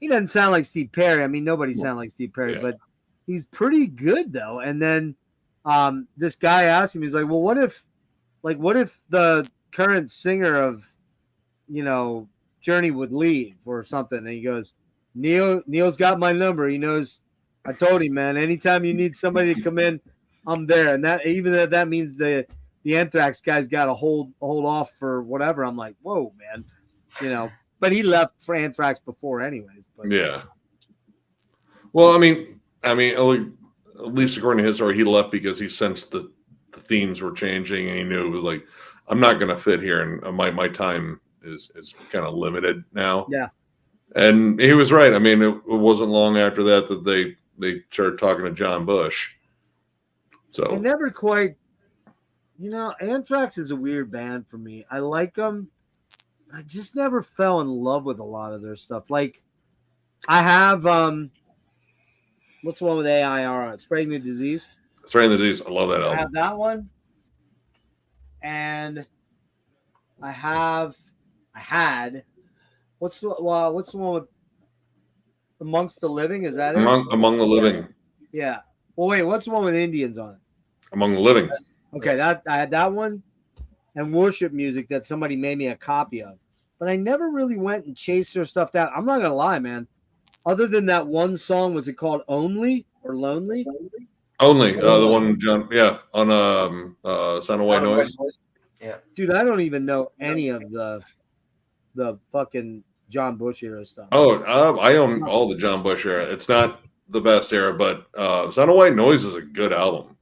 he doesn't sound like Steve Perry. I mean, nobody sounds like Steve Perry, but he's pretty good though. And then this guy asked him, he's like, well, what if the current singer of, Journey would leave or something? And he goes, Neil's got my number. He knows. I told him, man, anytime you need somebody to come in, I'm there. And that, even if that means the Anthrax guy's got to hold off for whatever. I'm like, whoa, man, but he left for Anthrax before anyways. But yeah. Well, I mean, at least according to his story, he left because he sensed the themes were changing, and he knew it was like, I'm not going to fit here, and my time is kind of limited now. Yeah. And he was right. I mean, it wasn't long after that they started talking to John Bush. So I never quite, Anthrax is a weird band for me. I like them. I just never fell in love with a lot of their stuff. Like, I have what's the one with AIR on it? Spreading the Disease. Spreading the Disease. I love that album. I have that one, and I had what's the one with Amongst the Living? Is that it? Among the Living. Yeah. Well, wait. What's the one with Indians on it? Among the Living. Okay, that I had that one, and Worship Music that somebody made me a copy of, but I never really went and chased their stuff down. I'm not gonna lie, man. Other than that one song, was it called Only or Lonely? Only the one John, on Sound Away Noise. Yeah, dude, I don't even know any of the fucking John Bush era stuff. Oh, I own all the John Bush era. It's not the best era, but Sound of White Noise is a good album.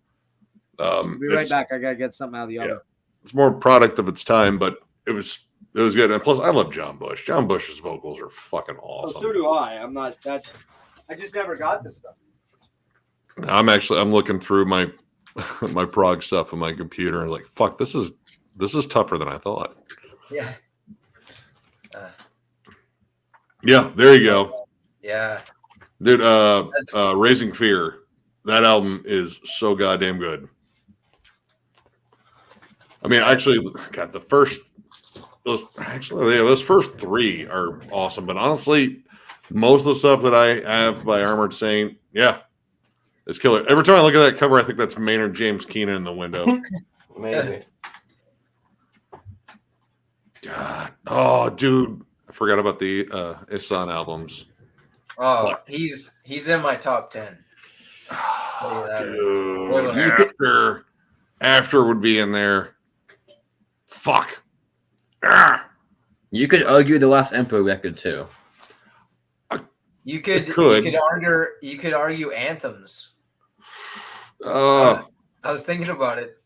I'll be right back. I gotta get something out of the oven. It's more product of its time, but it was good. And plus, I love John Bush. John Bush's vocals are fucking awesome. Oh, so do I. I'm not. I just never got this stuff. I'm looking through my my prog stuff on my computer and like, fuck, this is tougher than I thought. Yeah. Yeah, there you go. Yeah. Dude, Raising Fear. That album is so goddamn good. I mean, actually, God, those first three are awesome. But honestly, most of the stuff that I have by Armored Saint, it's killer. Every time I look at that cover, I think that's Maynard James Keenan in the window. Maybe. God. Oh, dude. I forgot about the Ihsan albums. Oh, he's in my top 10. Oh, dude. After would be in there. Fuck. You could argue the Last Emperor record too. You could argue anthems. I was thinking about it.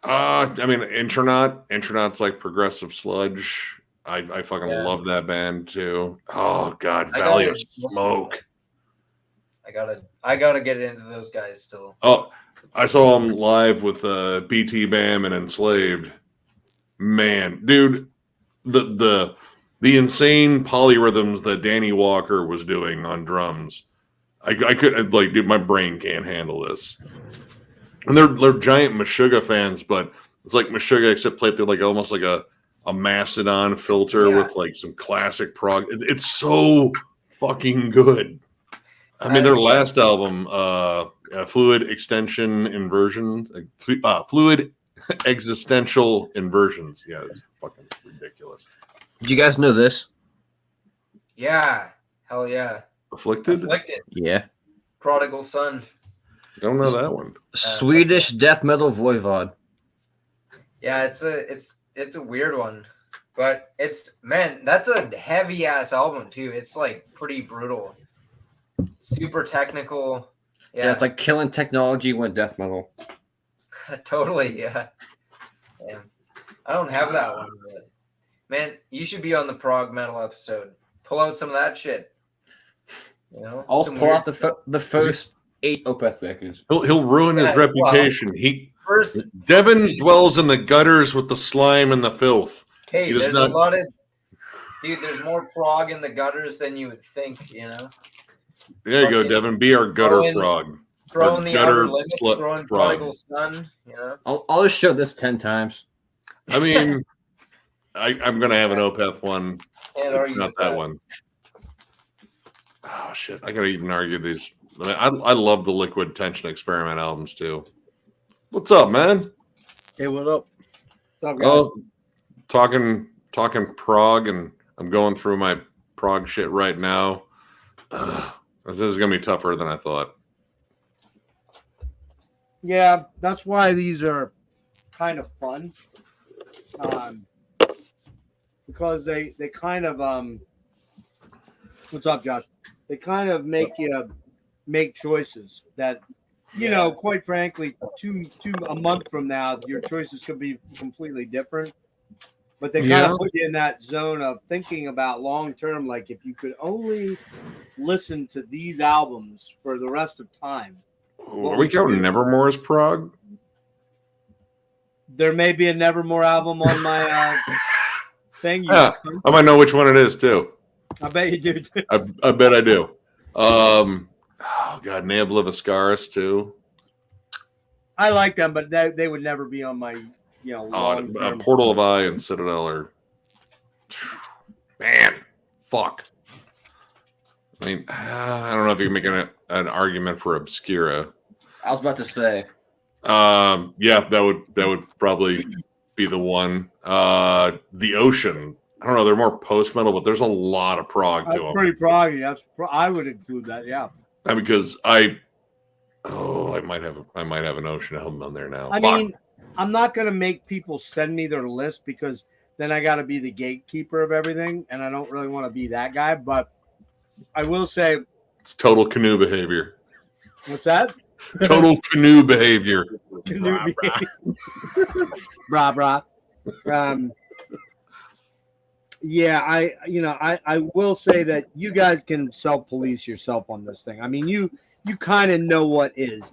I mean, Intronaut's like progressive sludge. I fucking love that band too. Oh God, Valley of Smoke. I gotta get into those guys still. Oh, I saw them live with BT Bam and Enslaved. Man, dude, the insane polyrhythms that Danny Walker was doing on drums. I could dude, my brain can't handle this. And they're giant Meshuggah fans, but it's like Meshuggah except played through like almost like a Mastodon filter with like some classic prog. It's so fucking good. I mean, their last album, Fluid Extension Inversions, Fluid Existential Inversions. Yeah, it's fucking ridiculous. Did you guys know this? Yeah, hell yeah. Afflicted? Yeah. Prodigal Son. Don't know that one. Swedish death metal voivod. Yeah, it's a weird one, but that's a heavy ass album too. It's like pretty brutal, super technical. Yeah, it's like Killing Technology went death metal. Totally, yeah. I don't have that one, but man, you should be on the prog metal episode. Pull out some of that shit. I'll pull out the first 8 Opeth records. He'll ruin his reputation. Devin dwells in the gutters with the slime and the filth. Hey, there's a lot of there's more prog in the gutters than you would think, There you go, Devin. Be our gutter prog. Throwing the outer limits, throwing Prodigal Son, I'll just show this 10 times. I mean, I'm gonna have an Opeth one. It's not that one. Oh shit! I gotta even argue these. I love the Liquid Tension Experiment albums too. What's up, man? Hey, what up? What's up, guys? Oh, talking prog, and I'm going through my prog shit right now. This is gonna be tougher than I thought. Yeah, that's why these are kind of fun. Because they kind of what's up, Josh? They kind of make you make choices that, you know, quite frankly, a month from now, your choices could be completely different. But they kind of put you in that zone of thinking about long term, like if you could only listen to these albums for the rest of time. Are we counting Nevermore as prog? There may be a Nevermore album on my thing. Yeah, I might know which one it is too. I bet you do. Too. I bet I do. Oh God, Neobliviscaris too. I like them, but they would never be on my, long-term. Portal of Eye and Citadel are, man, fuck. I mean, I don't know if you can make an argument for Obscura. I was about to say. Yeah, that would probably be the one. The Ocean. I don't know. They're more post metal, but there's a lot of prog to them. Pretty proggy. I would include that. Yeah. Because I might have an Ocean album on there now. I mean, I'm not gonna make people send me their list because then I got to be the gatekeeper of everything, and I don't really want to be that guy. But I will say, it's total canoe behavior. What's that? Total canoe behavior. Canoe behavior. Brah. Yeah, I will say that you guys can self-police yourself on this thing. I mean, you kind of know what is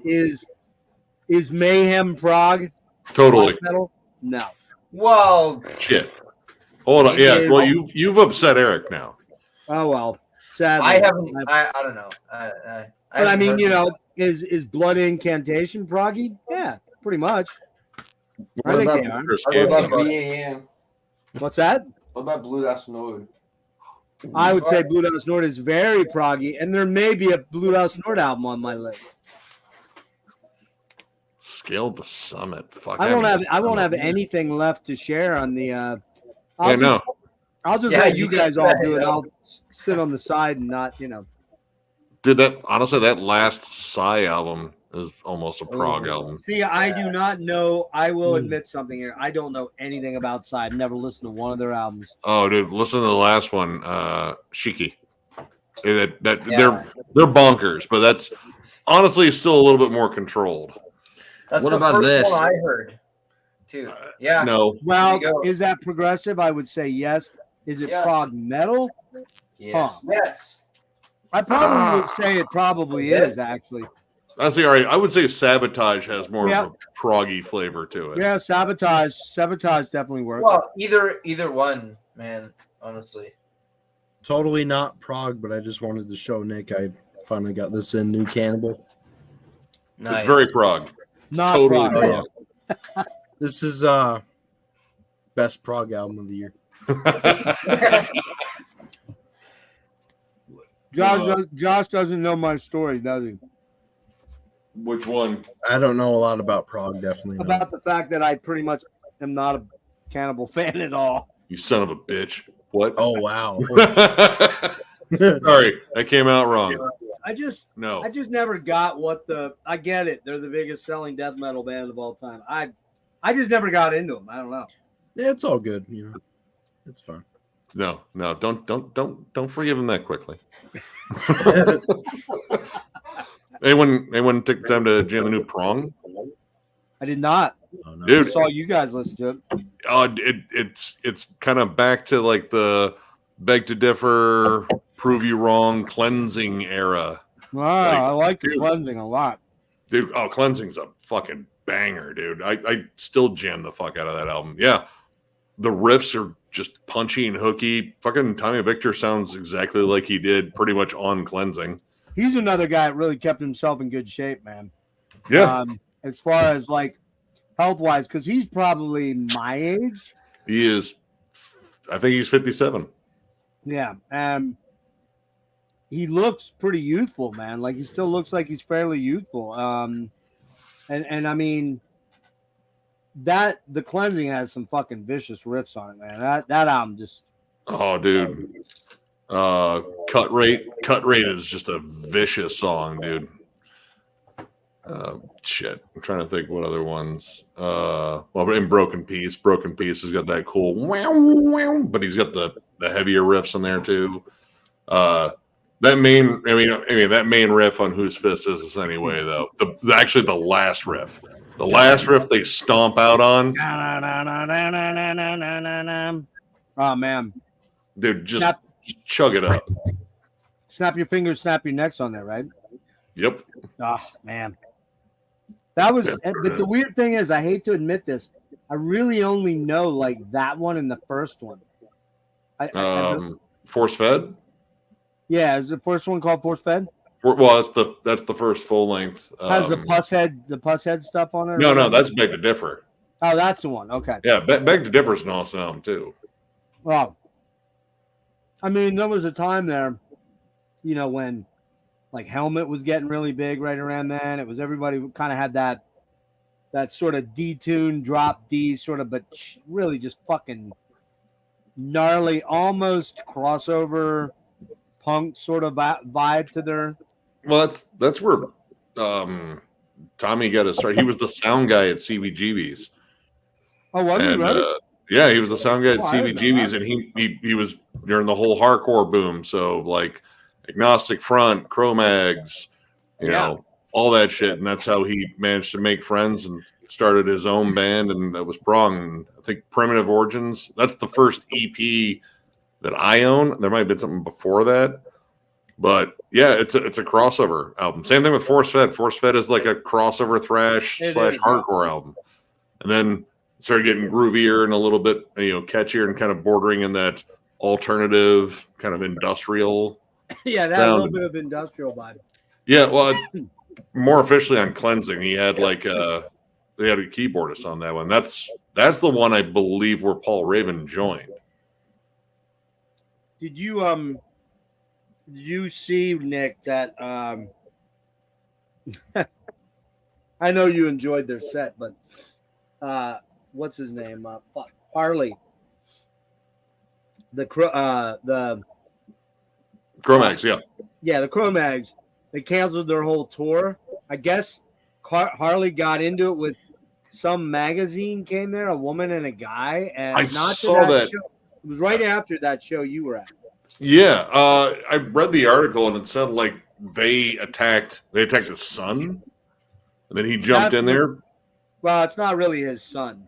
Mayhem prog Totally. metal? No. Well, shit. Hold on. Yeah. Well, you've upset Eric now. Oh well. Sadly, I haven't. I don't know. But I mean, is Blood Incantation proggy? Yeah, pretty much. What about BAM? What's that? What about Blue Dust Nord? I would say Blue Dust Nord is very proggy, and there may be a Blue Dust Nord album on my list. Scale the Summit. Fuck. I won't have anything left to share on the. I'll just let you guys all do it. I'll sit on the side and not, Dude, that last Psy album is almost a prog album. See, I do not know. I will admit something here. I don't know anything about Psy. I've never listened to one of their albums. Oh, dude, listen to the last one, Chuckie. They're bonkers, but that's honestly still a little bit more controlled. That's what the about first this? one I heard, too. Yeah. No. Well, is that progressive? I would say yes. Is it prog metal? Yes. Huh. Yes. I probably would say it probably is, actually. That's all right. I would say Sabotage has more of a proggy flavor to it. Yeah, Sabotage definitely works. Well, either one, man, honestly. Totally not prog, but I just wanted to show Nick I finally got this in New Cannibal. Nice. It's very prog. Not totally prog. Yeah. This is best prog album of the year. Josh doesn't know my story, does he? Which one? I don't know a lot about prog, definitely not. About the fact that I pretty much am not a Cannibal fan at all. You son of a bitch. What? Oh, wow. Sorry, that came out wrong. I just never got I get it. They're the biggest selling death metal band of all time. I just never got into them. I don't know. Yeah, it's all good, It's fun. No, don't forgive him that quickly. Anyone take the time to jam the new Prong? I did not. Oh, no. Dude, I saw you guys listen to it. It's kind of back to like the Beg to Differ, Prove You Wrong, Cleansing era. Wow, I like the Cleansing a lot. Dude, Cleansing's a fucking banger, dude. I still jam the fuck out of that album. Yeah. The riffs are just punchy and hooky. Fucking Tommy Victor sounds exactly like he did pretty much on Cleansing. He's another guy that really kept himself in good shape, man. Yeah. As far as like health-wise, because he's probably my age. He is. I think he's 57. Yeah. he looks pretty youthful, man. Like he still looks like he's fairly youthful. And I mean that the Cleansing has some fucking vicious riffs on it, man. That album just Oh, dude. Cut rate is just a vicious song, dude. Shit. I'm trying to think what other ones. Well, in Broken Peace has got that cool wow, wow, but he's got the heavier riffs in there too. That main riff on Whose Fist Is This Anyway, though. Actually the last riff. The last riff they stomp out on. Oh man. Dude, just chug it up. Snap your fingers, snap your necks on there, right? Yep. Oh man. That was but the weird thing is, I hate to admit this, I really only know like that one and the first one. Force Fed? Yeah, is the first one called Force Fed? Well, that's the first full length. Has the pus head stuff on it? No, that's Beg to Differ. Oh, that's the one. Okay. Yeah, Beg to Differ is an awesome album too. Well, I mean, there was a time there, you know, when like Helmet was getting really big right around then. It was everybody kind of had that sort of detuned drop D sort of, but really just fucking gnarly, almost crossover punk sort of vibe to their. Well, that's where Tommy got his start. He was the sound guy at CBGB's. Oh, was he really? Yeah, he was the sound guy at I didn't know CBGB's, that. and he was during the whole hardcore boom. So like Agnostic Front, Cro-Mags, you know, all that shit, and that's how he managed to make friends and started his own band, and that was Prong. I think Primitive Origins. That's the first EP that I own. There might have been something before that, but yeah, it's a crossover album. Same thing with Force Fed. Force Fed is like a crossover thrash / hardcore album, and then started getting groovier and a little bit, you know, catchier and kind of bordering in that alternative kind of industrial. Yeah, that sound. little bit of industrial vibe. Yeah, well, more officially on Cleansing, he had like they had a keyboardist on that one. That's the one I believe where Paul Raven joined. Did you see, Nick, that I know you enjoyed their set, but what's his name? Harley. The Cro-Mags, yeah. Yeah, the Cro-Mags. They canceled their whole tour. I guess Harley got into it with some magazine came there, a woman and a guy, and I not saw that. show. It was right after that show you were at. Yeah, I read the article and it said like they attacked his son, and then he jumped in there. Well, it's not really his son.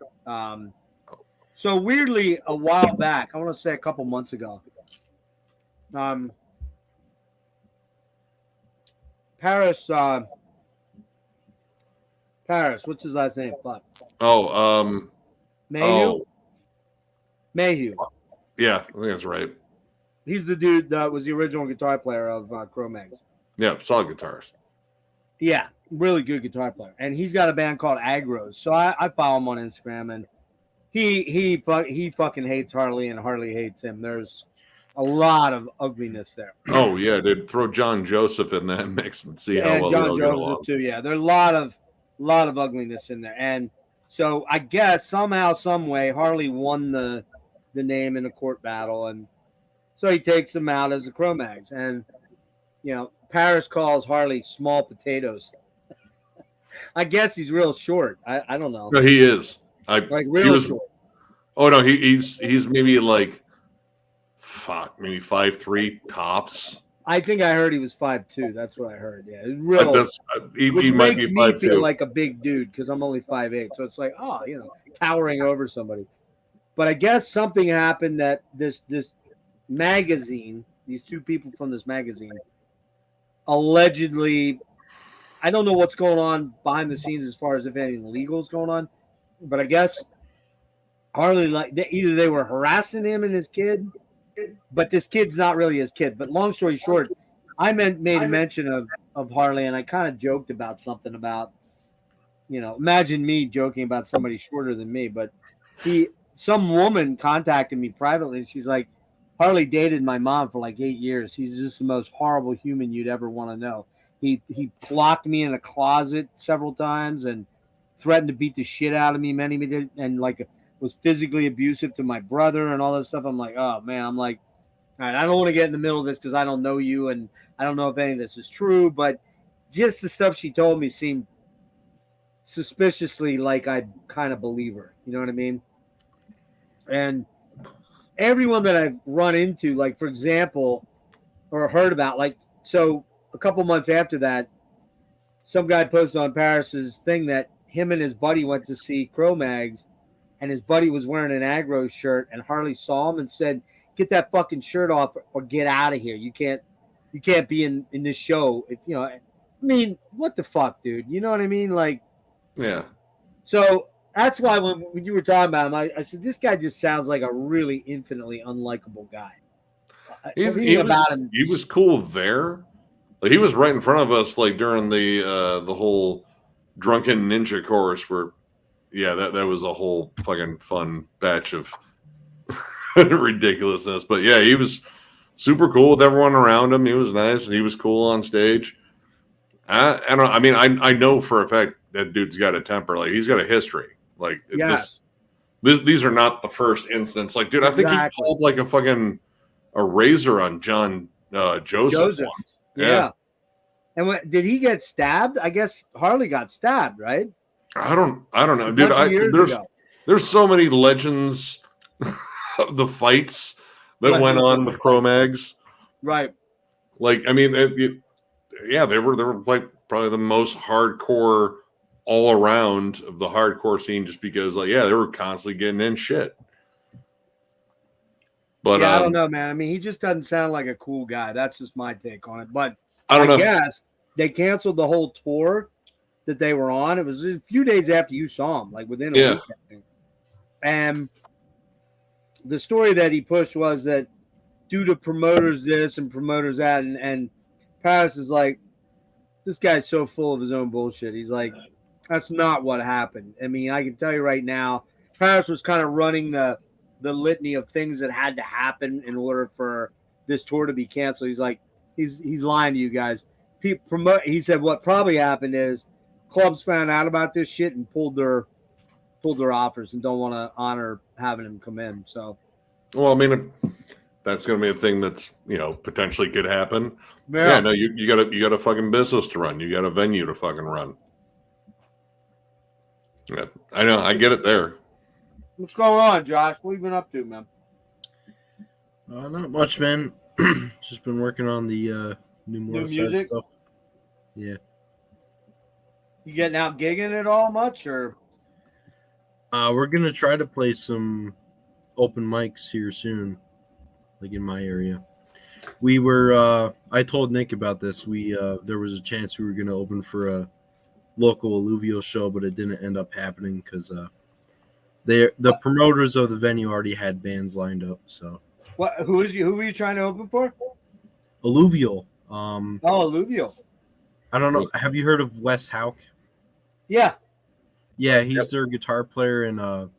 So weirdly, a while back, I want to say a couple months ago, Paris, what's his last name? Fuck. Mayhew? Mayhew. Yeah, I think that's right. He's the dude that was the original guitar player of Cro-Mags. Yeah, solid guitarist. Yeah, really good guitar player. And he's got a band called Agros. So I follow him on Instagram, and he fucking hates Harley, and Harley hates him. There's a lot of ugliness there. Oh yeah, dude, throw John Joseph in that mix and see how And well John they'll get Joseph along. too. Yeah, there's a lot of ugliness in there. And so I guess somehow, some way, Harley won the name in a court battle, and so he takes him out as the Cro-Mags. And you know, Paris calls Harley small potatoes. I guess he's real short. I don't know. No, he is. Like real short. Oh no, he's maybe like maybe 5'3" tops. I think I heard he was 5'2". That's what I heard. Yeah, it's real. He might be 5'2". Feel like a big dude because I'm only 5'8". So it's like, oh, you know, towering over somebody. But I guess something happened that this magazine, these two people from this magazine, allegedly, I don't know what's going on behind the scenes as far as if anything legal is going on, but I guess Harley, like, either they were harassing him and his kid, but this kid's not really his kid. But long story short, I made a mention of Harley, and I kind of joked about something about, you know, imagine me joking about somebody shorter than me, but some woman contacted me privately, and she's like, Harley dated my mom for like 8 years. He's just the most horrible human you'd ever want to know. He locked me in a closet several times and threatened to beat the shit out of me many and like was physically abusive to my brother and all that stuff. I'm like, oh man, I'm like, all right, I don't want to get in the middle of this because I don't know you and I don't know if any of this is true, but just the stuff she told me seemed suspiciously like I'd kind of believe her. You know what I mean? And everyone that I've run into, like, for example, or heard about, like, so a couple months after that, some guy posted on Paris's thing that him and his buddy went to see Cro-Mags, and his buddy was wearing an aggro shirt, and Harley saw him and said, "Get that fucking shirt off or get out of here. You can't be in this show." If you know, I mean, what the fuck, dude? You know what I mean? Like, Yeah. So that's why when you were talking about him, I said, this guy just sounds like a really infinitely unlikable guy. He was cool there. Like, he was right in front of us, like during the whole drunken ninja chorus where, yeah, that was a whole fucking fun batch of ridiculousness. But yeah, he was super cool with everyone around him. He was nice and he was cool on stage. I know for a fact that dude's got a temper. Like, he's got a history. Like, yes. These are not the first incidents. Like, dude, I think he called like a razor on John Joseph. Once. Yeah. And did he get stabbed? I guess Harley got stabbed, right? I don't know, dude. There's so many legends of the fights that went on with Cro-Mags. Right. Like, I mean, they were like probably the most hardcore all around of the hardcore scene, just because, like, yeah, they were constantly getting in shit. But yeah, I don't know, man. I mean, he just doesn't sound like a cool guy. That's just my take on it. But I don't know. Guess they canceled the whole tour that they were on. It was a few days after you saw him, like within a week, I think. And the story that he pushed was that due to promoters this and promoters that, and Paris is like, this guy's so full of his own bullshit. He's like, that's not what happened. I mean, I can tell you right now, Paris was kind of running the litany of things that had to happen in order for this tour to be canceled. He's like, he's lying to you guys. He said what probably happened is clubs found out about this shit and pulled their offers and don't want to honor having him come in. So, well, I mean, that's going to be a thing that's, you know, potentially could happen. Yeah, no, you got a fucking business to run. You got a venue to fucking run. Yeah, I know. I get it there. What's going on, Josh? What have you been up to, man? Not much, man. Just been working on the new music stuff. Yeah. You getting out gigging at all much, or? We're gonna try to play some open mics here soon, like in my area. We were. I told Nick about this. There was a chance we were gonna open for a local alluvial show, but it didn't end up happening because the promoters of the venue already had bands lined up. So what? Who were you trying to open for? Alluvial. Alluvial. I don't know. Have you heard of Wes Hauk? Yeah. Yeah, he's their guitar player, and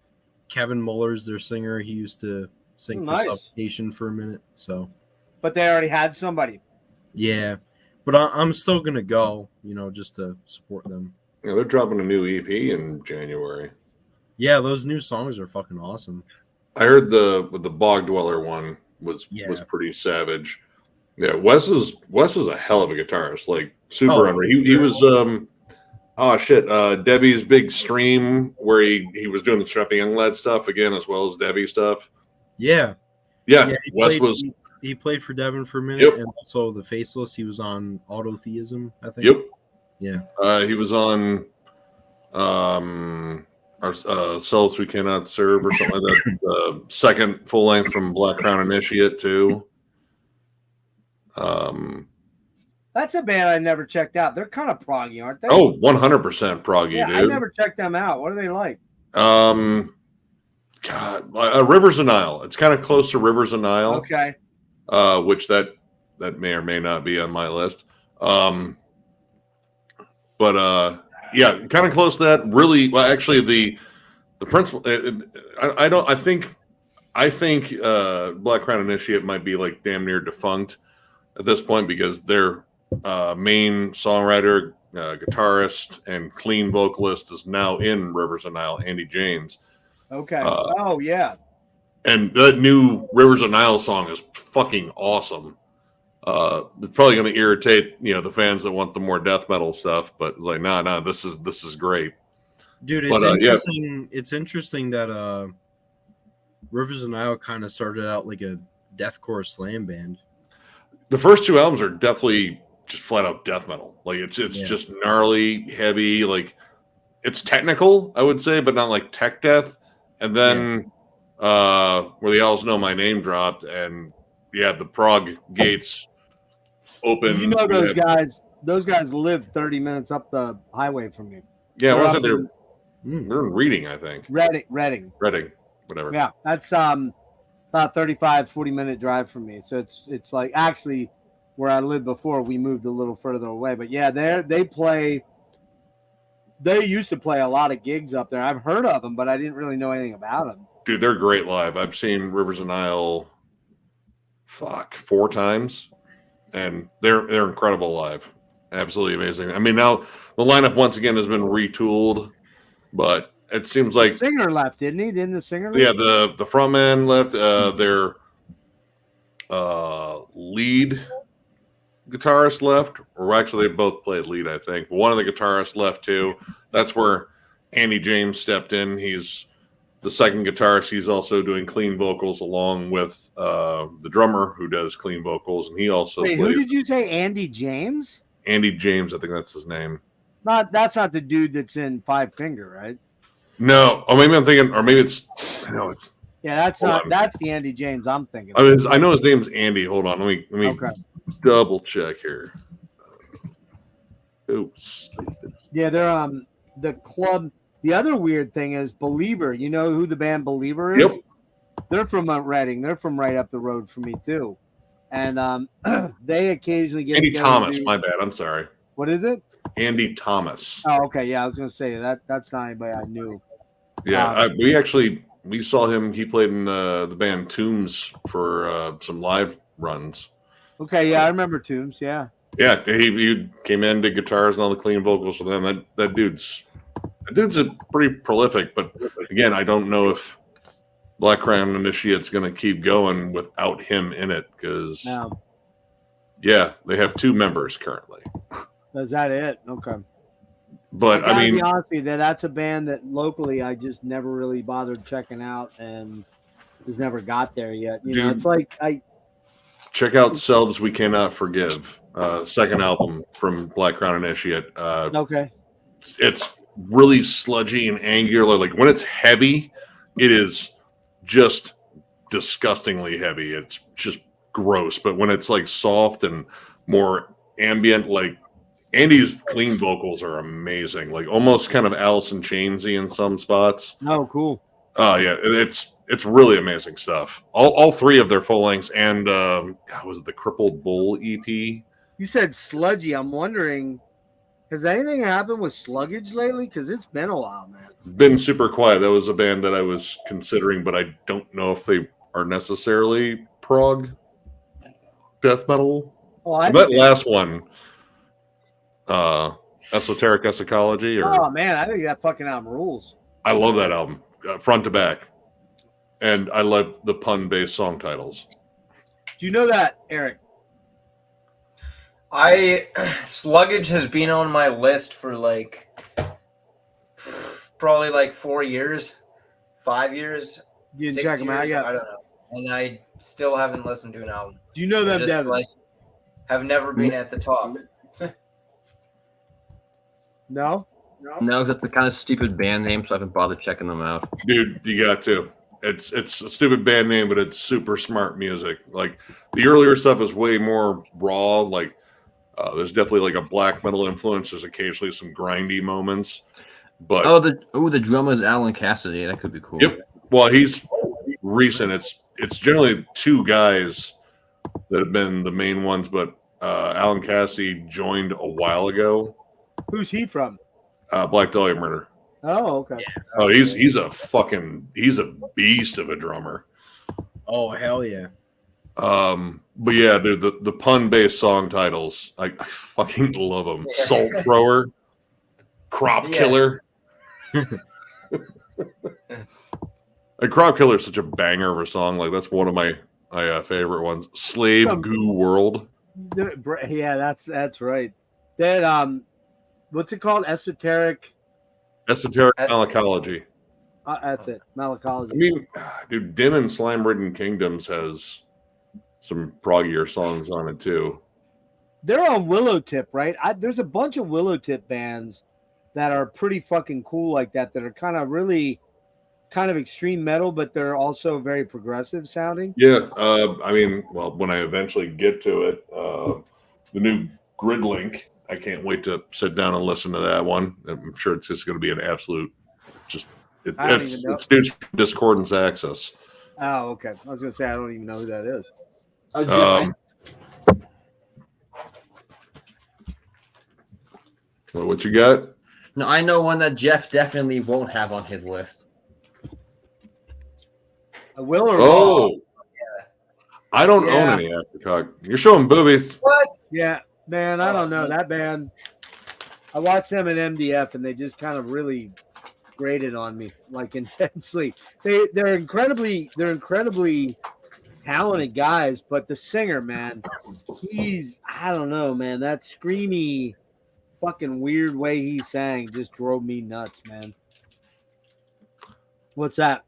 Kevin Muller's their singer. He used to sing for Suffocation for a minute. So, but they already had somebody. Yeah, but I'm still gonna go. You know, just to support them. Yeah, they're dropping a new EP in January. Yeah, those new songs are fucking awesome. I heard the Bog Dweller one was pretty savage. Yeah, Wes is a hell of a guitarist, like super unreal. He was Debbie's big stream where he was doing the Strapping Young Lad stuff again as well as Debbie stuff. Yeah. He played for Devin for a minute, and also the Faceless. He was on Autotheism, I think. Yep. Yeah. He was on our Cells We Cannot Serve or something like that. The second full length from Black Crown Initiate too. That's a band I never checked out. They're kind of proggy, aren't they? Oh, 100% proggy, dude. I never checked them out. What are they like? Rivers of Nile. It's kind of close to Rivers of Nile. Okay. Which that may or may not be on my list. Yeah, kind of close to that. Really, well, actually, the principal. I I think Black Crown Initiate might be like damn near defunct at this point because their main songwriter, guitarist, and clean vocalist is now in Rivers of Nile, Andy James. Okay. Oh yeah. And that new Rivers of Nile song is fucking awesome. It's probably going to irritate the fans that want the more death metal stuff, but it's like no, this is great, dude. It's interesting. Yeah. It's interesting that Rivers of Nile kind of started out like a deathcore slam band. The first two albums are definitely just flat out death metal. Like it's just gnarly, heavy. Like it's technical, I would say, but not like tech death. And then where the Owls Know My Name dropped, and the prog gates open. You know those guys live 30 minutes up the highway from me. Yeah, wasn't there? They're in Reading, I think. Reading, whatever. Yeah, that's about 35, 40-minute drive from me. So it's like actually where I lived before. We moved a little further away, but yeah, they used to play a lot of gigs up there. I've heard of them, but I didn't really know anything about them. Dude, they're great live. I've seen Rivers of Nile 4 times, and they're incredible live. Absolutely amazing. I mean, now the lineup once again has been retooled, but it seems like the singer left, didn't he? Didn't the singer leave? Yeah, the front man left. Their lead guitarist left, or actually they both played lead, I think. But one of the guitarists left too. That's where Andy James stepped in. He's the second guitarist. He's also doing clean vocals along with the drummer who does clean vocals, and he also Wait, plays. Who did you say? Andy James? Andy James, I think that's his name. That's not the dude that's in Five Finger, right? No, or maybe I'm thinking, or maybe it's. No, it's. Yeah, that's not. That's the Andy James I'm thinking. I know his name's Andy. Hold on, let me double check here. Oops. Yeah, they're the club. The other weird thing is Believer. You know who the band Believer is? Yep. They're from Reading. They're from right up the road from me too, and they occasionally get Andy Thomas. My bad. I'm sorry. What is it? Andy Thomas. Oh, okay. Yeah, I was gonna say that's not anybody I knew. Yeah, we saw him. He played in the band Tombs for some live runs. Okay, yeah, I remember Tombs. Yeah. Yeah, he came in, did guitars and all the clean vocals for them. That dude's a pretty prolific. But again, I don't know if Black Crown Initiate's going to keep going without him in it because they have 2 members currently. Is that it? Okay. But I mean, be honest with you, that's a band that locally I just never really bothered checking out and just never got there yet. You know, it's like check out Selves We Cannot Forgive, second album from Black Crown Initiate. Okay. It's really sludgy and angular. Like when it's heavy, it is just disgustingly heavy. It's just gross. But when it's like soft and more ambient, like Andy's clean vocals are amazing. Like almost kind of Alice in Chainsy in some spots. Oh, cool. Oh yeah, it's really amazing stuff. All 3 of their full lengths and was it the Crippled Bull EP? You said sludgy. I'm wondering, has anything happened with Sluggage lately? Because it's been a while, man. Been super quiet. That was a band that I was considering, but I don't know if they are necessarily prog death metal. Oh, that last one, Esoteric Eschatology. Oh man, I think that fucking album rules. I love that album, front to back, and I love the pun-based song titles. Do you know that, Eric? Sluggage has been on my list for probably 4 years, 5 years. You 6 check them out years, yet? I don't know, and I still haven't listened to an album. Do you know them, Devin? Have never been at the top. No, No, that's a kind of stupid band name, so I haven't bothered checking them out. Dude, you got to. It's a stupid band name, but it's super smart music. Like the earlier stuff is way more raw. Like there's definitely a black metal influence. There's occasionally some grindy moments. But the drummer is Alan Cassidy. That could be cool. Yep. Well, he's recent. It's generally 2 guys that have been the main ones, but Alan Cassidy joined a while ago. Who's he from? Black Dahlia Murder. Oh, okay. Oh, he's a beast of a drummer. Oh hell yeah! But yeah, dude, the pun-based song titles, I fucking love them. Yeah. Salt Thrower, Crop Yeah. Killer. And Crop Killer is such a banger of a song. Like that's one of my favorite ones. Slave Goo World. Yeah, that's right. That what's it called? Esoteric. Esoteric Malacology. That's it. Malacology. I mean, dude, Dim and Slime Ridden Kingdoms has some proggier songs on it too. They're on Willowtip, right? There's a bunch of Willowtip bands that are pretty fucking cool like that. That are kind of extreme metal, but they're also very progressive sounding. Yeah, I mean, well, when I eventually get to it, the new Gridlink, I can't wait to sit down and listen to that one. I'm sure it's just going to be an absolute, it's dudes from Discordance Access. Oh, okay. I was gonna say I don't even know who that is. Oh, Jeff, Well, what you got? No, I know one that Jeff definitely won't have on his list. Will or Oh, I don't own any Aftercock. You're showing boobies. what? Yeah, man, I don't know that band. I watched them at MDF, and they just kind of really grated on me, like intensely. They're incredibly talented guys, but the singer, man, I don't know, man, that screamy, fucking weird way he sang just drove me nuts, man. What's that?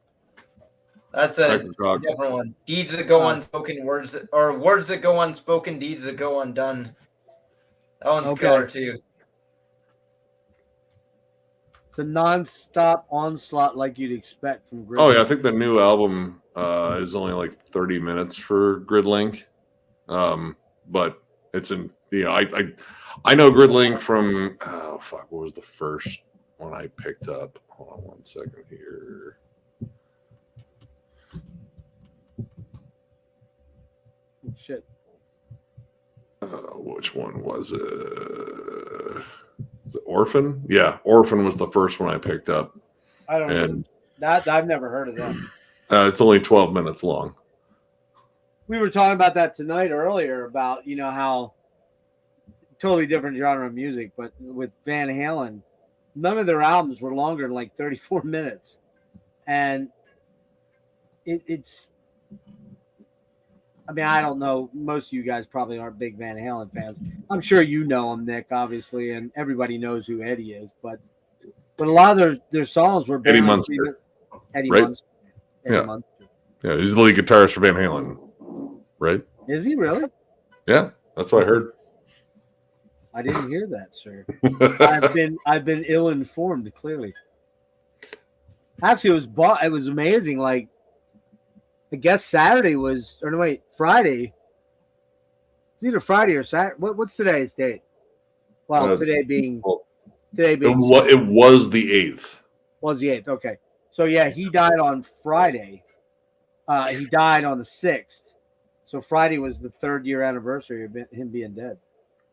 That's a Aftercock. different one. Deeds that go unspoken, words that go unspoken, deeds that go undone. That one's killer too. It's a non-stop onslaught like you'd expect from Grid. Oh yeah, I think the new album is only like 30 minutes for Gridlink, but it's in. I know Gridlink from what was the first one I picked up? Hold on 1 second here. Oh, shit. Which one was it? Was it Orphan? Yeah, Orphan was the first one I picked up. I don't know. That I've never heard of them. It's only 12 minutes long. We were talking about that tonight earlier about, how totally different genre of music, but with Van Halen, none of their albums were longer than like 34 minutes. And it's, I mean, I don't know. Most of you guys probably aren't big Van Halen fans. I'm sure you know him, Nick, obviously, and everybody knows who Eddie is. But a lot of their songs were Eddie Munster. Eddie Right? Munster. Eddie Yeah. Munster. Yeah, he's the lead guitarist for Van Halen, right? Is he really? Yeah, that's what I heard. I didn't hear that, sir. I've been ill informed. Clearly, actually, it was amazing. Like, I guess Friday. It's either Friday or Saturday. What's today's date? Well, today being It was the 8th. Was the 8th. Okay, so yeah, he died on Friday. He died on the 6th. So Friday was the 3rd year anniversary of him being dead.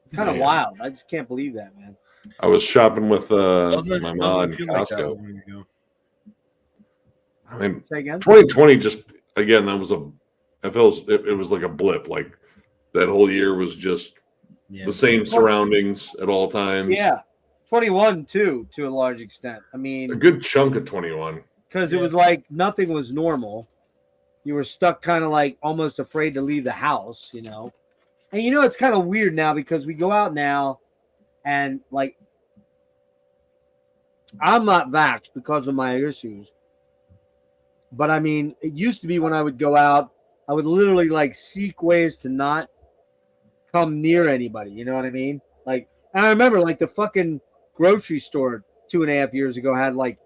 It's kind of wild. I just can't believe that, man. I was shopping with my mom in Costco. I mean, Say again? 2020 just again that was it was like a blip. Like that whole year was just the same surroundings at all times. Yeah, 21 too, to a large extent. I mean, A good chunk of 21. because it was like nothing was normal. You were stuck kind of like almost afraid to leave the house, And it's kind of weird now because we go out now and like I'm not vaxxed because of my issues. But I mean, it used to be when I would go out, I would literally like seek ways to not come near anybody. You know what I mean? Like, and I remember like the fucking grocery store 2.5 years ago had like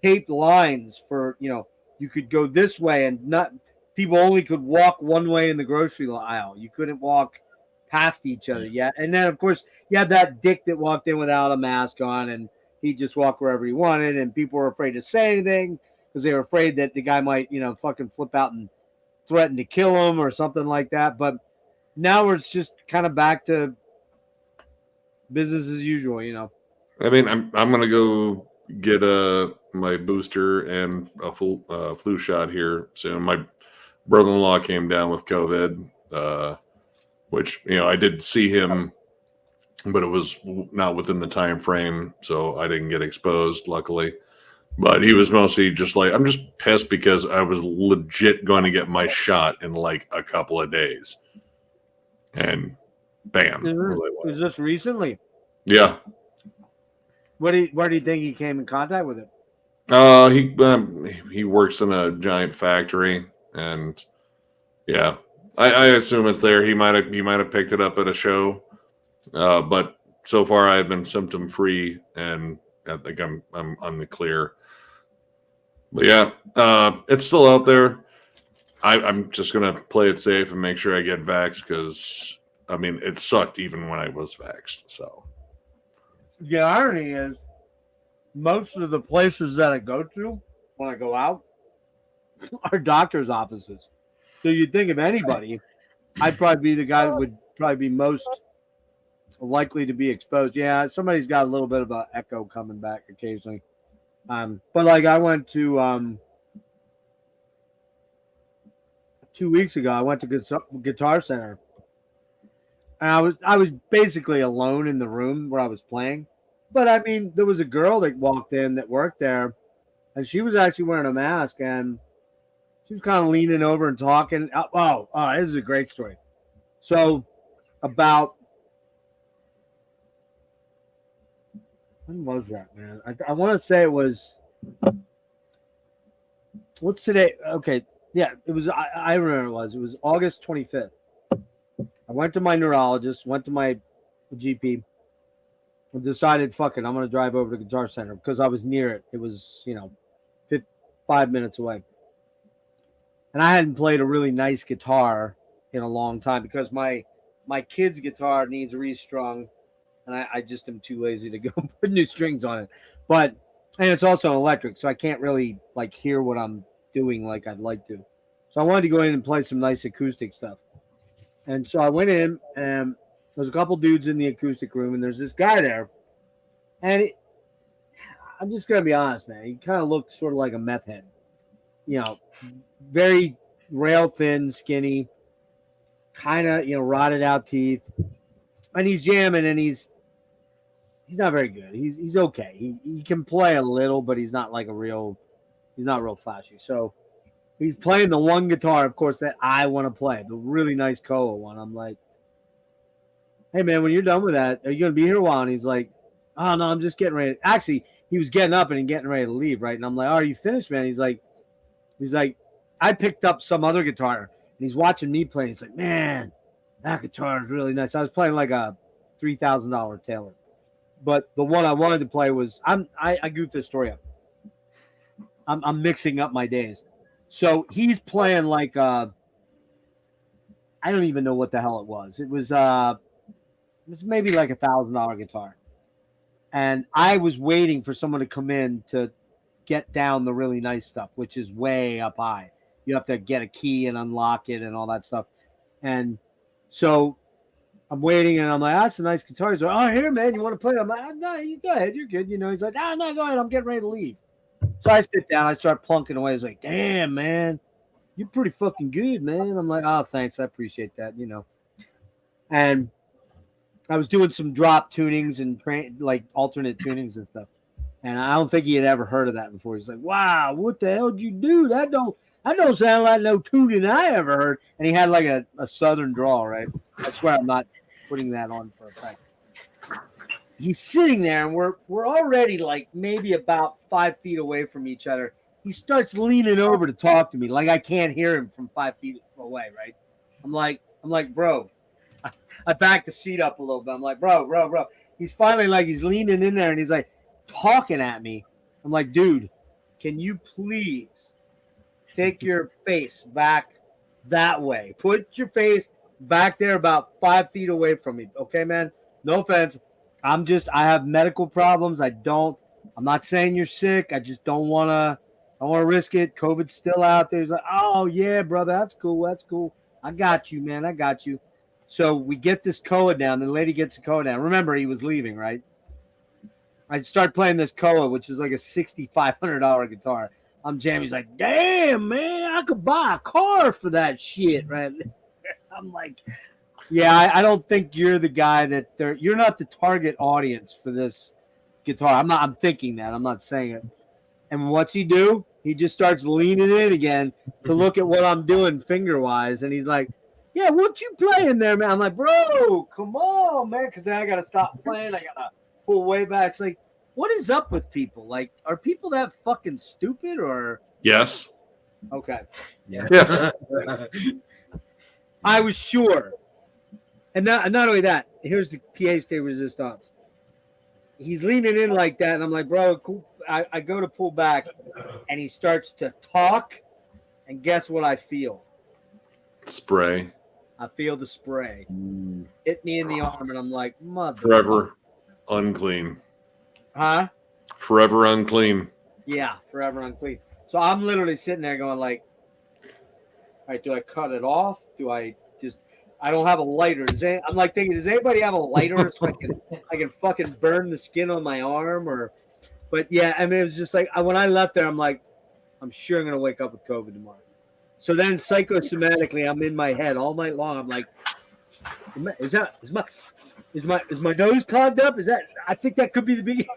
taped lines for, you could go this way and not people only could walk one way in the grocery aisle. You couldn't walk past each other yet. And then of course you had that dick that walked in without a mask on and he'd just walk wherever he wanted. And people were afraid to say anything because they were afraid that the guy might, fucking flip out and threaten to kill him or something like that. But now it's just kind of back to business as usual, I mean, I'm gonna go get my booster and a full flu shot here soon. My brother-in-law came down with COVID, which, I did see him, but it was not within the time frame, so I didn't get exposed, luckily. But he was mostly just like, I'm just pissed because I was legit going to get my shot in like a couple of days. And bam. Is this recently? Yeah. Where do you think he came in contact with it? He works in a giant factory, and yeah, I assume it's there. He might have picked it up at a show, but so far I've been symptom free, and I think I'm on the clear. But yeah, it's still out there. I'm just gonna play it safe and make sure I get vaxxed, because it sucked even when I was vaxxed. So the irony is, most of the places that I go to when I go out are doctor's offices. So you'd think of anybody, I'd probably be the guy that would probably be most likely to be exposed. Yeah, somebody's got a little bit of an echo coming back occasionally. But like I went to 2 weeks ago, I went to Guitar Center. And I was basically alone in the room where I was playing. But there was a girl that walked in that worked there, and she was actually wearing a mask, and she was kind of leaning over and talking. Oh, this is a great story. So about, when was that, man? I want to say it was, what's today? Okay. Yeah, it was, I remember it was August 25th. I went to my neurologist, went to my GP, and decided, fuck it, I'm going to drive over to Guitar Center because I was near it. It was, 5 minutes away. And I hadn't played a really nice guitar in a long time because my kid's guitar needs restrung, and I just am too lazy to go put new strings on it. And it's also electric, so I can't really hear what I'm doing like I'd like to. So I wanted to go in and play some nice acoustic stuff. And so I went in, and there's a couple dudes in the acoustic room, and there's this guy there. And I'm just going to be honest, man. He kind of looked sort of like a meth head. Very rail thin, skinny, kind of, rotted out teeth. And he's jamming, and he's not very good. He's okay. He can play a little, but he's not he's not real flashy. So he's playing the one guitar, of course, that I want to play, the really nice Koa one. I'm like, hey, man, when you're done with that, are you going to be here a while? And he's like, oh, no, I'm just getting ready. Actually, he was getting up and getting ready to leave, right? And I'm like, oh, are you finished, man? He's like, I picked up some other guitar, and he's watching me play. He's like, man, that guitar is really nice. I was playing like a $3,000 Taylor. But the one I wanted to play was, I goofed this story up. I'm mixing up my days. So he's playing like I don't even know what the hell it was. It was maybe like $1,000 guitar. And I was waiting for someone to come in to get down the really nice stuff, which is way up high. You have to get a key and unlock it and all that stuff. And so I'm waiting, and I'm like, that's a nice guitar. He's like, oh, here, man, you want to play it? I'm like, no, you go ahead. You're good. He's like, no, go ahead. I'm getting ready to leave. So I sit down. I start plunking away. He's like, damn, man, you're pretty fucking good, man. I'm like, oh, thanks. I appreciate that, And I was doing some drop tunings and alternate tunings and stuff. And I don't think he had ever heard of that before. He's like, wow, what the hell did you do? That don't sound like no tuning I ever heard. And he had like a southern drawl, right? I swear I'm not putting that on for a fact. He's sitting there, and we're already like maybe about 5 feet away from each other. He starts leaning over to talk to me, like I can't hear him from 5 feet away, right? I'm like, bro. I backed the seat up a little bit. I'm like, bro. He's finally he's leaning in there, and he's like talking at me. I'm like, dude, can you please take your face back that way? Put your face back there about 5 feet away from me. Okay, man? No offense. I have medical problems. I'm not saying you're sick. I just don't want to risk it. COVID's still out there. He's like, oh yeah, brother. That's cool. I got you, man. I got you. So we get this Koa down. The lady gets the Koa down. Remember, he was leaving, right? I start playing this Koa, which is like a $6,500 guitar. I'm jamming. He's like, damn, man, I could buy a car for that shit, right? I'm like, yeah, I don't think you're the guy that you're not the target audience for this guitar. I'm thinking that. I'm not saying it. And what's he do? He just starts leaning in again to look at what I'm doing finger wise. And he's like, yeah, what you playing there, man? I'm like, bro, come on, man. Because then I got to stop playing. I got to pull way back. It's like, what is up with people? Like, are people that fucking stupid or? Yes. Okay. Yes. I was sure. And not only that, here's the PA stay resistance. He's leaning in like that, and I'm like, bro, cool. I go to pull back, and he starts to talk, and guess what I feel? Spray. I feel the spray hit me in the arm, and I'm like, mother. Forever unclean. Huh? Forever unclean. Yeah, forever unclean. So I'm literally sitting there going like, all right, do I cut it off? Do I just? I don't have a lighter. I'm like thinking, does anybody have a lighter so I can fucking burn the skin on my arm or? But yeah, I mean, it was just like when I left there, I'm like, I'm sure I'm gonna wake up with COVID tomorrow. So then psychosomatically, I'm in my head all night long. I'm like, is my nose clogged up? Is that? I think that could be the beginning.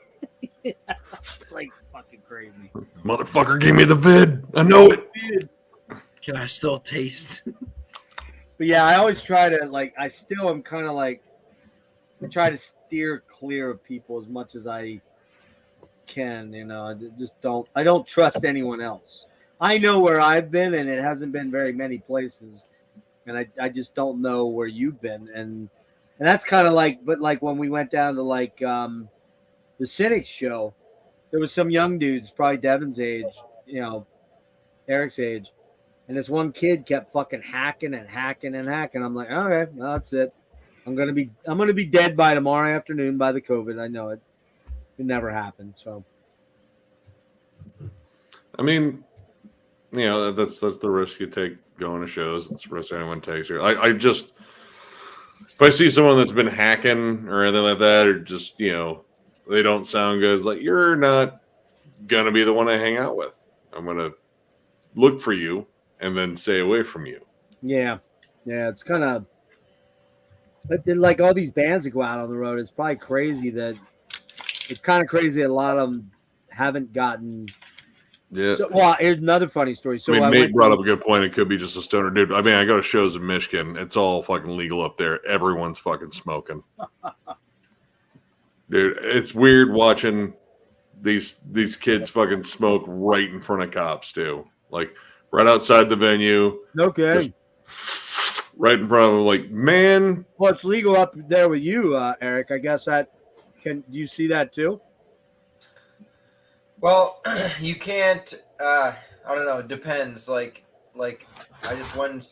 It's like fucking crazy. Motherfucker gave me the vid. I know it. Can I still taste? But yeah, I always try to like. I still am kind of like. I try to steer clear of people as much as I can. You know, I don't trust anyone else. I know where I've been, and it hasn't been very many places, and I just don't know where you've been, and that's kind of like. But like when we went down to like the Cynics show, there was some young dudes, probably Devin's age, you know, Eric's age. And this one kid kept fucking hacking and hacking and hacking. I'm like, okay, well, that's it. I'm gonna be dead by tomorrow afternoon by the COVID. I know it. It never happened. So, I mean, you know, that's the risk you take going to shows. It's the risk anyone takes here. I just if I see someone that's been hacking or anything like that, or just they don't sound good, it's like you're not gonna be the one I hang out with. I'm gonna look for you and then stay away from you. Yeah. It's kind of like all these bands that go out on the road. It's probably crazy that it's kind of crazy that a lot of them haven't gotten. Yeah. So, well, here's another funny story. So Nate brought up a good point. It could be just a stoner dude. I mean, I go to shows in Michigan. It's all fucking legal up there. Everyone's fucking smoking. Dude, it's weird watching these kids fucking smoke right in front of cops too. Like right outside the venue. Okay. Right in front of them, like, man. Well, it's legal up there with you, Eric. I guess do you see that too? Well, you can't. I don't know. It depends. Like I just went and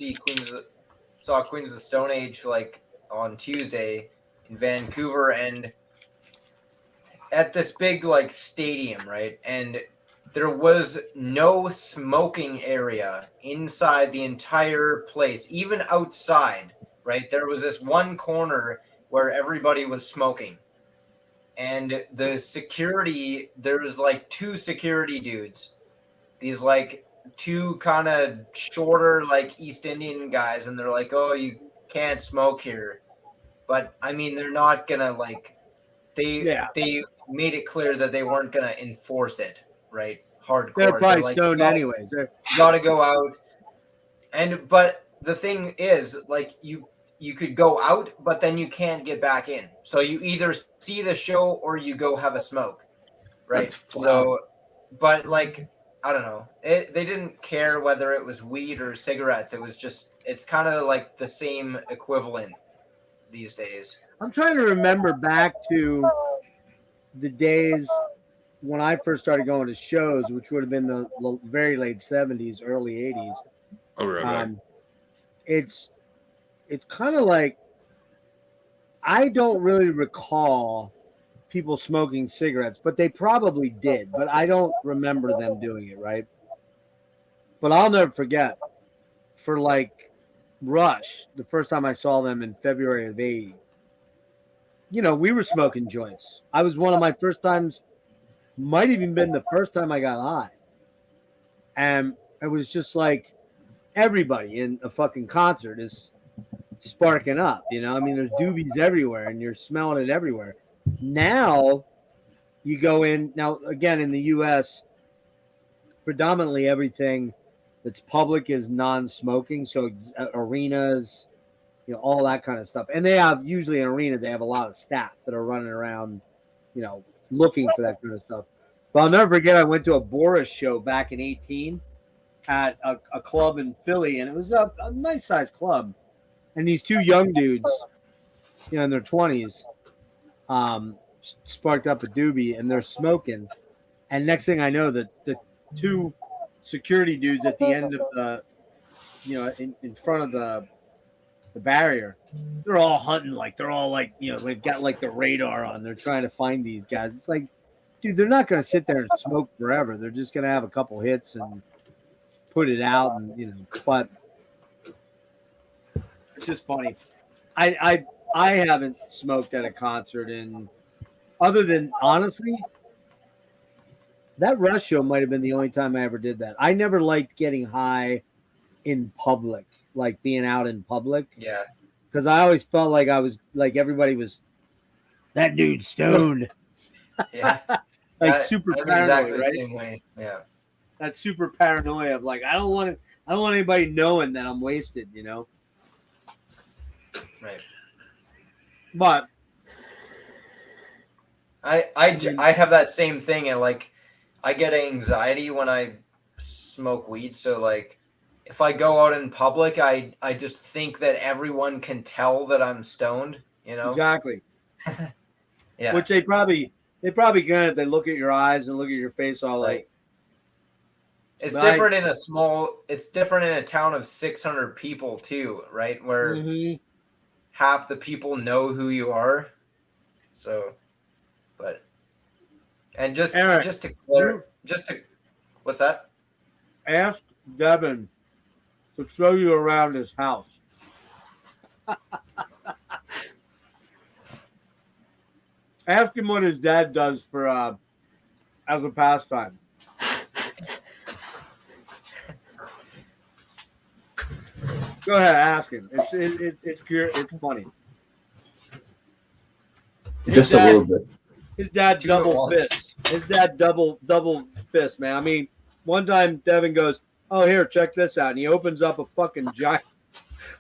saw Queens of the Stone Age like on Tuesday in Vancouver, and at this big like stadium, right? And there was no smoking area inside the entire place, even outside, right? There was this one corner where everybody was smoking. And the security, there was like two security dudes. These like two kind of shorter like East Indian guys, and they're like, oh, you can't smoke here. But I mean, they're not gonna like they made it clear that they weren't gonna enforce it. Right, hardcore. They're probably like, stoned anyways. You gotta go out, but the thing is, like you could go out, but then you can't get back in. So you either see the show or you go have a smoke, right? So, but like I don't know, they didn't care whether it was weed or cigarettes. It was just it's kind of like the same equivalent these days. I'm trying to remember back to the days when I first started going to shows, which would have been the very late 70s, early 80s. Oh, right. It's kind of like I don't really recall people smoking cigarettes, but they probably did. But I don't remember them doing it, right? But I'll never forget for like Rush, the first time I saw them in February of 80. We were smoking joints. I was one of my first times. Might even been the first time I got high. And it was just like everybody in a fucking concert is sparking up, you know? I mean, there's doobies everywhere and you're smelling it everywhere. Now you go in, now again, in the US, predominantly everything that's public is non-smoking. So arenas, you know, all that kind of stuff. And they have, usually an arena, they have a lot of staff that are running around, you know, looking for that kind of stuff. But I'll never forget, I went to a Boris show back in 18 at a club in Philly, and it was a nice sized club. And these two young dudes, you know, in their 20s, sparked up a doobie, and they're smoking. And next thing I know, the two security dudes at the end of the, you know, in front of the barrier, they're all hunting, like they're all like, you know, they've got like the radar on. They're trying to find these guys. It's like, dude, they're not going to sit there and smoke forever. They're just going to have a couple hits and put it out, and you know. But it's just funny. I haven't smoked at a concert in, other than honestly, that Rush show might have been the only time I ever did that. I never liked getting high in public, like being out in public. Yeah. Because I always felt like I was like everybody was, that dude stoned. Yeah. Like super I'm paranoid, exactly right? the same way. Yeah. That super paranoia of like I don't want anybody knowing that I'm wasted, you know. Right. But I have that same thing, and like I get anxiety when I smoke weed. So like if I go out in public, I just think that everyone can tell that I'm stoned. You know. exactly. Yeah. Which they probably can if they look at your eyes and look at your face all like. It's But different in a small. It's different in a town of 600 people too, right? Where half the people know who you are. So, but, and just Eric, what's that? Ask Devin to show you around his house. Ask him what his dad does for as a pastime. Go ahead, ask him. It's funny. Just a little bit. His dad Do it double once. fist. His dad double fist, man. I mean, one time Devin goes, "Oh, here, check this out," and he opens up a fucking giant.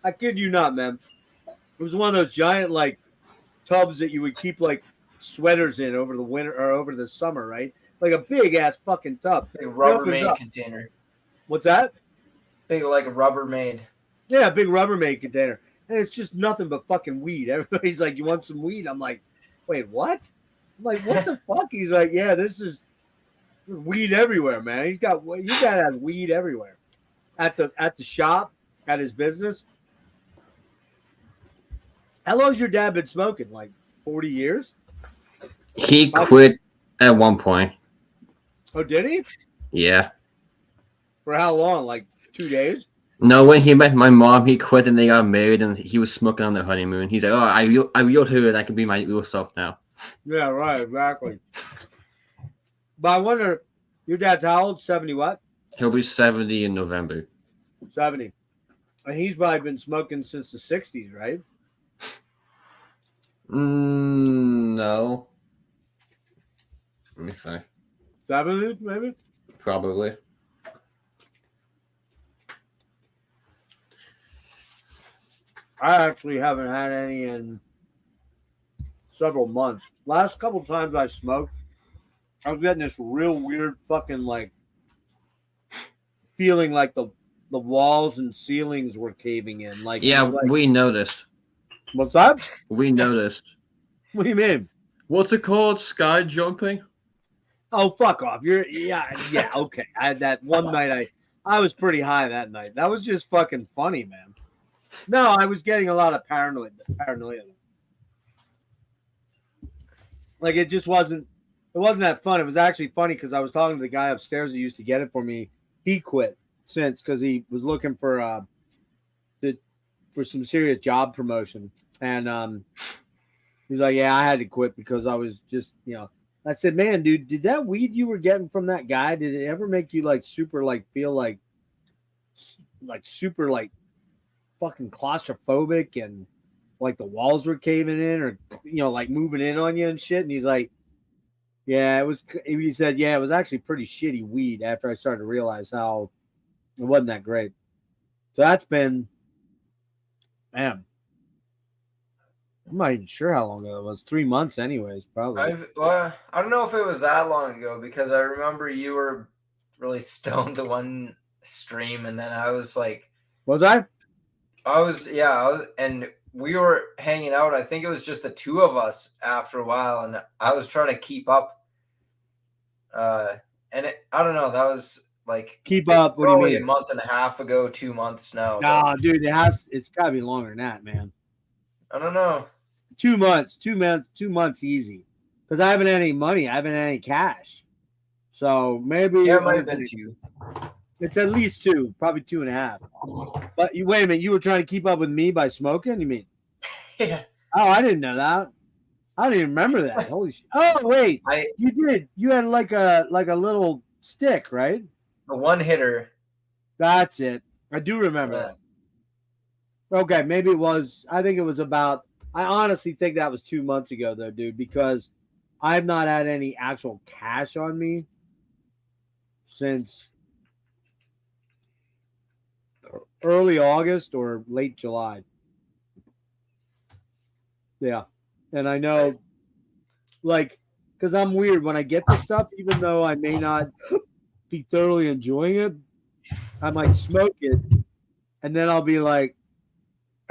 I kid you not, man. It was one of those giant like tubs that you would keep like sweaters in over the winter or over the summer, right? Like a big ass fucking tub. Big It opens Rubbermaid up. container. What's that? Big like a Rubbermaid. Yeah, a big Rubbermaid container. And it's just nothing but fucking weed. Everybody's like, "You want some weed?" I'm like, "Wait, what?" I'm like, "What the fuck?" He's like, "Yeah, this is weed everywhere, man. You gotta have weed everywhere." At the shop, at his business. How long's your dad been smoking? Like 40 years? He quit at one point. Oh, did he? Yeah. For how long? Like 2 days? No, when he met my mom, he quit and they got married, and he was smoking on their honeymoon. He's like, "Oh, I real her, and I can be my real self now." Yeah, right, exactly. But I wonder, your dad's how old? 70 what? He'll be 70 in November. 70. And he's probably been smoking since the 60s, right? No. Let me think. 70s, maybe? Probably. I actually haven't had any in several months. Last couple times I smoked, I was getting this real weird fucking like feeling like the walls and ceilings were caving in. Like We noticed. What's that? We noticed. What do you mean? What's it called? Sky jumping? Oh, fuck off! Yeah, okay. I had that one night. I was pretty high that night. That was just fucking funny, man. No, I was getting a lot of paranoia. Like it just wasn't. It wasn't that fun. It was actually funny because I was talking to the guy upstairs who used to get it for me. He quit since because he was looking for some serious job promotion, and he's like, "Yeah, I had to quit because I was just, I said, man, dude, did that weed you were getting from that guy, did it ever make you like super like feel like super like fucking claustrophobic and like the walls were caving in or like moving in on you and shit? And he's like, yeah, it was. He said, yeah, it was actually pretty shitty weed after I started to realize how it wasn't that great. So that's been, man, I'm not even sure how long ago it was. 3 months, anyways, probably. I don't know if it was that long ago because I remember you were really stoned the one stream, and then I was like, Was I? and we were hanging out. I think it was just the two of us after a while, and I was trying to keep up. I don't know. That was like Keep up. What do you mean? A month and a half ago, 2 months now. Nah, dude, it's gotta be longer than that, man. I don't know. 2 months, 2 months easy. Because I haven't had any money. I haven't had any cash. So maybe it might have been 2. It's at least 2, probably 2.5. But wait a minute, you were trying to keep up with me by smoking? You mean? Yeah. Oh, I didn't know that. I don't even remember that. Holy shit! Oh wait, you did. You had like a little stick, right? The one hitter. That's it. I do remember that. Okay, maybe it was. I think it was about. I honestly think that was 2 months ago, though, dude, because I've not had any actual cash on me since early August or late July. Yeah. And I know, like, because I'm weird when I get this stuff, even though I may not be thoroughly enjoying it, I might smoke it, and then I'll be like,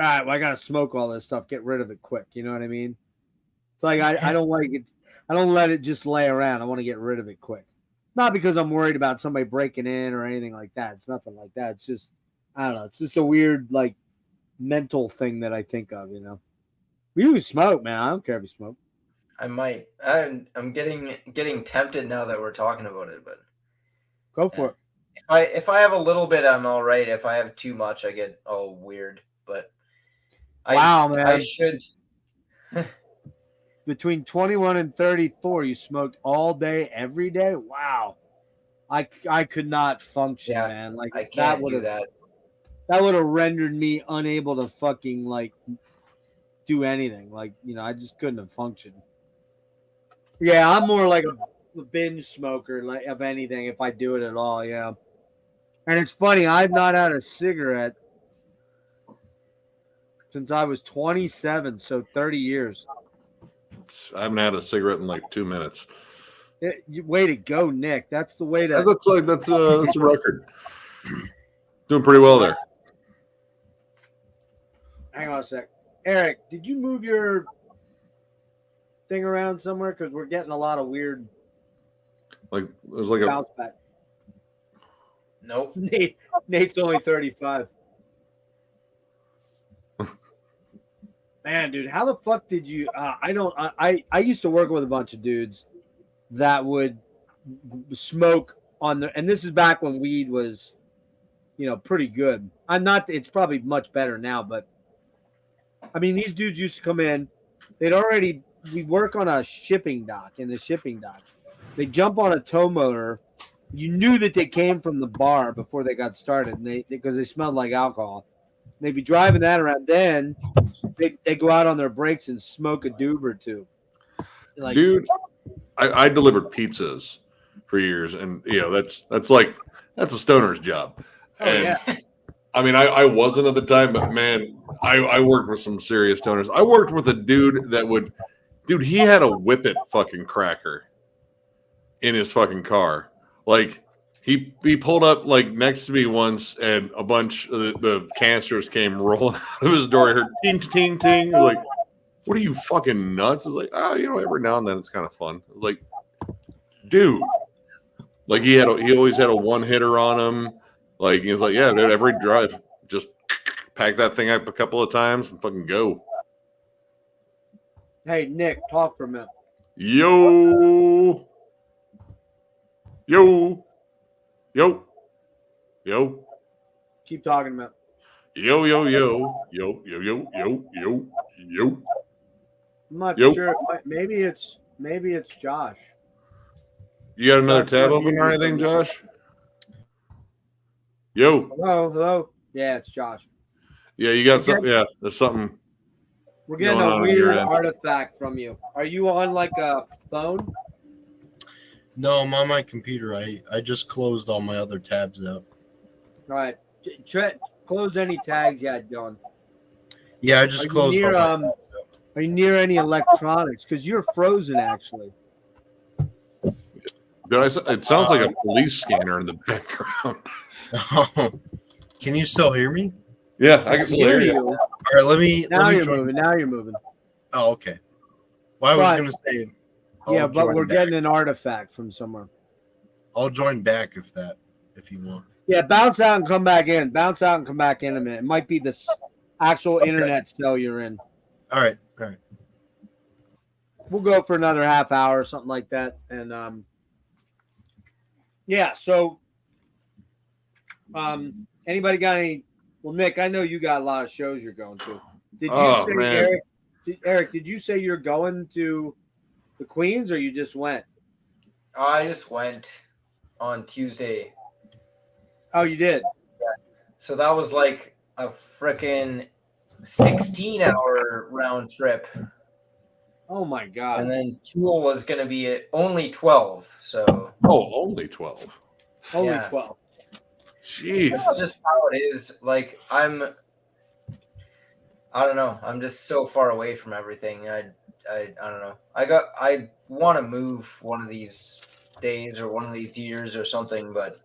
all right, well, I got to smoke all this stuff, get rid of it quick. You know what I mean? It's like I don't like it. I don't let it just lay around. I want to get rid of it quick. Not because I'm worried about somebody breaking in or anything like that. It's nothing like that. It's just, I don't know. It's just a weird, like, mental thing that I think of, you know? You can smoke, man. I don't care if you smoke. I might. I'm getting tempted now that we're talking about it, but go for it. If I have a little bit, I'm all right. If I have too much, I get all weird. But man, I should. Between 21 and 34, you smoked all day, every day. Wow, I could not function, man. Like I can't do that. That would have rendered me unable to fucking like do anything. Like, you know, I just couldn't have functioned. Yeah, I'm more like a binge smoker, like, of anything, if I do it at all. Yeah. And it's funny, I've not had a cigarette since I was 27, so 30 years. I haven't had a cigarette in like 2 minutes. Way to go, Nick. That's the way to. That's a record. Doing pretty well there. Hang on a sec. Eric, did you move your thing around somewhere? Because we're getting a lot of weird. Like there's like bounce back. Nope. Nate's only 35. Man, dude, how the fuck did you? I used to work with a bunch of dudes that would smoke on the, and this is back when weed was, you know, pretty good. It's probably much better now, but I mean, these dudes used to come in. We work on a shipping dock, in the shipping dock. They jump on a tow motor. You knew that they came from the bar before they got started, and because they smelled like alcohol. They'd be driving that around. Then they go out on their breaks and smoke a doob or two. Like, dude, I delivered pizzas for years, and you know that's a stoner's job. Oh, and, yeah. I mean, I wasn't at the time, but man, I worked with some serious stoners. I worked with a dude he had a Whippet fucking cracker in his fucking car. Like he pulled up like next to me once, and a bunch of the canisters came rolling out of his door. I heard ting ting ting. Like, what are you fucking nuts? It's like, every now and then it's kind of fun. It's like, dude, like he always had a one hitter on him. Like he was like, yeah, dude, every drive, just pack that thing up a couple of times and fucking go. Hey, Nick, talk for a minute. Yo. Keep talking about. Yo. I'm not sure. Maybe it's Josh. You got another tab open or anything, Josh? Yo. Hello. Yeah, it's Josh. Yeah, you got something. Yeah, there's something. We're getting going a on weird your end. artifact from you. Are you on like a phone? No, I'm on my computer. I just closed all my other tabs out. All right. Close any tags you had going. Yeah, I just closed near, all my Are you near any electronics? Because you're frozen, actually. It sounds like a police scanner in the background. tabs. Can you still hear me? Yeah, I can still hear you. All right, let me. Now let me you're join- moving. Now you're moving. Oh, okay. Well, I was But- going to say. Yeah, I'll but join we're back. getting an artifact from somewhere. I'll join back if you want. Yeah, bounce out and come back in. Bounce out and come back in a minute. It might be the actual internet cell you're in. All right. We'll go for another half hour or something like that. And yeah, so anybody got any? Well, Nick, I know you got a lot of shows you're going to. Did you Oh, say, man. Eric, did you say you're going to the Queens or you just went? I just went on Tuesday. Oh, you did? So that was like a freaking 16-hour round trip. Oh, my God. And then Tool was going to be only 12. So Oh, only 12. Only yeah. 12. Jeez. that's just how it is. Like, I don't know. I'm just so far away from everything. I don't know. I want to move one of these days or one of these years or something, but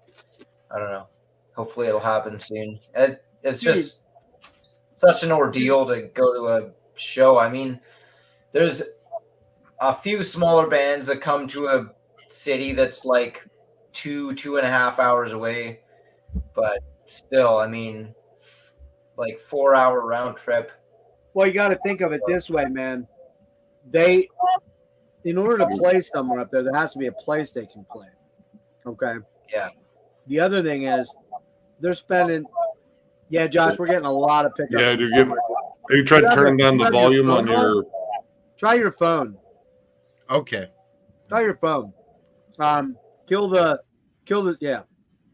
I don't know. Hopefully it'll happen soon. It's just such an ordeal to go to a show. I mean, there's a few smaller bands that come to a city that's like 2.5 hours away, but still, I mean, like 4-hour round trip. Well, you got to think of it this way, man. In order to play somewhere up there has to be a place they can play. Okay. Yeah. The other thing is they're spending. Yeah, Josh, we're getting a lot of pickups. Yeah, dude. You tried turning down the volume on your. Try your phone. Okay. Try your phone. Kill the. Yeah.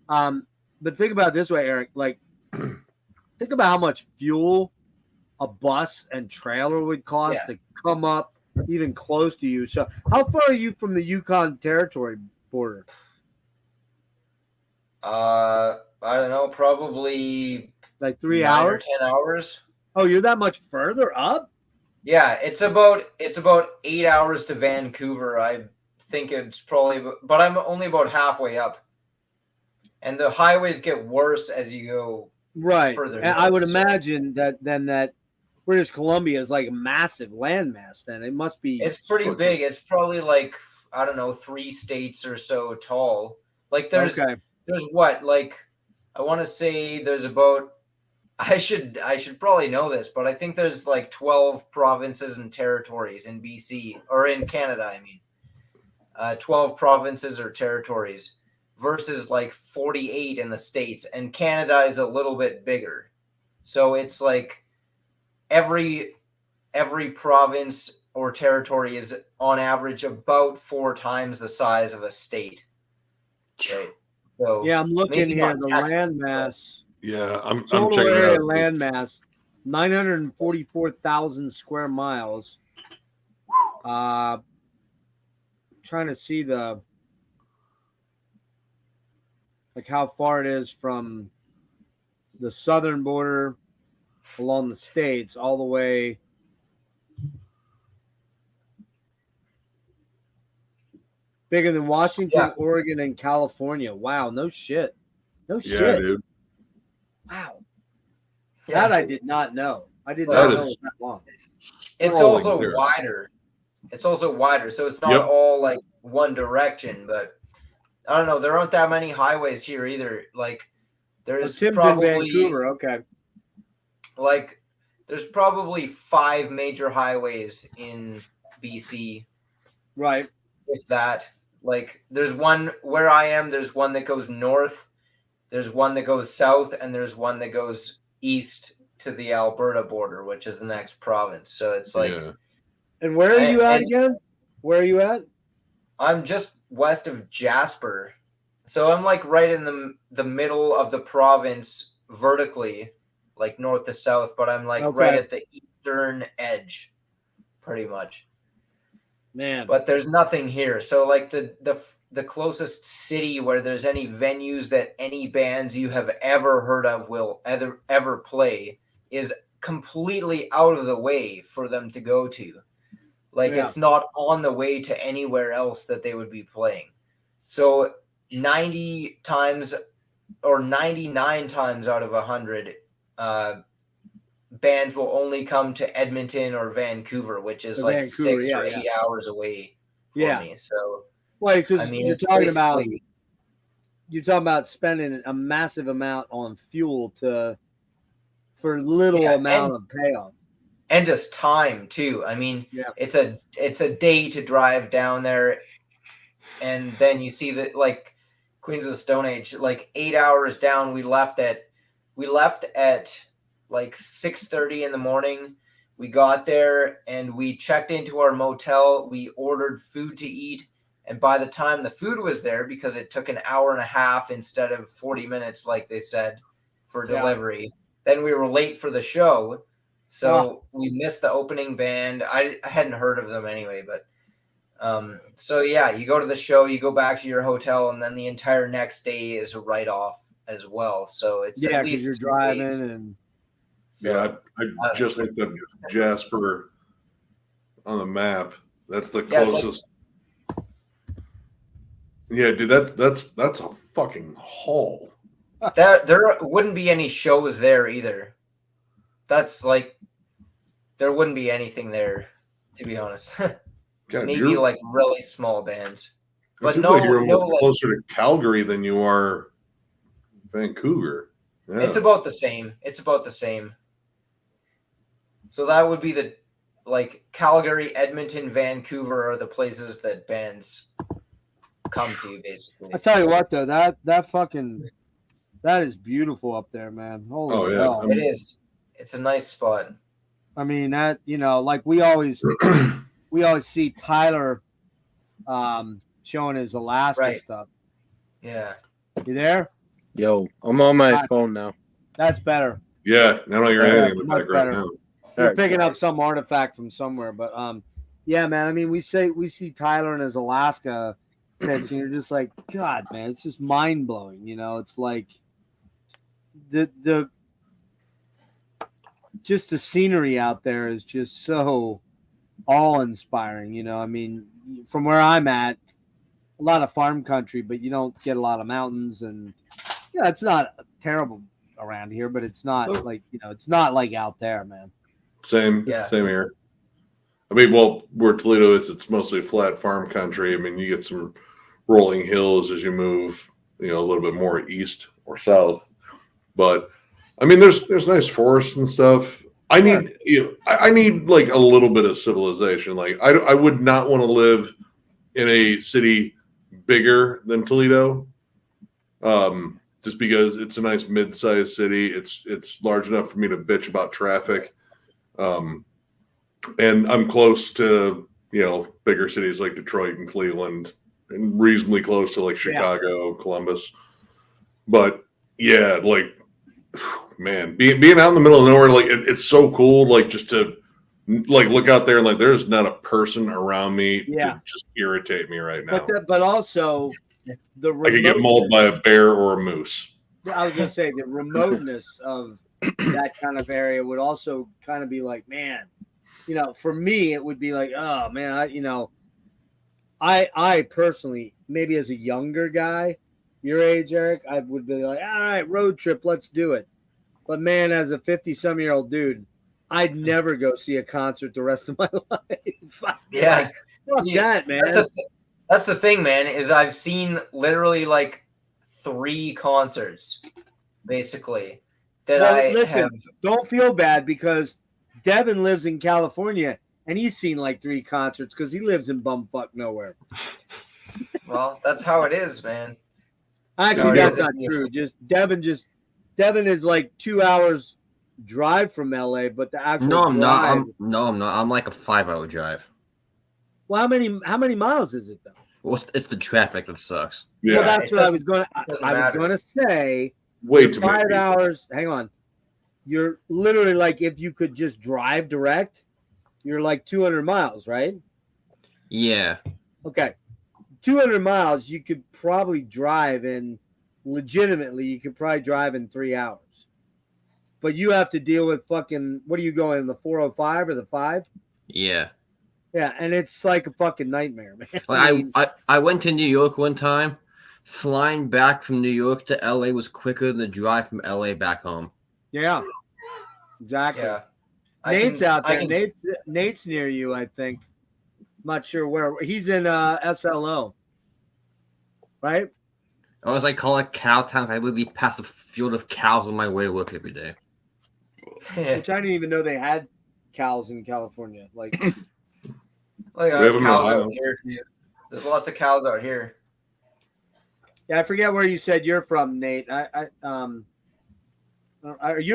But think about it this way, Eric. Like, think about how much fuel a bus and trailer would cost to come up even close to you. So, how far are you from the Yukon Territory border? I don't know, probably Like 3 9 or hours? 10 hours. Oh, you're that much further up? Yeah, it's about 8 hours to Vancouver. I think it's probably, but I'm only about halfway up. And the highways get worse as you go Right. further. And I would north, so imagine that British Columbia is like a massive landmass. Then it must be. it's pretty big. It's probably like, I don't know, 3 states or so tall. Like there's what, like, I want to say there's about, I should probably know this, but I think there's like 12 provinces and territories in BC, or in Canada, I mean. 12 provinces or territories versus like 48 in the States, and Canada is a little bit bigger. So it's like every province or territory is on average about 4 times the size of a state. Right. So Yeah, I'm looking maybe here. not The Texas, Yeah, landmass, I'm total checking it area out. landmass, 944,000 square miles. Trying to see how far it is from the southern border along the states all the way. Bigger than Washington, Oregon, and California. Wow, no shit. No Yeah, shit. dude. Wow. yeah, That I did not know. I did That not know is- it was that long. it's rolling also there. wider. It's also wider, so it's not Yep. all like one direction. But I don't know. There aren't that many highways here either. Like there's Tim's probably in Vancouver. Okay. like there's probably 5 major highways in BC, Right. if that. Like there's one where I am. There's one that goes north. There's one that goes south, and there's one that goes east to the Alberta border, which is the next province. So it's like Yeah. And where are you at And- again? Where are you at? I'm just west of Jasper. So I'm like right in the middle of the province vertically, like north to south, but I'm like right at the eastern edge, pretty much. Man. But there's nothing here. So like the closest city where there's any venues that any bands you have ever heard of will ever play is completely out of the way for them to go to. Like it's not on the way to anywhere else that they would be playing. So 90 times or 99 times out of 100, bands will only come to Edmonton or Vancouver, which is like Vancouver, 6 or 8 hours away for me. So, because I mean, you're talking about spending a massive amount on fuel for little amount of payoff. And just time too. I mean, it's a day to drive down there, and then you see that like Queens of the Stone Age, like 8 hours down. We left at like 6:30 in the morning. We got there and we checked into our motel. We ordered food to eat, and by the time the food was there, because it took an hour and a half instead of 40 minutes, like they said, for delivery, then we were late for the show. So we missed the opening band. I hadn't heard of them anyway, but so yeah, you go to the show, you go back to your hotel, and then the entire next day is a write-off as well. So it's at least you're driving days. And I just looked up Jasper on the map. That's the closest. Yeah, dude, that's a fucking haul. There wouldn't be any shows there either. That's like there wouldn't be anything there, to be honest. God, maybe like really small bands. But no, like you're closer to Calgary than you are Vancouver. Yeah. It's about the same. So that would be the like Calgary, Edmonton, Vancouver are the places that bands come to, basically. I tell you what, though, that is beautiful up there, man. Holy hell. It is. It's a nice spot. I mean, that, like we always see Tyler showing his Alaska stuff. Yeah. You there? Yo, I'm on my phone now. That's better. Yeah, I don't hear anything in the background now. We're picking up some artifact from somewhere, but yeah, man. I mean, we see Tyler in his Alaska pits, and you're just like, God, man, it's just mind blowing. It's like the just the scenery out there is just so awe-inspiring. I mean, from where I'm at, a lot of farm country, but you don't get a lot of mountains, and it's not terrible around here, but it's not like it's not like out there, man. Same here. I mean, well, where Toledo is, it's mostly flat farm country. I mean, you get some rolling hills as you move, a little bit more east or south. But I mean, there's nice forests and stuff. I need like a little bit of civilization. Like I would not want to live in a city bigger than Toledo. Just because it's a nice mid-sized city. It's large enough for me to bitch about traffic. And I'm close to, bigger cities like Detroit and Cleveland, and reasonably close to like Chicago, Columbus. But yeah, like, man, being out in the middle of nowhere, like it's so cool. Like just to like look out there and like, there's not a person around me to just irritate me right now. But also I could get mauled by a bear or a moose. I was gonna say the remoteness of that kind of area would also kind of be like, man, for me it would be like, oh man, I personally, maybe as a younger guy, your age, Eric, I would be like, all right, road trip, let's do it. But man, as a 50-some-year-old dude, I'd never go see a concert the rest of my life. Yeah, fuck that, man. That's the thing, man, is I've seen literally like 3 concerts, basically, that have. Don't feel bad because Devin lives in California and he's seen like 3 concerts because he lives in bumfuck nowhere. Well, that's how it is, man. Actually, that's not true. Devin is like 2 hours drive from LA, but the actual I'm not. I'm like a 5-hour drive. Well, how many miles is it though? Well, it's the traffic that sucks. Yeah, Well, that's it what I was going. doesn't I was matter. going to say. way You're too many 5 people. hours. Hang on. You're literally like if you could just drive direct, you're like 200 miles, right? Yeah. Okay. 200 miles, you could probably drive in legitimately, you could probably drive in 3 hours. But you have to deal with fucking what are you going, the 405 or the 5? Yeah. Yeah, and it's like a fucking nightmare, man. Like I went to New York one time. Flying back from New York to LA was quicker than the drive from LA back home. Yeah. Exactly. Yeah. Nate's out there. Nate's near you, I think. Not sure where. He's in SLO. Right? Or as I call it, Cowtown. I literally pass a field of cows on my way to work every day. Which I didn't even know they had cows in California. Like, Like We have 'em in cows Ohio. out here too. There's lots of cows out here. yeah, I forget where you said you're from, Nate. You're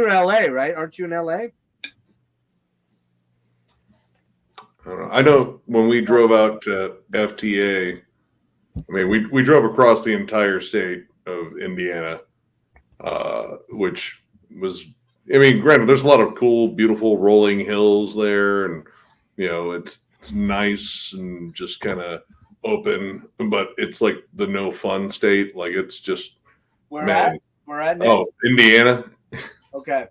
LA, right? Aren't you in LA? I don't know. I know when we drove out to FTA, I mean, we drove across the entire state of Indiana, which was, I mean, granted, there's a lot of cool, beautiful rolling hills there, and you know, it's nice and just kind of open, but it's like the no fun state. Like it's just Where man. at? Where at, Nate? Oh, Indiana. Okay.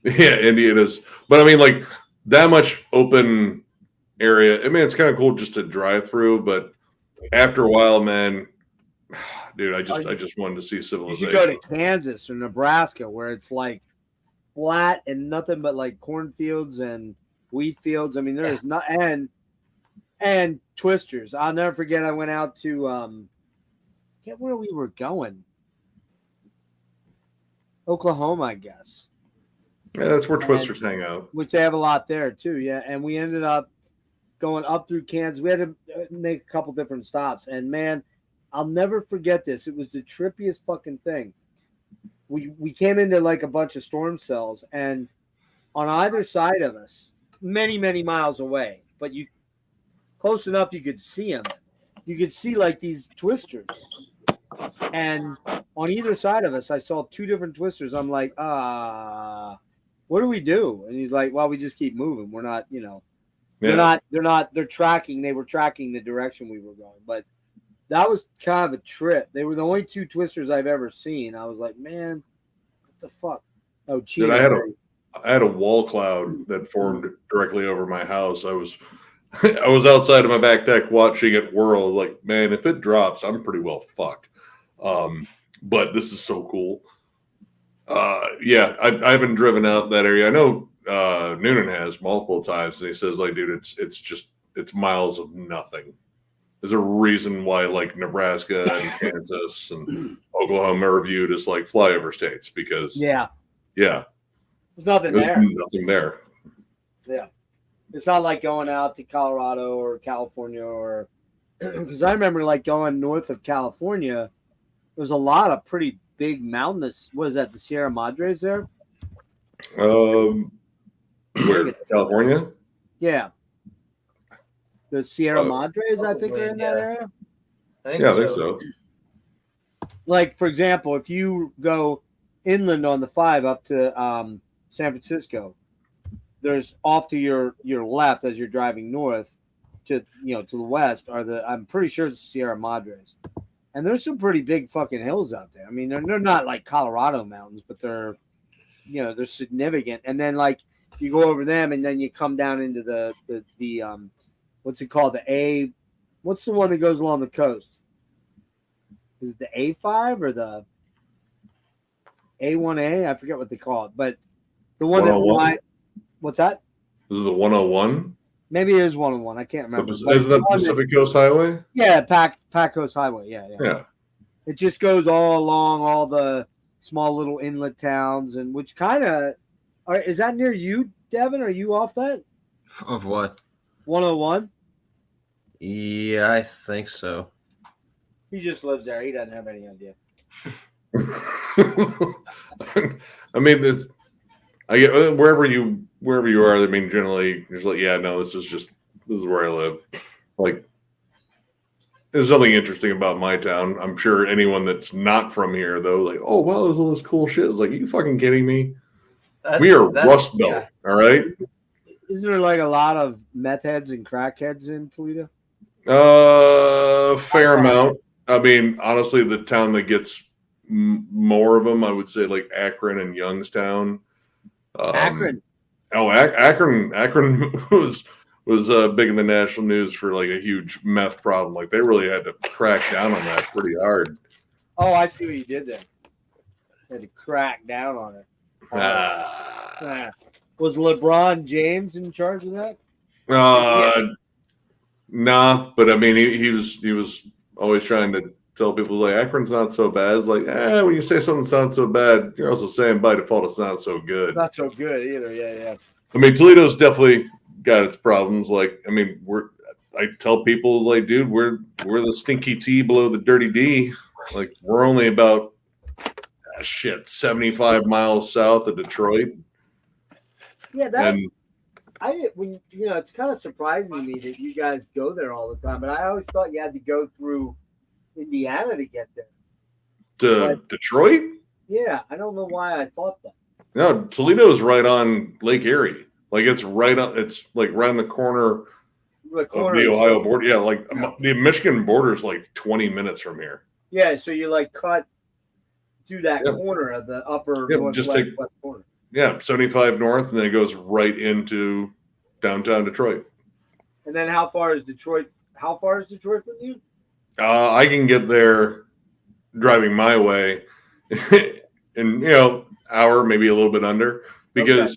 Yeah, Indiana's. But I mean, like that much open area. I mean, it's kind of cool just to drive through, but after a while, man, dude, I just wanted to see You civilization. should go to Kansas or Nebraska where it's like flat and nothing but like cornfields and wheat fields. I mean, there's not and twisters. I'll never forget. I went out to get where we were going. Oklahoma, I guess. Yeah, that's where twisters hang out. Which they have a lot there too. Yeah, and we ended up going up through Kansas. We had to make a couple different stops, and man, I'll never forget this. It was the trippiest fucking thing. We came into like a bunch of storm cells, and on either side of us, many miles away, but you close enough you could see them. You could see like these twisters, and on either side of us, I saw 2 different twisters. I'm like, what do we do? And he's like, well, we just keep moving. We're not, you know, they're tracking. They were tracking the direction we were going. But that was kind of a trip. They were the only 2 twisters I've ever seen. I was like, man, what the fuck? Oh, Dude, I had a wall cloud that formed directly over my house. I was outside of my back deck watching it whirl. Like, man, if it drops, I'm pretty well fucked. But this is so cool. Yeah, I haven't driven out that area. I know Noonan has multiple times, and he says, like, dude, it's miles of nothing. There's a reason why like Nebraska and Kansas and Oklahoma are viewed as like flyover states because yeah, there's nothing there. nothing there. Yeah. It's not like going out to Colorado or California or because I remember like going north of California, there's a lot of pretty big mountainous. What is that? The Sierra Madres there? Where? California? Yeah. The Sierra Oh. Madres, I think, are in that area. I think so. Like, for example, if you go inland on the 5 up to San Francisco, there's off to your left as you're driving north to the west are I'm pretty sure it's Sierra Madres. And there's some pretty big fucking hills out there. I mean, they're not like Colorado mountains, but they're significant. And then like you go over them and then you come down into the what's it called? What's the one that goes along the coast? Is it the A5 or the A1A? I forget what they call it, but the one that what's that? This is the 101. Maybe it is 101. I can't remember. Is that the Pacific Coast Highway? Yeah, Pac Coast Highway. Yeah. It just goes all along all the small little inlet towns, and which kind of is that near you, Devin? Are you off that? Of what? 101. Yeah, I think so. He just lives there. He doesn't have any idea. I mean, I get wherever you are. I mean, generally, you're just like, yeah, no, this is where I live. Like, there's something interesting about my town. I'm sure anyone that's not from here, though, like, oh, wow, there's all this cool shit. It's like, are you fucking kidding me? We are Rust Belt, yeah. all right? Isn't there like a lot of meth heads and crack heads in Toledo? Fair amount. I mean, honestly, the town that gets more of them, I would say, like Akron and Youngstown. Akron. Oh, Akron was big in the national news for like a huge meth problem. Like they really had to crack down on that pretty hard. Oh, I see what you did there. Had to crack down on it. Was LeBron James in charge of that? Nah, but I mean, he was always trying to tell people like Akron's not so bad. It's like, when you say something's not so bad, you're also saying by default it's not so good. Not so good either. Yeah. I mean, Toledo's definitely got its problems. Like, I mean, I tell people like, dude, we're the stinky T below the dirty D. Like, we're only about 75 miles south of Detroit. Yeah, it's kind of surprising to me that you guys go there all the time, but I always thought you had to go through Indiana to get there. To Detroit? Yeah, I don't know why I thought that. No, Toledo's right on Lake Erie. Like it's right on. It's like right on the corner of the Ohio border. Yeah, like the Michigan border is like 20 minutes from here. Yeah, so you like cut through that corner of the upper northwest corner. Yeah, 75 north, and then it goes right into downtown Detroit. And then how far is Detroit from you? I can get there driving my way in hour, maybe a little bit under, because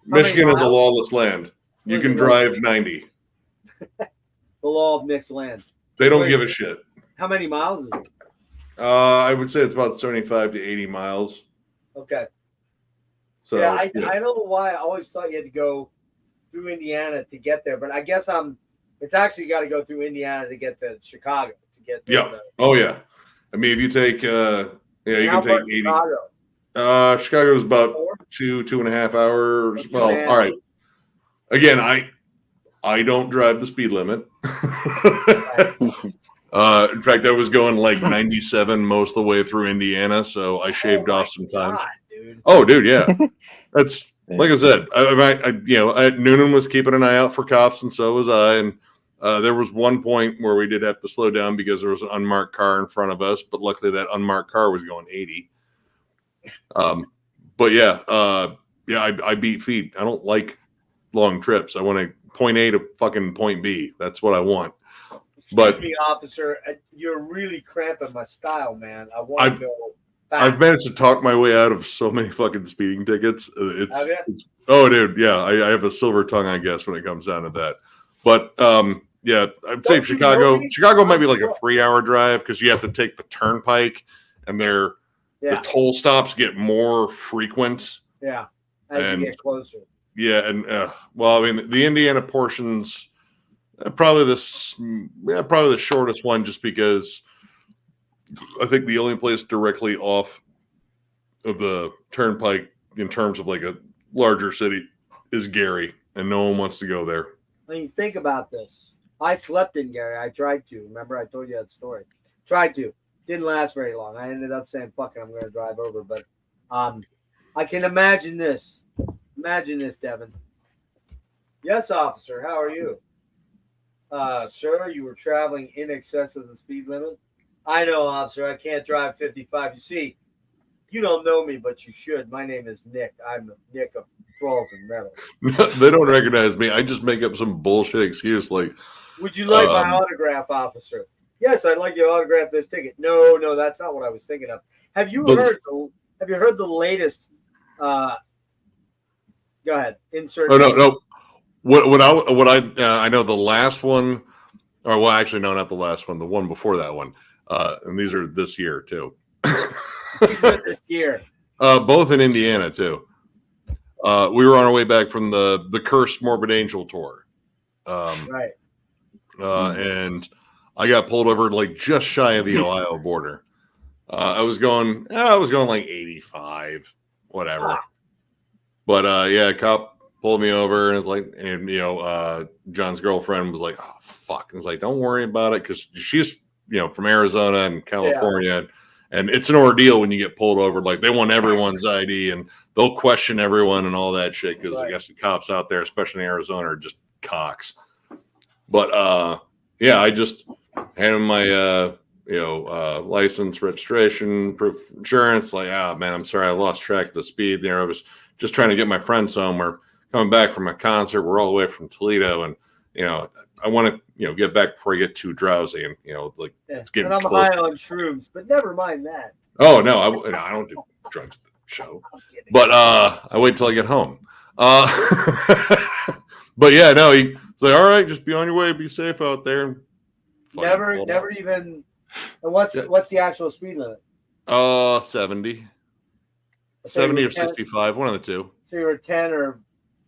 Michigan is a lawless land. You can drive 90. The law of Nick's land. They don't give a shit. How many miles is it? I would say it's about 75 to 80 miles. Okay. So I don't know why I always thought you had to go through Indiana to get there, but I guess it's actually got to go through Indiana to get to Chicago to get there. Yeah. Oh yeah. I mean, if you take you can take 80. Chicago is about 2.5 hours. Well, all right. Again, I don't drive the speed limit. In fact, I was going like 97 most of the way through Indiana, so I shaved off some time. God, dude. Oh, dude, yeah. That's like I said. Noonan was keeping an eye out for cops, and so was I. And there was one point where we did have to slow down because there was an unmarked car in front of us, but luckily that unmarked car was going 80. But I beat feet. I don't like long trips. I want to point A to fucking point B. That's what I want. Excuse me, officer. You're really cramping my style, man. I want to go back. I've managed to talk my way out of so many fucking speeding tickets. Oh, dude, yeah. I have a silver tongue, I guess, when it comes down to that. But I'd say Chicago. Chicago might be like a 3-hour drive because you have to take the turnpike, and the toll stops get more frequent. Yeah, as you get closer. Yeah, and I mean, the Indiana portions. Probably the shortest one, just because I think the only place directly off of the turnpike in terms of like a larger city is Gary, and no one wants to go there. I mean, think about this. I slept in Gary. I tried to. Remember, I told you that story. Tried to. Didn't last very long. I ended up saying, "Fuck it, I'm going to drive over." But I can imagine this. Imagine this, Devin. Yes, officer. How are you? Sir, you were traveling in excess of the speed limit. I know, officer. I can't drive 55. You see, you don't know me, but you should. My name is Nick. I'm Nick of Thralls and Metal. They don't recognize me. I just make up some bullshit excuse like, would you like my autograph, officer? Yes, I'd like you to autograph this ticket. No, that's not what I was thinking of. Have you heard the latest? Go ahead. Insert. Oh no. I know the last one, or well, actually, no, not the last one. The one before that one, and these are this year too. This year, both in Indiana too. We were on our way back from the Cursed Morbid Angel tour, right? And I got pulled over like just shy of the Ohio border. I was going like 85, whatever. But a cop pulled me over and was like, and John's girlfriend was like, "Oh fuck!" And it's like, "Don't worry about it," because she's from Arizona and California. And it's an ordeal when you get pulled over. Like, they want everyone's ID and they'll question everyone and all that shit because I guess the cops out there, especially in Arizona, are just cocks. But I just hand them my license, registration, proof of insurance. Like, man, I'm sorry, I lost track of the speed there. I was just trying to get my friends home. We're coming back from a concert. We're all the way from Toledo, and I want to get back before I get too drowsy, and it's getting. And I'm close. high on shrooms, but never mind that. Oh no, I don't do drugs at the show, but I wait till I get home. But yeah, no, he's like, all right, just be on your way, be safe out there. Never even. And what's the actual speed limit? 70. So 70 or 10, 65, one of the two. So you were 10 or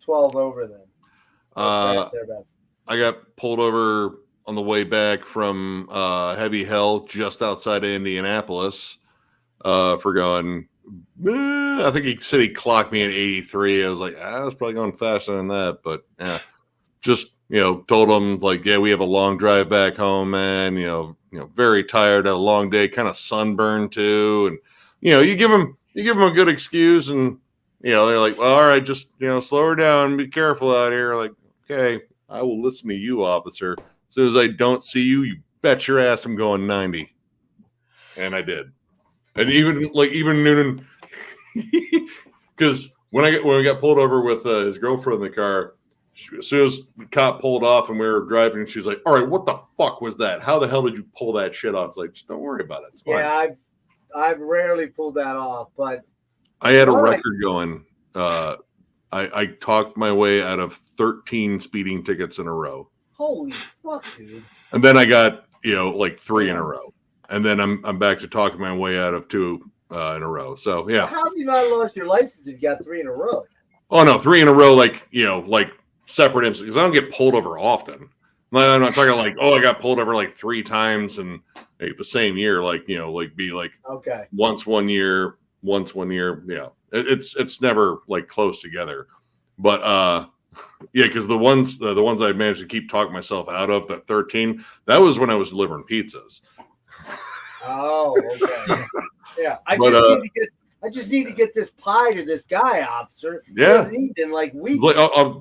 12 over then. I got pulled over on the way back from Heavy Hell just outside of Indianapolis for going. I think he said he clocked me at 83. I was like, I was probably going faster than that, but yeah, just told him like, yeah, we have a long drive back home, man. Very tired, had a long day, kind of sunburned too, and you give them a good excuse, and they're like, well, all right, just slow her down, be careful out here. Like, okay, I will listen to you, officer. As soon as I don't see you, you bet your ass I'm going 90, and I did. And even Noonan, because when we got pulled over with his girlfriend in the car, as soon as the cop pulled off and we were driving, she's like, all right, what the fuck was that? How the hell did you pull that shit off? Like, just don't worry about it. It's fine. Yeah, I've rarely pulled that off, but I had a record going. I talked my way out of 13 speeding tickets in a row. Holy fuck, dude. And then I got, 3 in a row. And then I'm back to talking my way out of 2 in a row. So, yeah. How have you not lost your license if you got 3 in a row? Oh, no, 3 in a row, like separate instances. Because I don't get pulled over often. I'm not talking like, I got pulled over 3 times in the same year. Okay. Once 1 year. Yeah. It's never close together. But, yeah, because the ones I managed to keep talking myself out of, that 13, that was when I was delivering pizzas. Oh, okay. Yeah, I just need to get this pie to this guy, officer. Yeah, he's eaten weeks.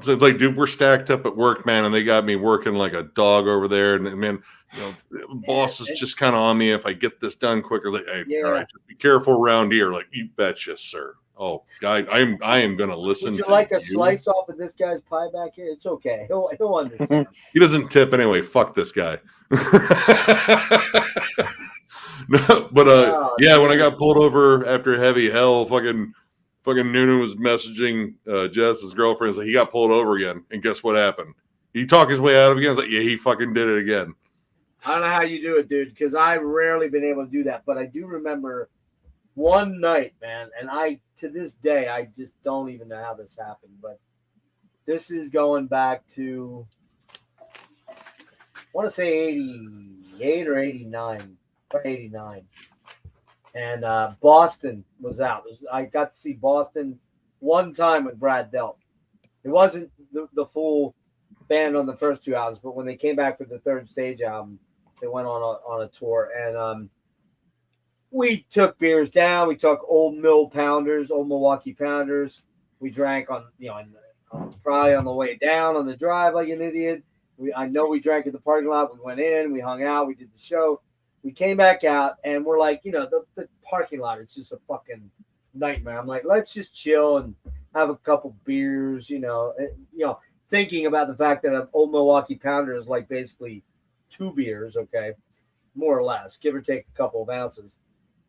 Dude, we're stacked up at work, man, and they got me working like a dog over there. And man, boss is just kind of on me if I get this done quicker. Like, hey, all right, just be careful around here. Like, you betcha, sir. Oh, guy, I am going to listen. Would you like a slice off of this guy's pie back here? It's okay. He'll understand. He doesn't tip anyway. Fuck this guy. No, but when I got pulled over after Heavy Hell, fucking Noonan was messaging Jess's girlfriend. Like, he got pulled over again, and guess what happened? He talked his way out of it again. I was like, yeah, he fucking did it again. I don't know how you do it, dude, because I've rarely been able to do that. But I do remember one night, man, and to this day, I just don't even know how this happened. But this is going back to, I want to say 88 or 89. 89, and Boston was out. I got to see Boston one time with Brad Delp. It wasn't the full band on the first 2 albums, but when they came back for the third stage album, they went on a tour, and we took beers down. We took Old Milwaukee Pounders. We drank on probably on the way down on the drive like an idiot. I know we drank at the parking lot. We went in, we hung out, we did the show. We came back out, and we're like, the parking lot is just a fucking nightmare. I'm like, let's just chill and have a couple beers, thinking about the fact that an Old Milwaukee Pounder is like basically 2 beers, okay, more or less, give or take a couple of ounces.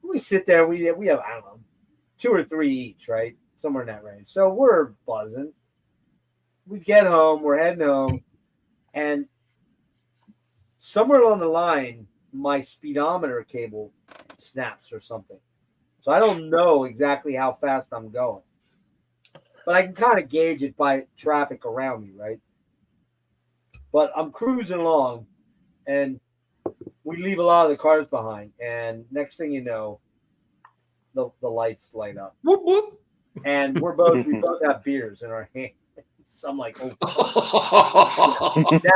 We sit there, we have, I don't know, 2 or 3 each, right? Somewhere in that range. So we're buzzing. We get home, we're heading home, and somewhere along the line, my speedometer cable snaps or something. So I don't know exactly how fast I'm going. But I can kind of gauge it by traffic around me, right? But I'm cruising along, and we leave a lot of the cars behind. And next thing you know, the lights light up. Whoop, whoop. And we both have beers in our hands. So I'm like, oh.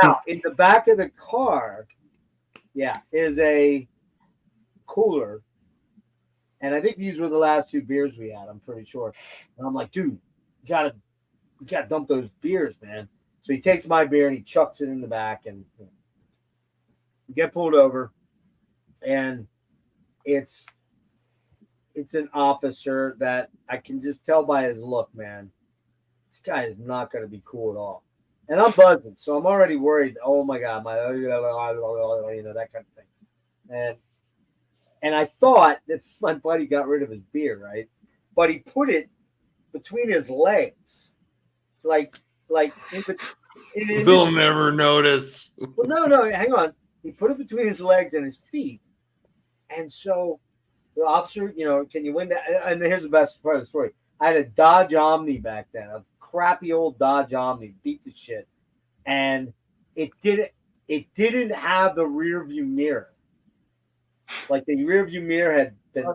Now, in the back of the car, Yeah, is a cooler. And I think these were the last 2 beers we had, I'm pretty sure. And I'm like, dude, you gotta dump those beers, man. So he takes my beer and he chucks it in the back, and we get pulled over, and it's an officer that I can just tell by his look, man. This guy is not going to be cool at all. And I'm buzzing, so I'm already worried. Oh my God, that kind of thing. And I thought that my buddy got rid of his beer, right? But he put it between his legs, like They'll never notice. Well, no, hang on. He put it between his legs and his feet, and so the officer, can you win that? And here's the best part of the story. I had a Dodge Omni back then, a crappy old Dodge Omni, beat the shit, and it didn't have the rear view mirror. Like the rear view mirror had been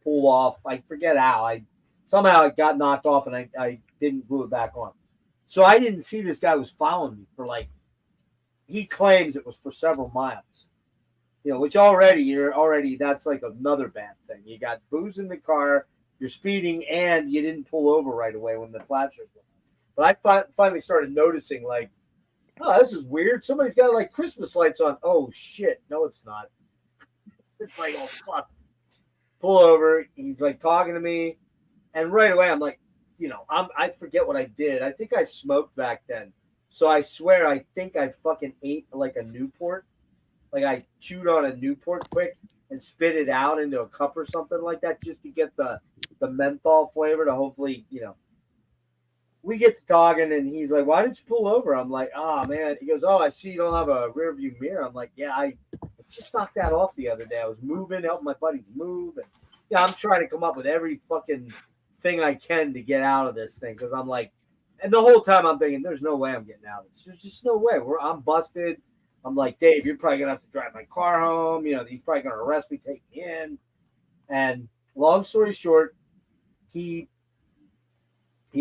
pulled off. I forget how. Somehow it got knocked off, and I didn't glue it back on. So I didn't see this guy was following me for he claims it was for several miles. Which that's like another bad thing. You got booze in the car, you're speeding, and you didn't pull over right away when the flashers went on. But I finally started noticing, oh, this is weird. Somebody's got Christmas lights on. Oh shit, no, it's not. It's like, oh fuck. Pull over. He's talking to me, and right away I'm like, I forget what I did. I think I smoked back then, so I swear I think I fucking ate a Newport. I chewed on a Newport quick and spit it out into a cup or something like that, just to get the menthol flavor to hopefully, We get to talking, and he's like, "Why did you pull over?" I'm like, "Oh man." He goes, "Oh, I see you don't have a rear view mirror." I'm like, "Yeah, I just knocked that off the other day. I was moving, helping my buddies move, and I'm trying to come up with every fucking thing I can to get out of this thing, because I'm like," and the whole time I'm thinking, "There's no way I'm getting out of this. There's just no way. I'm busted." I'm like, "Dave, you're probably gonna have to drive my car home. He's probably gonna arrest me, take me in." And long story short, he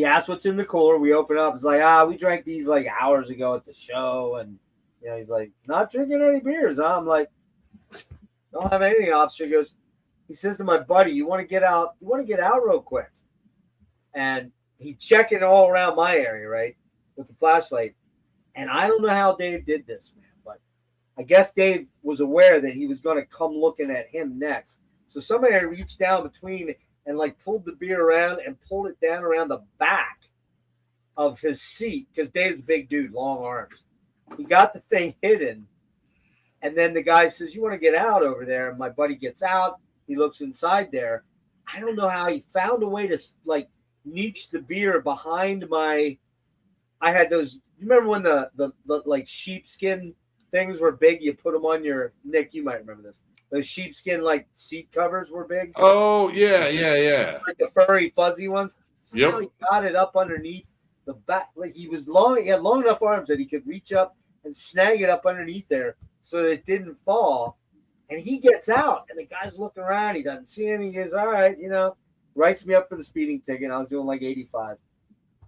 asked what's in the cooler. We open up. It's like, we drank these hours ago at the show, and he's like, "Not drinking any beers, huh?" I'm like, "Don't have anything." Officer he says to my buddy, "You want to get out? You want to get out real quick?" And he checking all around my area, right, with the flashlight. And I don't know how Dave did this, man, but I guess Dave was aware that he was going to come looking at him next. So somebody reached down between and pulled the beer around and pulled it down around the back of his seat, because Dave's a big dude, long arms. He got the thing hidden, and then the guy says, "You want to get out over there?" And my buddy gets out. He looks inside there. I don't know how he found a way to niche the beer behind my. I had those. You remember when the sheepskin things were big? You put them on your Nick. You might remember this. Those sheepskin seat covers were big. Oh yeah. Like the furry fuzzy ones. So Yep. now he got it up underneath the back. He was long. He had long enough arms that he could reach up and snag it up underneath there so that it didn't fall. And he gets out, and the guy's looking around. He doesn't see anything. He goes, "All right," writes me up for the speeding ticket. I was doing 85.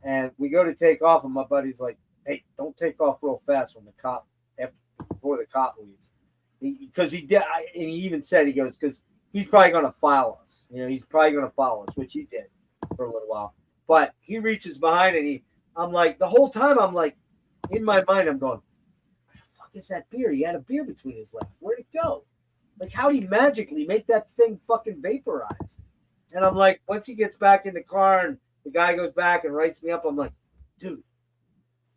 And we go to take off, and my buddy's like, "Hey, don't take off real fast before the cop leaves." Because he did, and he even said, he goes, because he's probably going to follow us. He's probably going to follow us, which he did for a little while. But he reaches behind, and I'm like, the whole time, I'm like, in my mind, I'm going, "Where the fuck is that beer? He had a beer between his legs. Where'd it go? How'd he magically make that thing fucking vaporize?" And I'm like, once he gets back in the car, and the guy goes back and writes me up, I'm like, "Dude,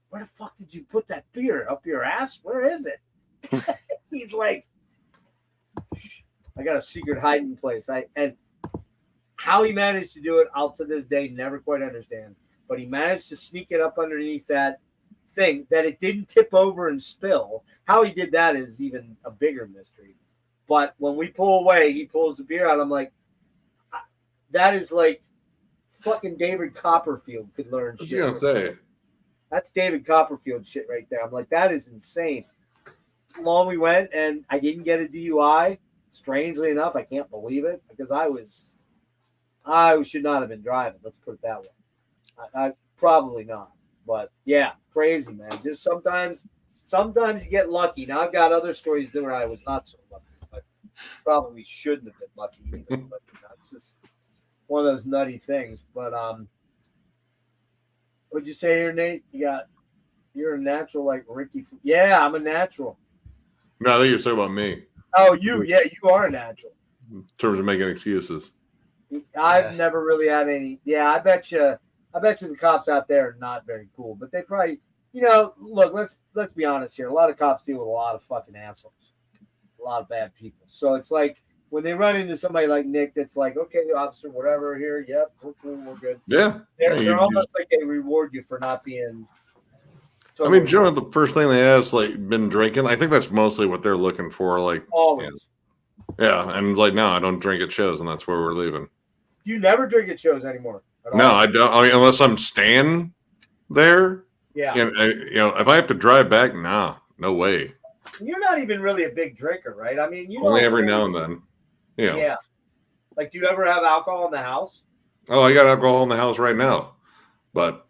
where the fuck did you put that beer? Up your ass? Where is it?" He's like, "I got a secret hiding place." And how he managed to do it, I'll to this day never quite understand. But he managed to sneak it up underneath that thing that it didn't tip over and spill. How he did that is even a bigger mystery. But when we pull away, he pulls the beer out. I'm like, that is fucking David Copperfield could learn I was shit. gonna say. That's David Copperfield shit right there. I'm like, that is insane. How long we went, and I didn't get a DUI. Strangely enough, I can't believe it, because I should not have been driving. Let's put it that way. I probably not, but yeah, crazy, man. Just sometimes sometimes you get lucky. Now I've got other stories where I was not so lucky, but probably shouldn't have been lucky either. But it's just one of those nutty things. But what'd you say here, Nate? You're a natural like Ricky. Yeah, I'm a natural. No, I think you're talking about me Oh, you are a natural. in terms of making excuses. I've never really had any. Yeah, I bet you the cops out there are not very cool, but they probably, look, let's be honest here. A lot of cops deal with a lot of fucking assholes, a lot of bad people. So it's like when they run into somebody like Nick, that's like, okay, officer, whatever, here, yep, we're cool, we're good. Yeah. They're almost like they reward you for not being. I mean, generally, the first thing they ask, like, been drinking. I think that's mostly what they're looking for. Like, always. Yeah, and like, no, I don't drink at shows, and that's where we're leaving. You never drink at shows anymore. No, I don't. I mean, unless I'm staying there. Yeah. And if I have to drive back, no way. You're not even really a big drinker, right? I mean, only every now and then. Yeah. Yeah. Like, do you ever have alcohol in the house? Oh, I got alcohol in the house right now, but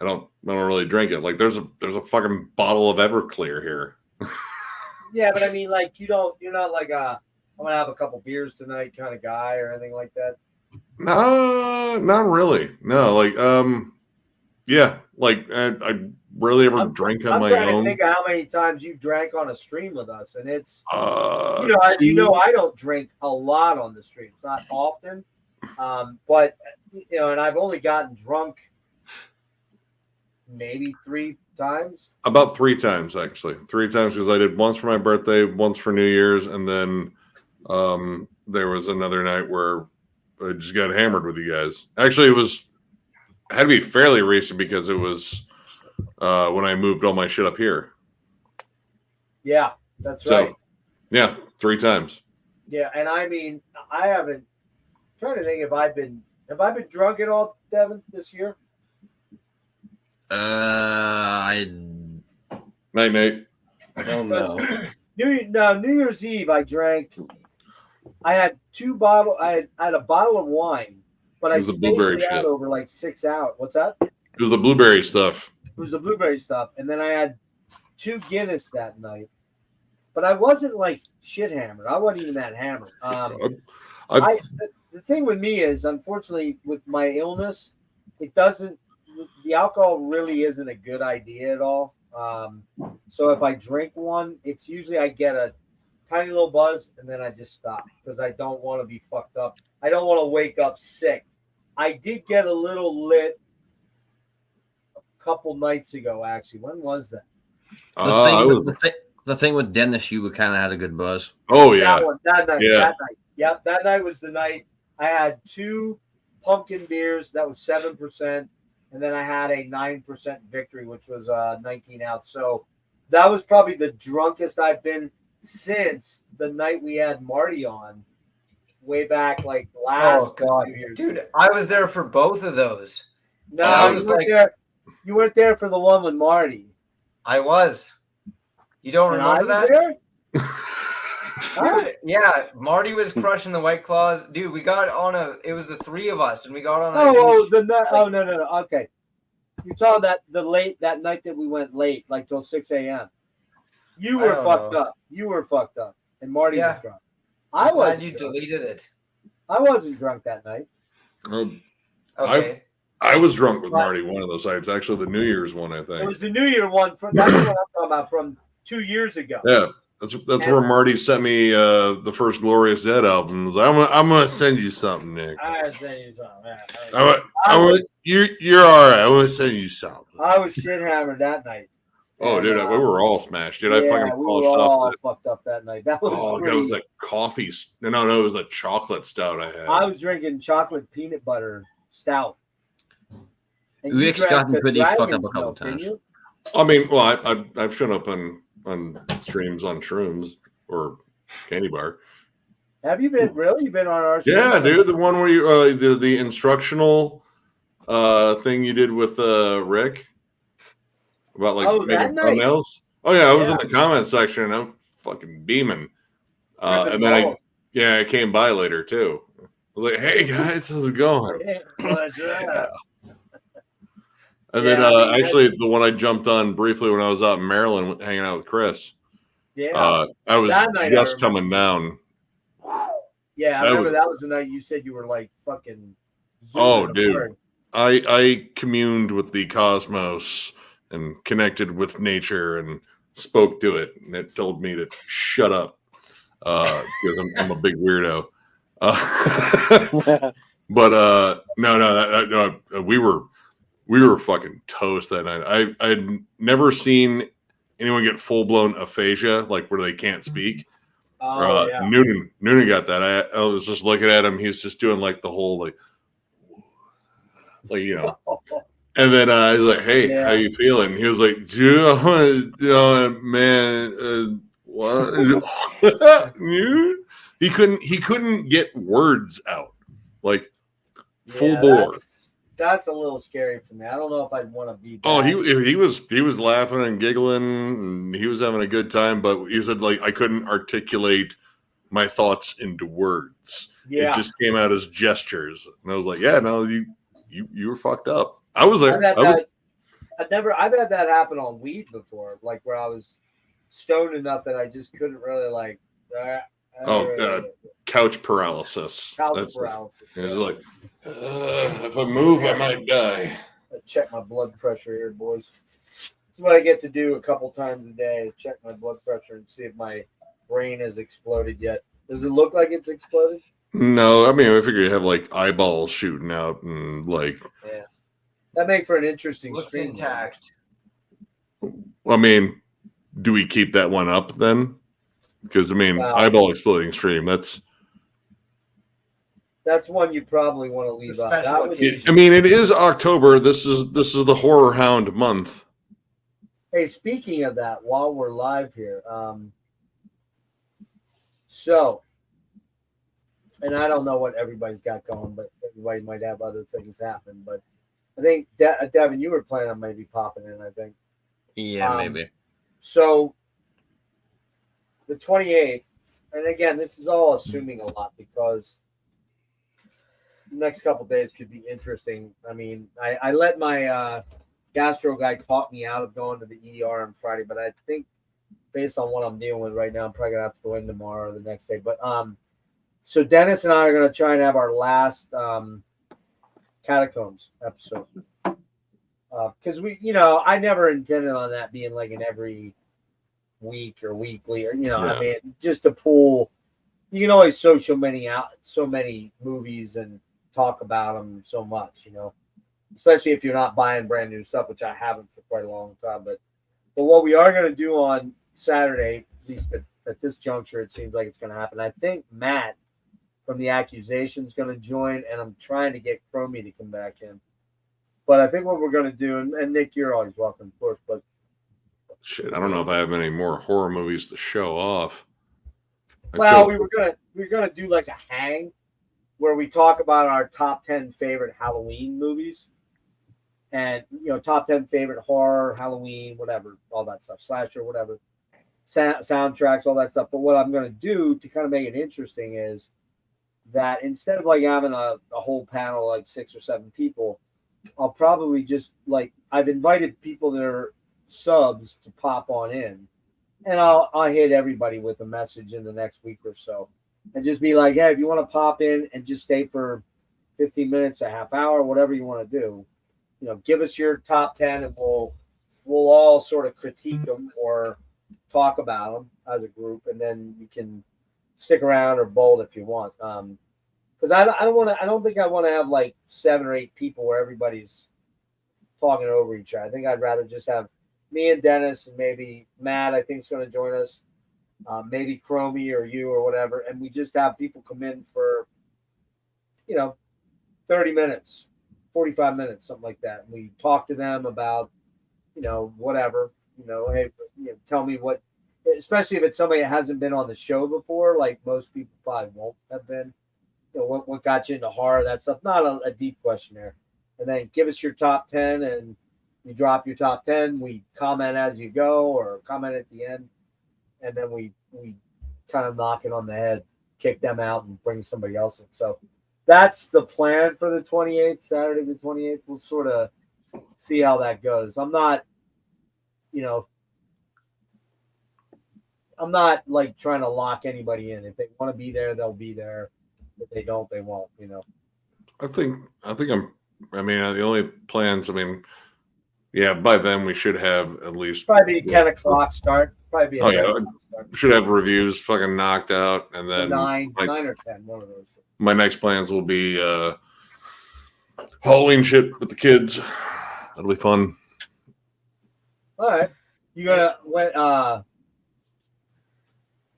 I don't really drink it. Like, there's a fucking bottle of Everclear here. Yeah, but I mean, like, you're not like I'm gonna have a couple beers tonight kind of guy or anything like that. No, not really. No, like, yeah, like I rarely ever drink on my own. I'm trying to think of how many times you drank on a stream with us, and it's as I don't drink a lot on the streams, not often, but and I've only gotten drunk maybe 3 times. About 3 times, actually. 3 times, because I did once for my birthday, once for New Year's, and then there was another night where I just got hammered with you guys. Actually, it had to be fairly recent because it was when I moved all my shit up here. Yeah, that's right. Yeah, 3 times. Yeah, and I mean, I haven't. I'm trying to think if I've been drunk at all, Devin, this year. Night, Nate. I don't know. New Year's Eve, I drank. I had 2 bottles. I had a bottle of wine, but I spaced it out over like 6 hours. What's that? It was the blueberry stuff. It was the blueberry stuff, and then I had 2 Guinness that night. But I wasn't like shit hammered. I wasn't even that hammered. The thing with me is, unfortunately, with my illness, the alcohol really isn't a good idea at all. So if I drink one, it's usually I get a tiny little buzz and then I just stop because I don't want to be fucked up. I don't want to wake up sick. I did get a little lit a couple nights ago, actually. When was that? The thing with Dennis, you kind of had a good buzz. Oh, yeah. That night. Yeah. That night. Yep, that night was the night. I had 2 pumpkin beers. That was 7%. And then I had a 9% victory, which was 19 out. So that was probably the drunkest I've been since the night we had Marty on way back like last years. Dude, I was there for both of those. No, you weren't there for the one with Marty. I was. You don't remember that? There? Dude, yeah, Marty was crushing the White Claws. Dude, we got on it was the 3 of us, and we got on no. Okay. You're talking that night that we went late, like till 6 a.m. You were fucked up. You were fucked up. And Marty was drunk. I'm glad you deleted it. I wasn't drunk that night. Okay. I was drunk with Marty one of those nights. Actually, the New Year's one, I think. It was the New Year one. That's what I'm talking about from 2 years ago. Yeah. That's where Marty sent me the first Glorious Dead album. I'm gonna send you something, Nick. I send you something. You're all right. I'm gonna send you something. I was shit hammered that night. Oh, dude, we were all smashed, dude. I fucking we were all fucked up that night. That was that was the coffee. No, it was the chocolate stout I had. I was drinking chocolate peanut butter stout. Rick's gotten pretty fucked up a couple times. I mean, well, I've shown up on streams on shrooms or candy bar. Have you been really? You've been on our stream? Yeah, dude. The one where you the instructional thing you did with Rick about like making thumbnails. Oh yeah, I was in the comment section and I'm fucking beaming. And then I came by later too. I was like, "Hey guys, how's it going?" Yeah. And Yeah, then I mean, actually the one I jumped on briefly when I was out in Maryland hanging out with Chris. yeah, I was that night just I coming down. yeah. I that remember was- that was the night you said you were like fucking. Oh, zooming dude. hard. I communed with the cosmos and connected with nature and spoke to it, and it told me to shut up because I'm a big weirdo. But no, we were fucking toast that night. I'd never seen anyone get full blown aphasia, like where they can't speak. Oh yeah. Noonan got that. I was just looking at him. He's just doing like the whole like you know. And then I was like, "Hey, Yeah. how you feeling?" He was like, "Dude, man, what?" He couldn't get words out, like full Yeah, bore. That's a little scary for me. I don't know if I'd want to be. Oh, that. he was laughing and giggling, and he was having a good time. But he said like I couldn't articulate my thoughts into words. Yeah. It just came out as gestures, and I was like, "Yeah, no, you were fucked up." I was there. I've had that happen on weed before, like where I was stoned enough that I just couldn't really like. Couch paralysis. Couch paralysis. It's like if I move, I might die. I check my blood pressure here, boys. This is what I get to do a couple times a day: check my blood pressure and see if my brain has exploded yet. Does it look like it's exploded? No, I mean I figure you have like eyeballs shooting out and like. Yeah, that make for an interesting. Looks stream, intact. I mean, do we keep that one up then? Because I mean, eyeball exploding stream. That's one you probably want to leave out. Special occasion. I mean, it is October. This is the horror hound month. Hey, speaking of that, while we're live here, so, and I don't know what everybody's got going, but everybody might have other things happen. But I think Devin, you were planning on maybe popping in. I think. Yeah, maybe. So, the 28th, and again, this is all assuming a lot because the next couple of days could be interesting. I mean, I let my gastro guy talk me out of going to the ER on Friday, but I think based on what I'm dealing with right now, I'm probably gonna have to go in tomorrow or the next day. But so Dennis and I are gonna try and have our last catacombs episode because I never intended on that being like an every week or weekly or I mean just to pull. You can always so many movies and talk about them so much, especially if you're not buying brand new stuff, which I haven't for quite a long time. But what we are going to do on Saturday, at least at this juncture, it seems like it's going to happen. I think Matt from the Accusation is going to join, and I'm trying to get Chromie to come back in. But I think what we're going to do, and Nick, you're always welcome, of course, but shit, I don't know if I have any more horror movies to show off. Well, we're gonna do like a hang where we talk about our top 10 favorite Halloween movies, and top 10 favorite horror, Halloween, whatever, all that stuff, slasher, whatever, soundtracks, all that stuff. But what I'm gonna do to kind of make it interesting is that instead of like having a whole panel like 6 or 7 people, I'll probably just I've invited people that are subs to pop on in. And I'll hit everybody with a message in the next week or so, and just be like, "Hey, if you want to pop in and just stay for 15 minutes, a half hour, whatever you want to do, give us your top 10, and we'll all sort of critique them or talk about them as a group, and then you can stick around or bold if you want. Because I don't think I want to have like 7 or 8 people where everybody's talking over each other. I think I'd rather just have me and Dennis and maybe Matt, I think, is going to join us. Maybe Chromie or you or whatever. And we just have people come in for, 30 minutes, 45 minutes, something like that. And we talk to them about, whatever, hey, tell me what, especially if it's somebody that hasn't been on the show before, like most people probably won't have been, what got you into horror, that stuff. Not a deep questionnaire. And then give us your top 10 and you drop your top 10. We comment as you go or comment at the end. And then we kind of knock it on the head, kick them out and bring somebody else in. So that's the plan for the 28th, Saturday the 28th. We'll sort of see how that goes. I'm not, you know, I'm not like trying to lock anybody in. If they want to be there, they'll be there. If they don't, they won't. You know. I think I mean, the only plans. I mean, yeah, by then we should have at least Probably be 10 o'clock start. Probably be a Oh 10 yeah, o'clock start. should have reviews fucking knocked out, and then nine or 10, one of those. my next plans will be Halloween shit with the kids. That'll be fun. All right, you gonna when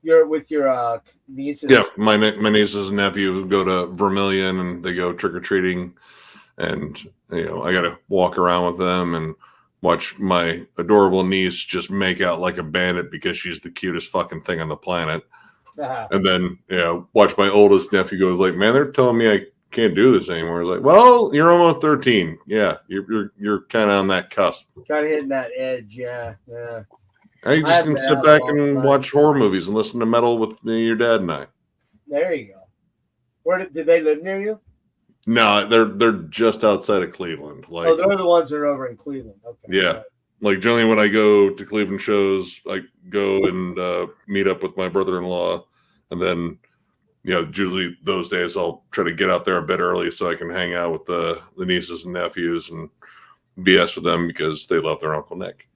you're with your nieces? Yeah, my nieces and nephew go to Vermilion and they go trick or treating, and I got to walk around with them and watch my adorable niece just make out like a bandit because she's the cutest fucking thing on the planet. And then watch my oldest nephew goes like, man, they're telling me I can't do this anymore. It's like, well, you're almost 13. Yeah, you're kind of on that cusp. Kind of hitting that edge. Yeah. I just can sit back and watch horror movies and listen to metal with your dad and I. There you go. Where did they live near you? No, they're just outside of Cleveland. Like, they're the ones that are over in Cleveland. Okay. Yeah. Right. Like generally when I go to Cleveland shows, I go and meet up with my brother-in-law, and then usually those days I'll try to get out there a bit early so I can hang out with the nieces and nephews and BS with them because they love their Uncle Nick.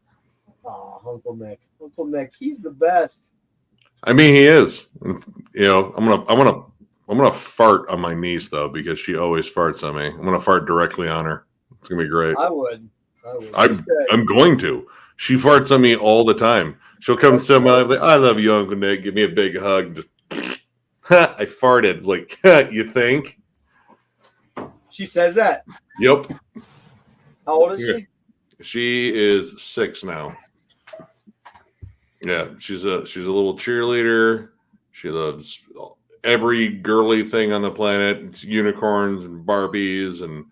Oh, Uncle Nick, he's the best. I mean, he is. I'm gonna fart on my niece though because she always farts on me. I'm gonna fart directly on her. It's gonna be great. I would. I'm going to. She farts on me all the time. She'll come sit on my lap like, I love you, Uncle Nick. Give me a big hug. Just, I farted. Like, you think? She says that. Yep. How old is she? She is 6 now. Yeah, she's a little cheerleader. She loves every girly thing on the planet. It's unicorns and Barbies and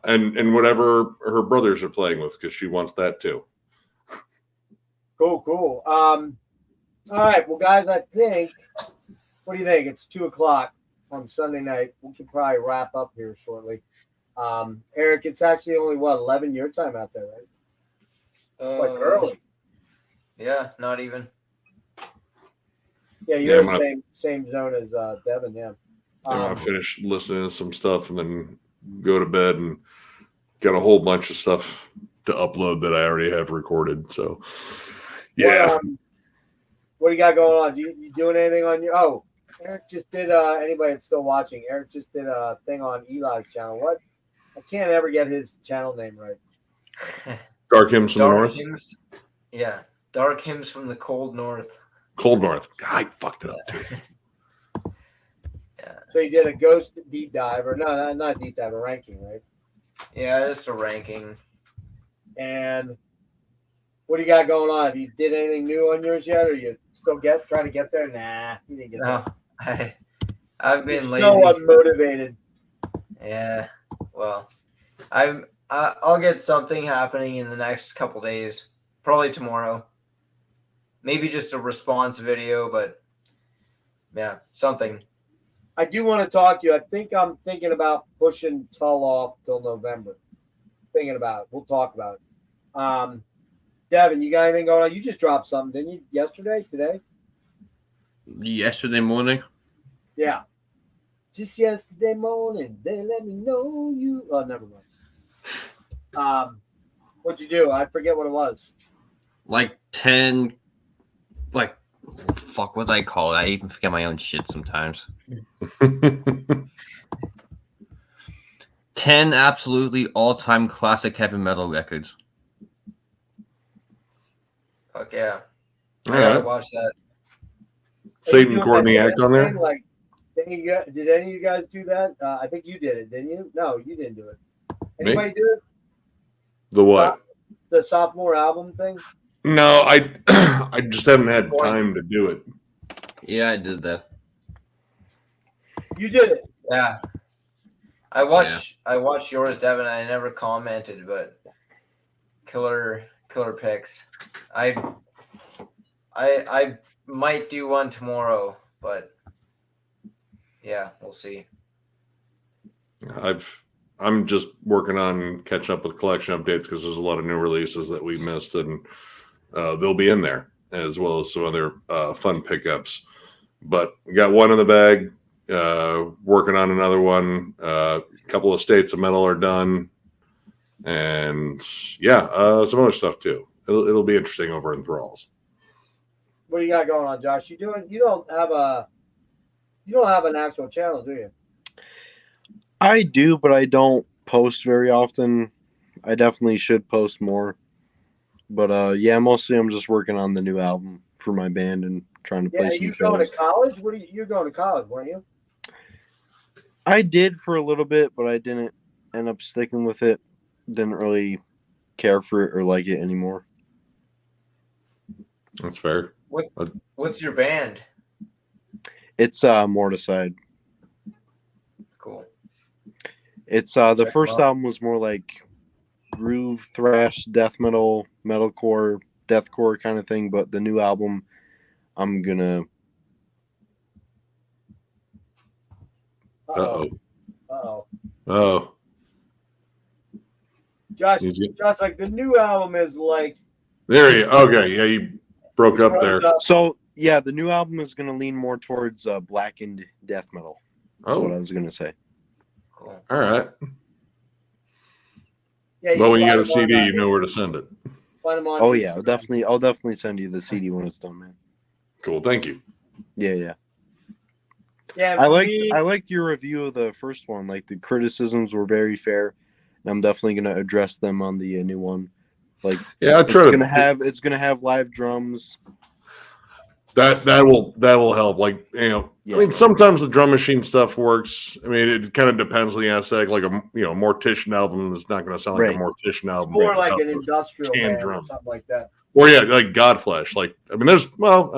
and whatever her brothers are playing with because she wants that too. Cool. All right, well, guys, I think. What do you think? It's 2:00 on Sunday night. We could probably wrap up here shortly. Eric, it's actually only 11 your time out there, right? Like early. Yeah, not even. Yeah, you're in the same zone as Devin. Yeah. I'm gonna finish listening to some stuff and then go to bed, and got a whole bunch of stuff to upload that I already have recorded. So, yeah. What do you got going on? You doing anything on your? Oh, Eric just did. Anybody that's still watching, Eric just did a thing on Eli's channel. What? I can't ever get his channel name right. Dark Hymns from the North. Yeah, Dark Hymns from the Cold North. Cold North. I fucked it up too. Yeah. So you did a ghost deep dive, or no, not deep dive, a ranking, right? Yeah, just a ranking. And what do you got going on? Have you did anything new on yours yet, or you still trying to get there? Nah, you didn't get there. I've been lazy. So unmotivated. Yeah. Well, I'll get something happening in the next couple days. Probably tomorrow. Maybe just a response video, but yeah, something. I do want to talk to you. I think I'm thinking about pushing Tull off till November. Thinking about it. We'll talk about it. Devin, you got anything going on? You just dropped something, didn't you? Yesterday? Today? Yesterday morning. Yeah. Just yesterday morning, they let me know you. Oh, never mind. What'd you do? I forget what it was. Like 10. Like, fuck, what do I call it? I even forget my own shit sometimes. 10 absolutely all-time classic heavy metal records. Fuck yeah. I gotta watch that. Satan Courtney act on there? Like, did any of you guys do that? I think you did it, didn't you? No, you didn't do it. Anybody do it? The what? The sophomore album thing? No, I just haven't had time to do it. Yeah, I did that. You did it. Yeah. I watched yours, Devin. I never commented, but killer picks. I might do one tomorrow, but yeah, we'll see. I've I'm just working on catching up with collection updates because there's a lot of new releases that we missed, and they'll be in there as well as some other fun pickups. But we got one in the bag. Working on another one. A couple of States of Metal are done, and some other stuff too. It'll be interesting over in Thralls. What do you got going on, Josh? You don't have an actual channel, do you? I do, but I don't post very often. I definitely should post more. But mostly I'm just working on the new album for my band and trying to play some you shows. going to college? You're going to college, weren't you? I did for a little bit, but I didn't end up sticking with it. Didn't really care for it or like it anymore. That's fair. What's your band? It's Morticide. Cool. It's the first album was more like groove, thrash, death metal, metalcore, deathcore kind of thing, but the new album I'm gonna Oh. Josh, like the new album is like There you okay, yeah, you broke up there. So yeah, the new album is gonna lean more towards blackened death metal. That's what I was gonna say. Cool. All right. Yeah, well, when you got a CD, you know where to send it. Find them on I'll Instagram. definitely send you the CD when it's done, man. Cool, thank you. Yeah. Yeah, I liked your review of the first one. Like the criticisms were very fair, and I'm definitely gonna address them on the new one. Like I try it's gonna have live drums. That will help. Like I mean, sometimes the drum machine stuff works. I mean, it kind of depends on the aesthetic. Like a Mortician album is not going to sound like a Mortician album. It's more like an industrial band or something like that. Or like Godflesh. Like I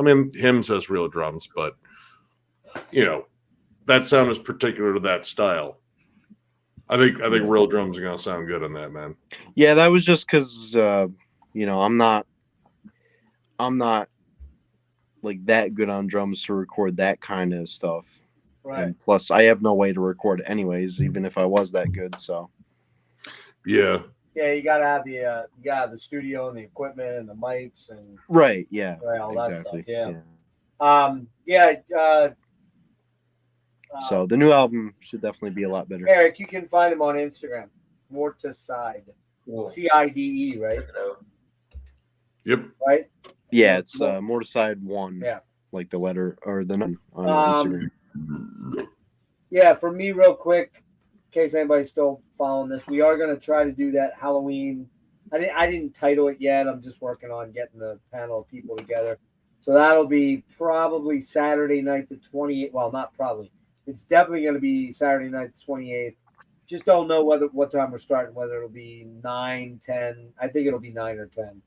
mean, Hymns has real drums, but that sound is particular to that style. I think real drums are going to sound good on that, man. Yeah, that was just because I'm not like that good on drums to record that kind of stuff. Right. And plus, I have no way to record it anyways, even if I was that good. So. Yeah. Yeah, you gotta have the studio and the equipment and the mics and right. Yeah. Right, all exactly. that stuff. Yeah. So the new album should definitely be a lot better. Eric, you can find him on Instagram. Morticide. Cool. CIDE, right? Yep. Right? Yeah, it's Morticide 1. Yeah. Like the letter or the number on Instagram. Yeah, for me, real quick, in case anybody's still following this, we are going to try to do that Halloween. I didn't title it yet. I'm just working on getting the panel of people together. So that'll be probably Saturday night the 28th. Well, not probably. It's definitely going to be Saturday night the 28th. Just don't know what time we're starting, whether it'll be 9, 10. I think it'll be 9 or 10.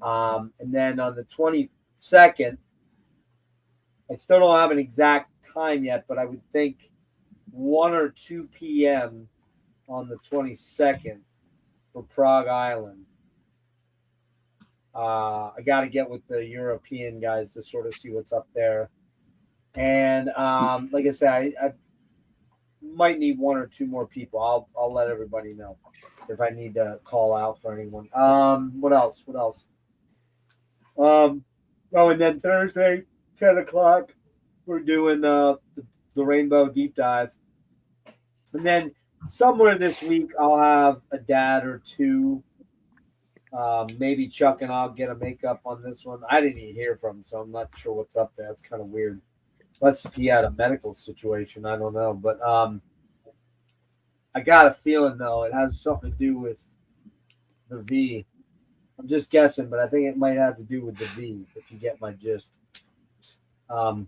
And then on the 22nd, I still don't have an exact time yet, but I would think 1 or 2 p.m. on the 22nd for Prague Island. I got to get with the European guys to sort of see what's up there. And like I said, I might need 1 or 2 more people. I'll let everybody know if I need to call out for anyone. What else? And then Thursday, 10 o'clock, we're doing the Rainbow Deep Dive. And then somewhere this week, I'll have a dad or 2. Maybe Chuck and I'll get a makeup on this one. I didn't even hear from him, so I'm not sure what's up there. It's kind of weird. Unless he had a medical situation, I don't know. But I got a feeling, though, it has something to do with the V. I'm just guessing, but I think it might have to do with the V, if you get my gist. I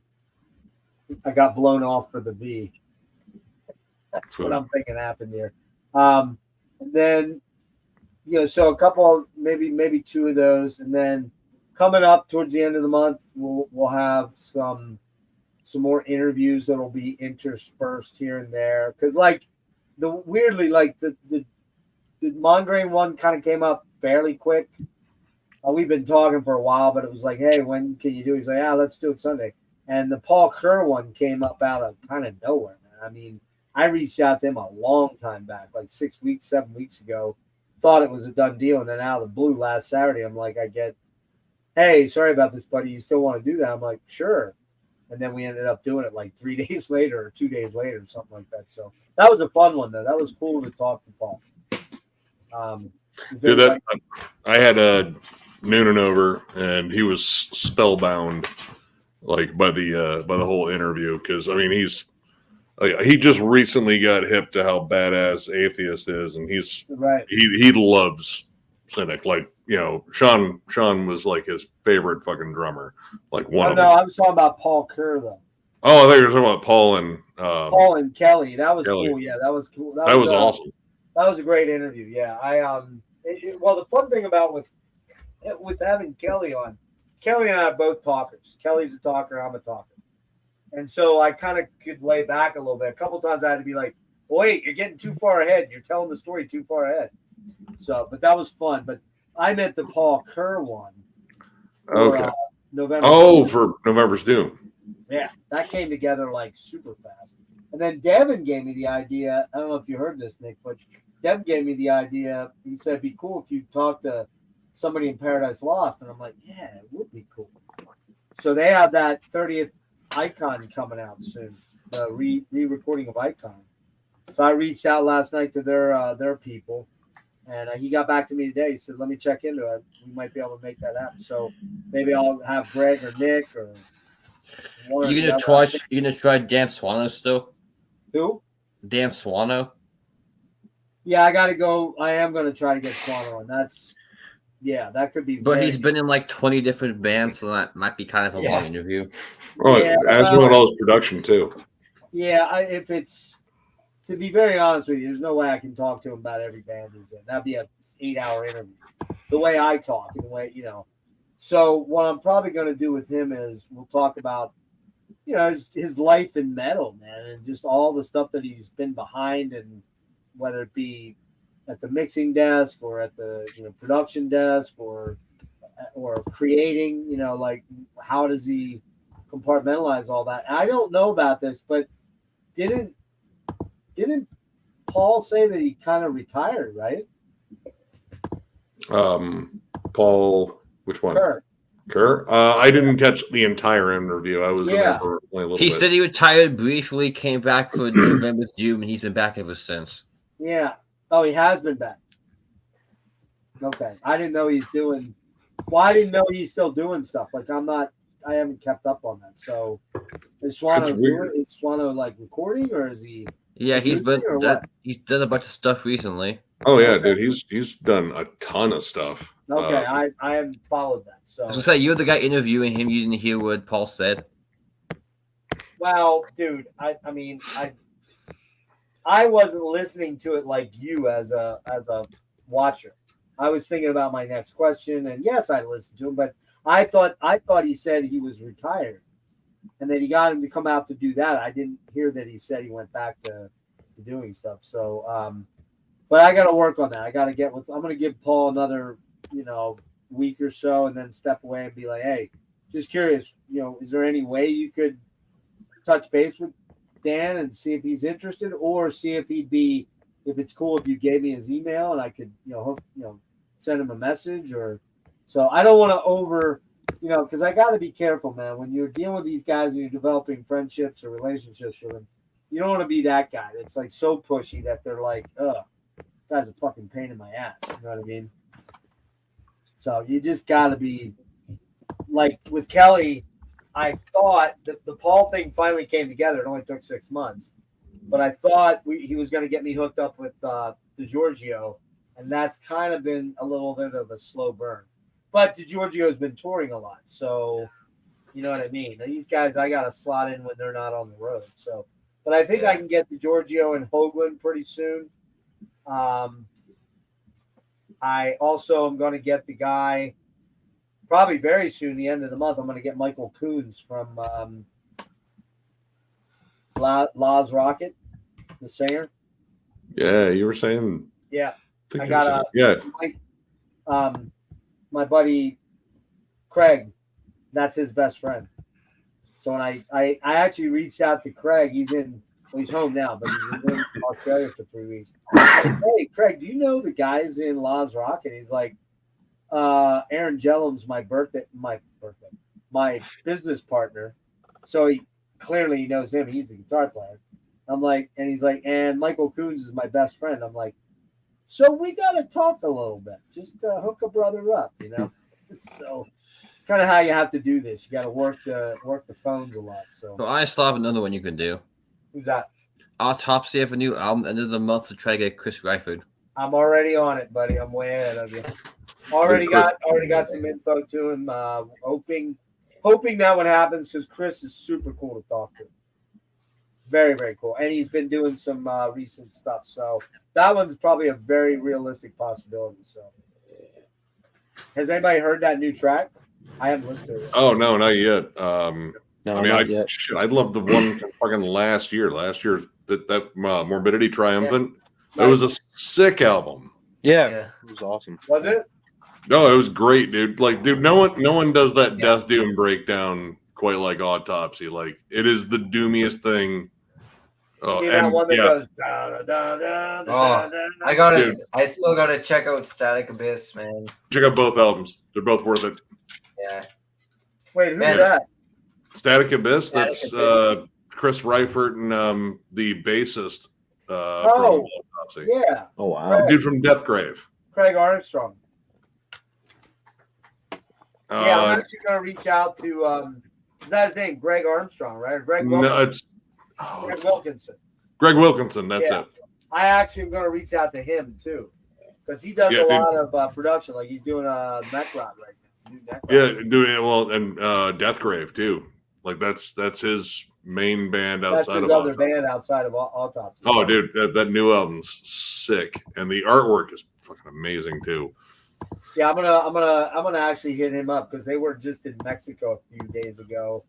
got blown off for the V. That's what I'm thinking happened here. And then, so a couple, maybe 2 of those. And then coming up towards the end of the month, we'll have some more interviews that will be interspersed here and there. Because the Mongrain one kind of came up fairly quick. We've been talking for a while, but it was like, hey, when can you do it? He's like, let's do it Sunday. And the Paul Kerr one came up out of kind of nowhere, man. I mean, I reached out to him a long time back, like 6 weeks, 7 weeks ago. Thought it was a done deal, and then out of the blue last Saturday, I'm like, hey, sorry about this, buddy. You still want to do that? I'm like, sure. And then we ended up doing it like 3 days later or 2 days later, something like that. So that was a fun one, though. That was cool to talk to Paul. Dude, I had a Noonan over, and he was spellbound, like by the whole interview, because I mean he just recently got hip to how badass Atheist is, and he loves Cynic. Like, you know, Sean was like his favorite fucking drummer, like one. No, I was talking about Paul Kerr though. Oh, I thought you were talking about Paul and Kelly. That was Kelly. cool. Yeah, that was cool. That was awesome. That was a great interview. Yeah, well, the fun thing about with having Kelly on, Kelly and I are both talkers. Kelly's a talker. I'm a talker. And so I kind of could lay back a little bit. A couple of times I had to be like, wait, you're getting too far ahead. You're telling the story too far ahead. So, but that was fun. But I meant the Paul Kerr one. Okay. November. Oh, for November's Doom. Yeah, that came together like super fast. And then Devin gave me the idea. I don't know if you heard this, Nick, but Devin gave me the idea. He said it'd be cool if you talked to somebody in Paradise Lost. And I'm like, yeah, it would be cool. So they have that 30th Icon coming out soon, the re-recording of Icon. So I reached out last night to their people, and he got back to me today. He said, let me check into it. We might be able to make that happen. So maybe I'll have Greg or Nick or one. You gonna try Dan Swano still? Who? Dan Swano. Yeah, I gotta go. I am gonna try to get Swano, and that could be. But he's been in like 20 different bands, so that might be kind of a long interview. Oh, as well as production too. Yeah, if it's, to be very honest with you, there's no way I can talk to him about every band he's in. That'd be an 8-hour interview. The way I talk, and the way, you know. So what I'm probably going to do with him is we'll talk about, you know, his life in metal, man, and just all the stuff that he's been behind, and whether it be at the mixing desk or at the, you know, production desk or creating, you know, like how does he compartmentalize all that? And I don't know about this, but didn't Paul say that he kind of retired, right? Paul, which one? Kerr. I didn't catch the entire interview. I was in there for only a little bit. He said he retired briefly, came back for November's Doom, and he's been back ever since. Yeah. Oh, he has been back. Okay. I didn't know he's doing. Well, I didn't know he's still doing stuff. Like I haven't kept up on that. So is Swano doing? Is Swano like recording, or is he? Yeah, he's done a bunch of stuff recently. Oh yeah, dude, he's done a ton of stuff. Okay, I haven't followed that. So I was gonna say, you're the guy interviewing him. You didn't hear what Paul said. Well, dude, I wasn't listening to it like you as a watcher. I was thinking about my next question, and yes, I listened to him, but I thought he said he was retired, and that he got him to come out to do that. I didn't hear that he said he went back to doing stuff. So, but I got to work on that. I got to get with. I'm going to give Paul another, you know, week or so, and then step away and be like, hey, just curious, you know, is there any way you could touch base with Dan and see if he's interested, or see if it's cool if you gave me his email and I could, send him a message, or so. I don't want to because I got to be careful, man. When you're dealing with these guys and you're developing friendships or relationships with them, you don't want to be that guy that's like so pushy that they're like, ugh, guy's a fucking pain in my ass. You know what I mean? So you just got to be like with Kelly. I thought the Paul thing finally came together. It only took 6 months, but I thought he was going to get me hooked up with DiGiorgio, and that's kind of been a little bit of a slow burn. But DiGiorgio's been touring a lot, so you know what I mean. Now, these guys, I got to slot in when they're not on the road. So, but I think I can get DiGiorgio and Hoagland pretty soon. I also am going to get the guy. Probably very soon, the end of the month, I'm going to get Michael Coons from Laz Rocket, the singer. Yeah, you were saying. Yeah, I got my buddy Craig. That's his best friend. So when I actually reached out to Craig, he's in Well, he's home now, but he's been in Australia for 3 weeks. Hey, Craig, do you know the guys in Laws Rock? And he's like, Aaron Jellum's my business partner. So he clearly knows him. He's the guitar player. I'm like, and he's like, and Michael Coons is my best friend. I'm like, so we got to talk a little bit. Just hook a brother up, you know? So it's kind of how you have to do this. You got to work the phones a lot. So I still have another one you can do. who's that? Autopsy have a new album end of the month to try to get Chris Ryford. I'm already on it, buddy. I'm way ahead of you. Already got some info to him. Hoping that one happens because Chris is super cool to talk to. Very, very cool. And he's been doing some recent stuff. So that one's probably a very realistic possibility. So has anybody heard that new track? I haven't listened to it. Oh no, not yet. No, I mean, not yet. I love the one from fucking last year. Last year, that Morbidity Triumphant. That was a sick album. Yeah, Yeah. it was awesome. Was it? No, it was great, dude. Like, dude, no one does that Death Doom breakdown quite like Autopsy. Like, it is the doomiest thing. Oh, Yeah, that and, one that yeah, goes da, da, da, da, da, Oh, da, da. Dude. I still gotta check out Static Abyss, man. check out both albums. They're both worth it. Yeah. Wait, who's Man. that? Static Abyss. Static That's Abyss. Chris Reifert and the bassist from Oh, Autopsy. Yeah, Oh wow. Dude from Deathgrave. Craig Armstrong. Yeah, I'm Uh, actually gonna reach out to is that his name? Greg Armstrong, right? Or Greg no, Wilkinson. it's Greg Wilkinson. Greg Wilkinson. That's Yeah. it. I actually am gonna reach out to him too, because he does Yeah, a dude. lot of production. Like he's doing a Necrot right now. New Necrot. Yeah, doing it well, and Deathgrave too. Like that's his main band That's outside his of other Autopsy. band outside of Autopsy. Oh, dude, that new album's sick, and the artwork is fucking amazing too. Yeah, I'm gonna actually hit him up because they were just in Mexico a few days ago,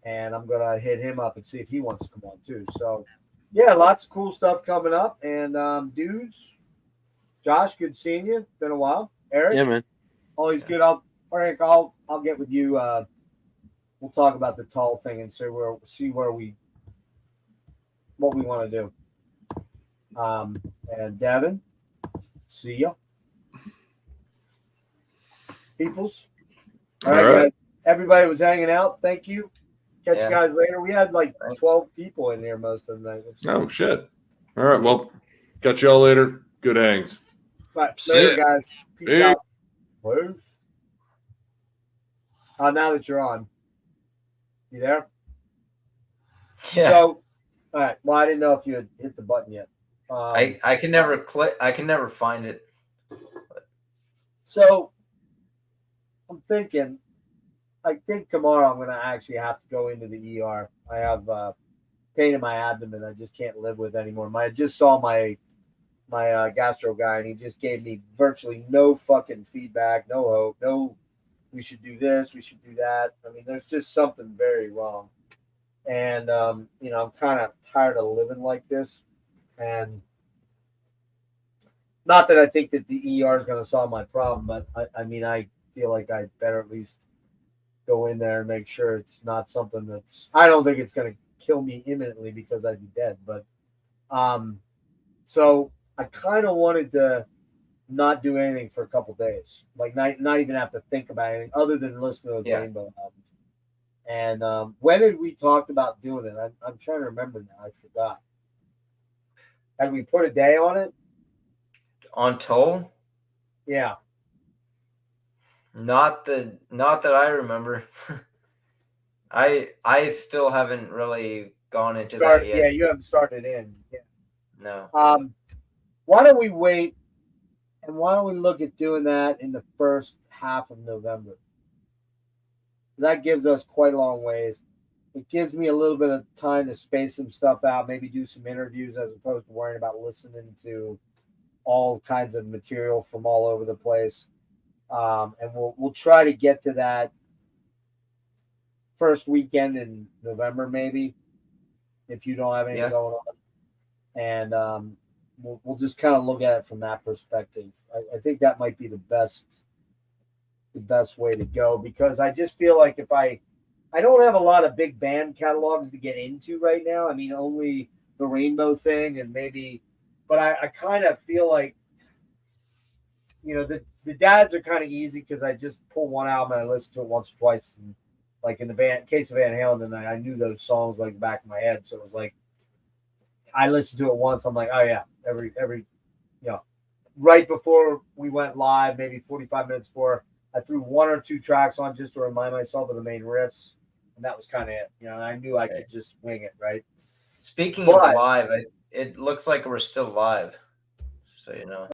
and I'm gonna hit him up and see if he wants to come on too. So, yeah, lots of cool stuff coming up. And dudes, Josh, good seeing you. Been a while. Eric, Yeah, man. always good. Eric, I'll get with you. We'll talk about the tall thing and see what we want to do. And Devin, see ya. Peoples. All right, right. guys. Everybody was hanging out. Thank you. Catch Yeah. you guys later. We had like Thanks. 12 people in here most of the night. Oh shit! All right, well, catch y'all later. Good hangs. Right. See Later, ya. guys. Peace Peace. out. Peace. Now that you're on. You there? Yeah. So, all right. Well, I didn't know if you had hit the button yet. I can never click. I can never find it. So, I'm thinking, I think tomorrow I'm going to actually have to go into the ER. I have pain in my abdomen I just can't live with anymore. I just saw my gastro guy, and he just gave me virtually no fucking feedback, no hope, no, we should do this, we should do that. I mean, there's just something very wrong. And, I'm kind of tired of living like this. And not that I think that the ER is going to solve my problem, but I feel like I better at least go in there and make sure it's not something I don't think it's going to kill me imminently because I'd be dead. But, so I kind of wanted to not do anything for a couple days, like not even have to think about anything other than listen to those Rainbow albums. And when did we talked about doing it? I'm trying to remember now. I forgot. Had we put a day on it? On Toll? Yeah. Not that I remember. I still haven't really gone into that yet. Yeah, you haven't started in. Yeah. No. Why don't we wait, and why don't we look at doing that in the first half of November? That gives us quite a long ways. It gives me a little bit of time to space some stuff out, maybe do some interviews as opposed to worrying about listening to all kinds of material from all over the place. And we'll try to get to that first weekend in November, maybe, if you don't have anything going on. And we'll just kind of look at it from that perspective. I think that might be the best way to go, because I just feel like if I don't have a lot of big band catalogs to get into right now. I mean, only the rainbow thing, and maybe, but I kind of feel like, the dads are kind of easy because I just pull one album and I listen to it once or twice, and like in case of Van Halen, and I knew those songs like the back of my head, so it was like I listened to it once, I'm like, oh yeah, every right before we went live, maybe 45 minutes before, I threw one or two tracks on just to remind myself of the main riffs, and that was kind of it. I knew I could just wing it, right? Speaking of live, it looks like we're still live, so you know.